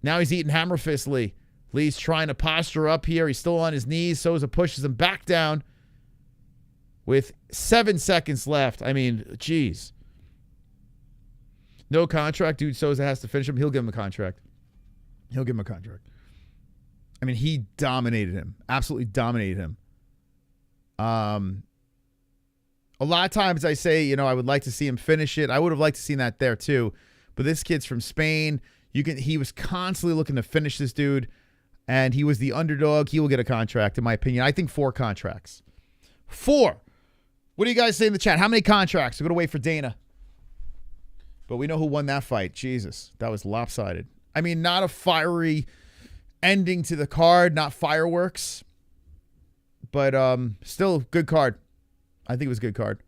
Now he's eating hammer fist Lee. Lee's trying to posture up here. He's still on his knees. Sosa pushes him back down with 7 seconds left. I mean, jeez. No contract. Dude, Sosa has to finish him. He'll give him a contract. He'll give him a contract. I mean, he dominated him. Absolutely dominated him. A lot of times I say, you know, I would like to see him finish it. I would have liked to see that there too. But this kid's from Spain. He was constantly looking to finish this dude. And he was the underdog. He will get a contract, in my opinion. I think 4 contracts. 4. What do you guys say in the chat? How many contracts? We're going to wait for Dana. But we know who won that fight. Jesus, that was lopsided. I mean, not a fiery ending to the card, not fireworks. But still, good card. I think it was a good card.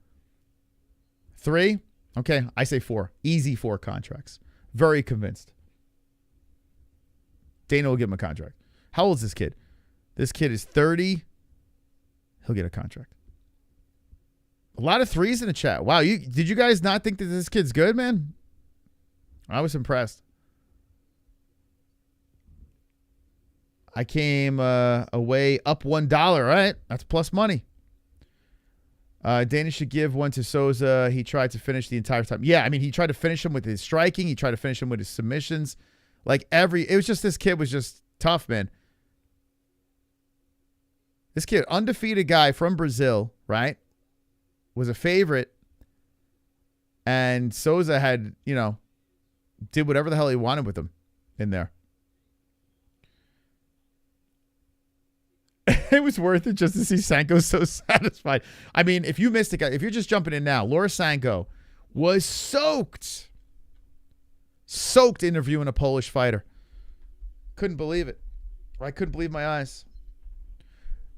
3? Okay, I say 4. Easy 4 contracts. Very convinced. Dana will give him a contract. How old is this kid? This kid is 30. He'll get a contract. A lot of 3s in the chat. Wow, did you guys not think that this kid's good, man? I was impressed. I came away up $1, right? That's plus money. Dana should give one to Sosa. He tried to finish the entire time. Yeah, I mean, he tried to finish him with his striking. He tried to finish him with his submissions. Like it was just this kid was just tough, man. This kid, undefeated guy from Brazil, right? Was a favorite. And Sosa had, you know, did whatever the hell he wanted with him in there. It was worth it just to see Sanko so satisfied. I mean, if you missed it, if you're just jumping in now, Laura Sanko was soaked interviewing a Polish fighter. Couldn't believe it. I couldn't believe my eyes.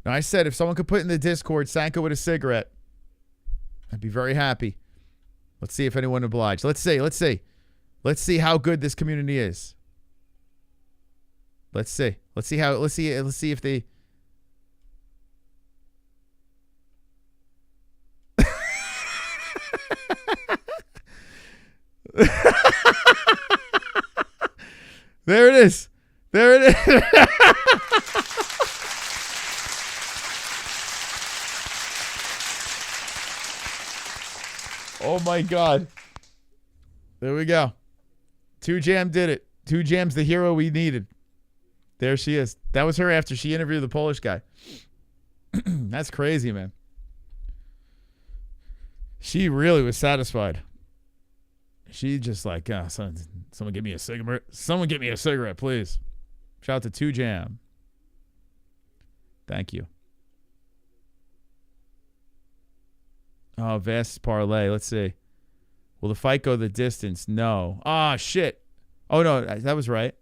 Now, I said if someone could put in the Discord Sanko with a cigarette, I'd be very happy. Let's see if anyone obliged. Let's see how good this community is. Let's see if they... There it is. Oh my God. There we go. 2Jam did it. 2Jam's the hero we needed. There she is. That was her after she interviewed the Polish guy. That's crazy, man. She really was satisfied. She just like, someone give me a cigarette. Someone get me a cigarette, please. Shout out to 2Jam. Thank you. Oh, vast parlay. Let's see. Will the fight go the distance? No. Ah, shit. Oh, no. That was right.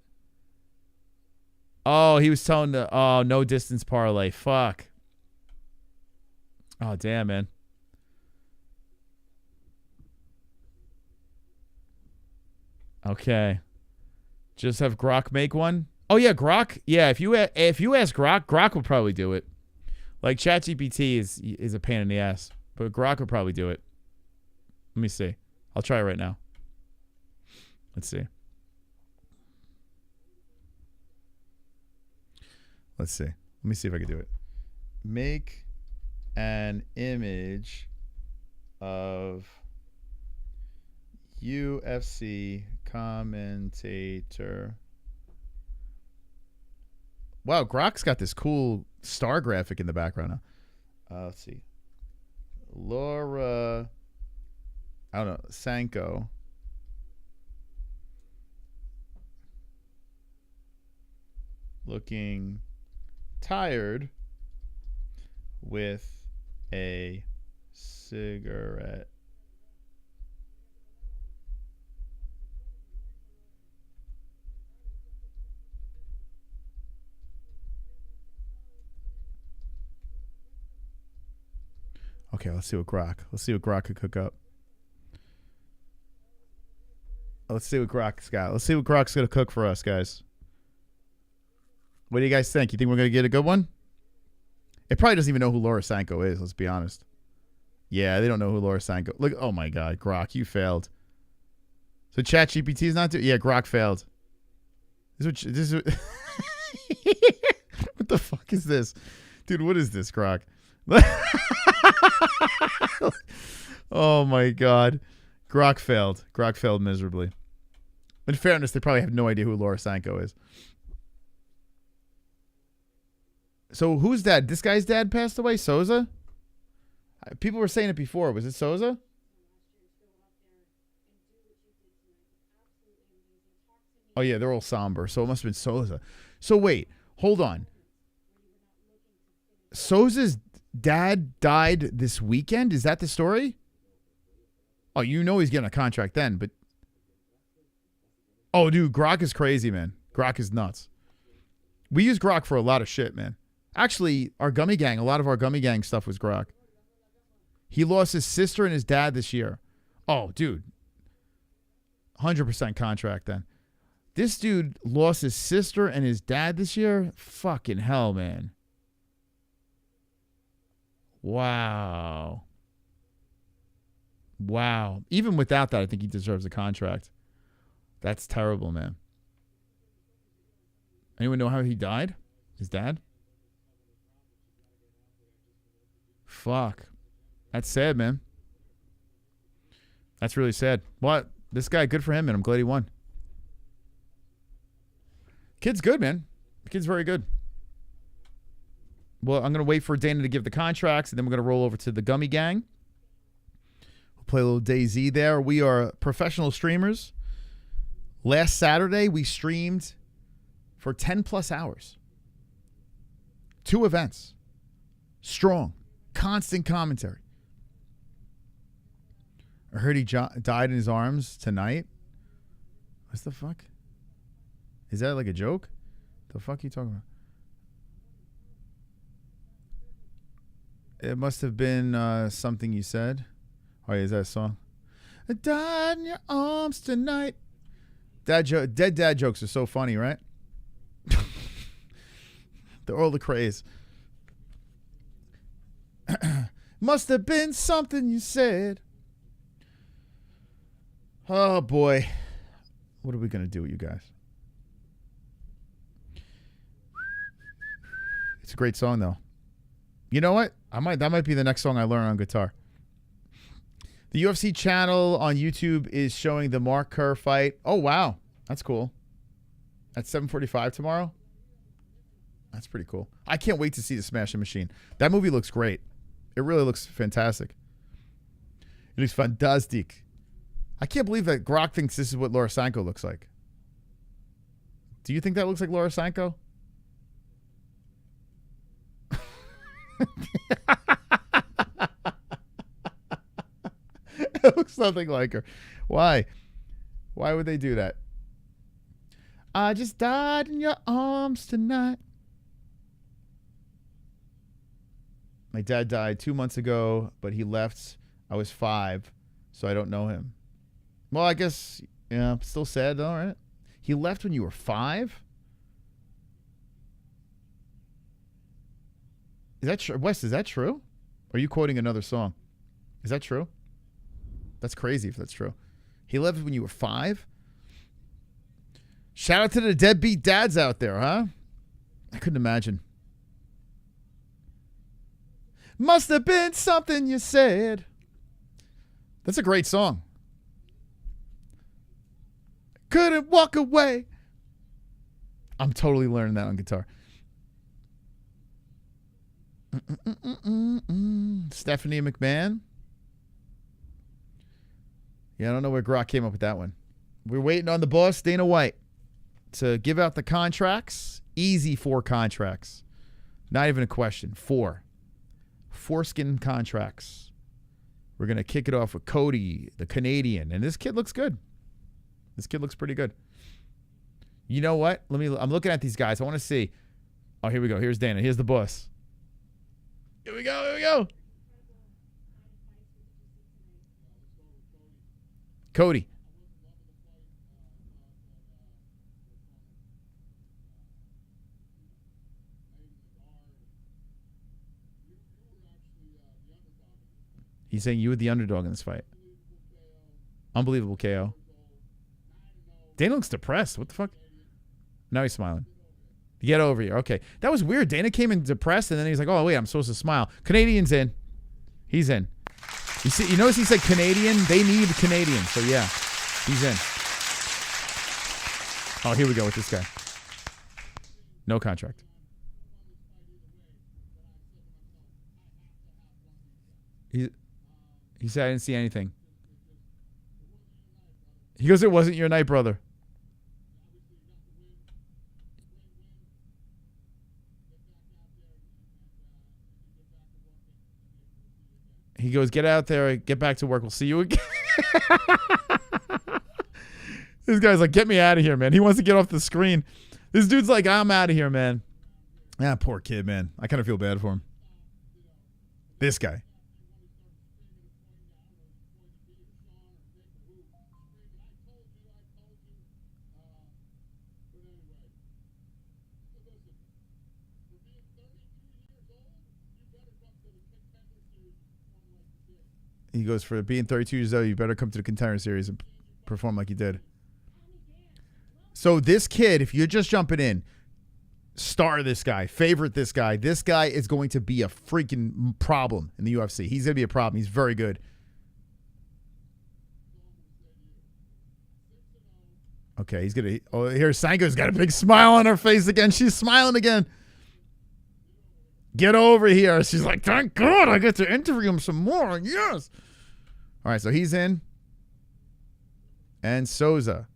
Oh, he was telling no distance parlay. Fuck. Oh, damn, man. Okay. Just have Grok make one? Oh, yeah, Grok. Yeah, if you ask Grok will probably do it. Like, ChatGPT is a pain in the ass. But Grok will probably do it. Let me see. I'll try it right now. Let's see. Let me see if I can do it. Make an image of UFC commentator. Wow, Grok's got this cool star graphic in the background now. Let's see. Laura, I don't know, Sanko. Looking tired with a cigarette. Okay, let's see what Grok could cook up. Let's see what Grok's got. Let's see what Grok's going to cook for us, guys. What do you guys think? You think we're going to get a good one? It probably doesn't even know who Laura Sanko is, let's be honest. Yeah, they don't know who Laura Sanko. Look, oh my God, Grok, you failed. So ChatGPT is not doing. Yeah, Grok failed. This is what what the fuck is this? Dude, what is this, Grok? Oh my God. Grok failed. Grok failed miserably. In fairness, they probably have no idea who Laura Sanko is. So who's dad? This guy's dad passed away? Sosa? People were saying it before. Was it Sosa? Oh yeah, they're all somber. So it must have been Sosa. So wait, hold on. Sosa's dad died this weekend? Is that the story? Oh, you know he's getting a contract then, but... Oh, dude, Grok is crazy, man. Grok is nuts. We use Grok for a lot of shit, man. Actually, our Gummy Gang, a lot of our Gummy Gang stuff was Grok. He lost his sister and his dad this year. Oh, dude. 100% contract then. This dude lost his sister and his dad this year? Fucking hell, man. Wow. Wow. Even without that, I think he deserves a contract. That's terrible, man. Anyone know how he died? His dad? Fuck. That's sad, man. That's really sad. What? This guy, good for him, man. I'm glad he won. Kid's good, man. The kid's very good. Well, I'm going to wait for Dana to give the contracts, and then we're going to roll over to the Gummy Gang. We'll play a little DayZ there. We are professional streamers. Last Saturday, we streamed for 10 plus hours. 2 events. Strong. Constant commentary. I heard he died in his arms tonight. What the fuck? Is that like a joke? The fuck are you talking about? It must have been something you said. Oh, yeah, is that a song? I died in your arms tonight. Dead dad jokes are so funny, right? They're all the craze. Must have been something you said. Oh, boy. What are we going to do with you guys? It's a great song, though. You know what? That might be the next song I learn on guitar. The UFC channel on YouTube is showing the MaRkY fight. Oh, wow. That's cool. At 7:45 tomorrow? That's pretty cool. I can't wait to see the Smashing Machine. That movie looks great. It really looks fantastic. It looks fantastic. I can't believe that Grok thinks this is what Laura Sanko looks like. Do you think that looks like Laura Sanko? It looks nothing like her. Why? Why would they do that? I just died in your arms tonight. My dad died 2 months ago, but he left. I was 5, so I don't know him. Well, I guess, yeah, still sad though, right? He left when you were 5? Is that true? Wes, is that true? Or are you quoting another song? Is that true? That's crazy if that's true. He left when you were 5? Shout out to the deadbeat dads out there, huh? I couldn't imagine. Must have been something you said. That's a great song. Couldn't walk away. I'm totally learning that on guitar. Stephanie McMahon. Yeah, I don't know where Grok came up with that one. We're waiting on the boss, Dana White, to give out the contracts. Easy 4 contracts. Not even a question. 4. foreskin contracts. We're going to kick it off with Cody, the Canadian. And this kid looks good. This kid looks pretty good. You know what? I'm looking at these guys. I want to see. Oh, here we go. Here's Dana. Here's the boss. Here we go. Here we go. Cody. He's saying you were the underdog in this fight. Unbelievable KO. Dana looks depressed. What the fuck? Now he's smiling. Get over here. Okay. That was weird. Dana came in depressed, and then he's like, oh, wait, I'm supposed to smile. Canadian's in. He's in. You see, you notice he said Canadian? They need Canadians. So, yeah, he's in. Oh, here we go with this guy. No contract. He said, I didn't see anything. He goes, it wasn't your night, brother. He goes, get out there, get back to work. We'll see you again. This guy's like, get me out of here, man. He wants to get off the screen. This dude's like, I'm out of here, man. Ah, poor kid, man. I kind of feel bad for him. This guy. He goes, for being 32 years old, you better come to the Contender Series and perform like you did. So this kid, if you're just jumping in, star this guy, favorite this guy. This guy is going to be a freaking problem in the UFC. He's going to be a problem. He's very good. Okay, he's going to... Oh, here's Sanko's got a big smile on her face again. She's smiling again. Get over here. She's like, thank God I get to interview him some more. Yes. All right, so he's in. And Sosa.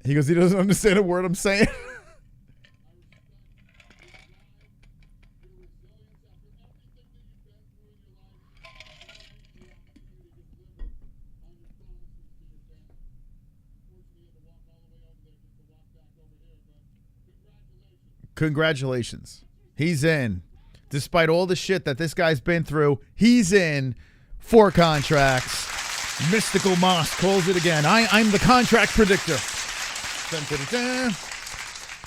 He goes, he doesn't understand a word I'm saying. Congratulations. He's in. Despite all the shit that this guy's been through, he's in 4 contracts. Mystical Moss calls it again. I'm the contract predictor. Dun, dun, dun, dun.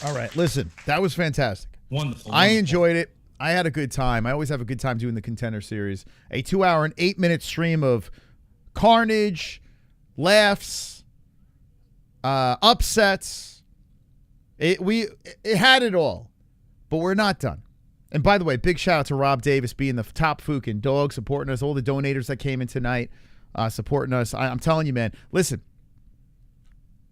All right, listen, that was fantastic. Wonderful. I enjoyed it. I had a good time. I always have a good time doing the Contender Series. A 2-hour and 8-minute stream of carnage, laughs, upsets. It had it all, but we're not done. And by the way, big shout out to Rob Davis being the top Fukin dog, supporting us, all the donators that came in tonight, supporting us. I'm telling you, man, listen,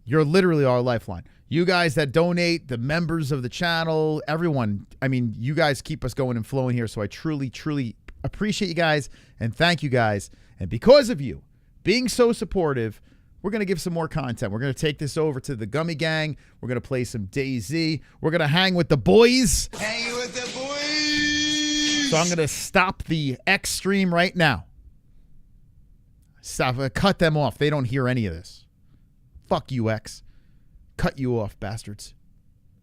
you're literally our lifeline. You guys that donate, the members of the channel, everyone, I mean, you guys keep us going and flowing here, so I truly, truly appreciate you guys and thank you guys. And because of you being so supportive, we're going to give some more content. We're going to take this over to the Gummy Gang. We're going to play some DayZ. We're going to hang with the boys. Hanging with the boys. So I'm going to stop the X stream right now. Cut them off. They don't hear any of this. Fuck you, X. Cut you off, bastards.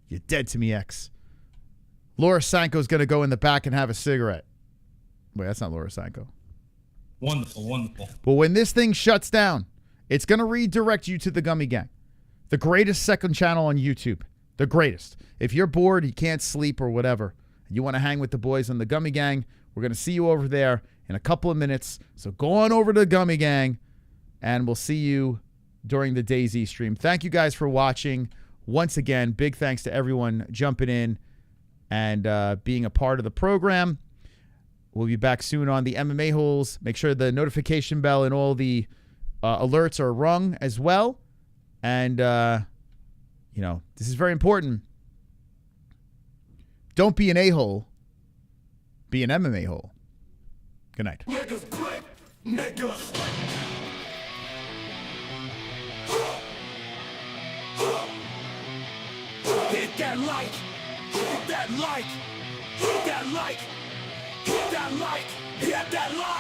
You're dead to me, X. Laura Sanko's going to go in the back and have a cigarette. Wait, that's not Laura Sanko. Wonderful, wonderful. But when this thing shuts down, it's going to redirect you to the Gummy Gang. The greatest second channel on YouTube. The greatest. If you're bored, you can't sleep or whatever, and you want to hang with the boys on the Gummy Gang, we're going to see you over there in a couple of minutes. So go on over to the Gummy Gang, and we'll see you during the DayZ stream. Thank you guys for watching. Once again, big thanks to everyone jumping in and being a part of the program. We'll be back soon on the MMA-Holes. Make sure the notification bell and all the alerts are rung as well. And, you know, this is very important. Don't be an a-hole. Be an MMA-hole. Good night. Hit that like. that like, hit that like, hit that like, hit that like.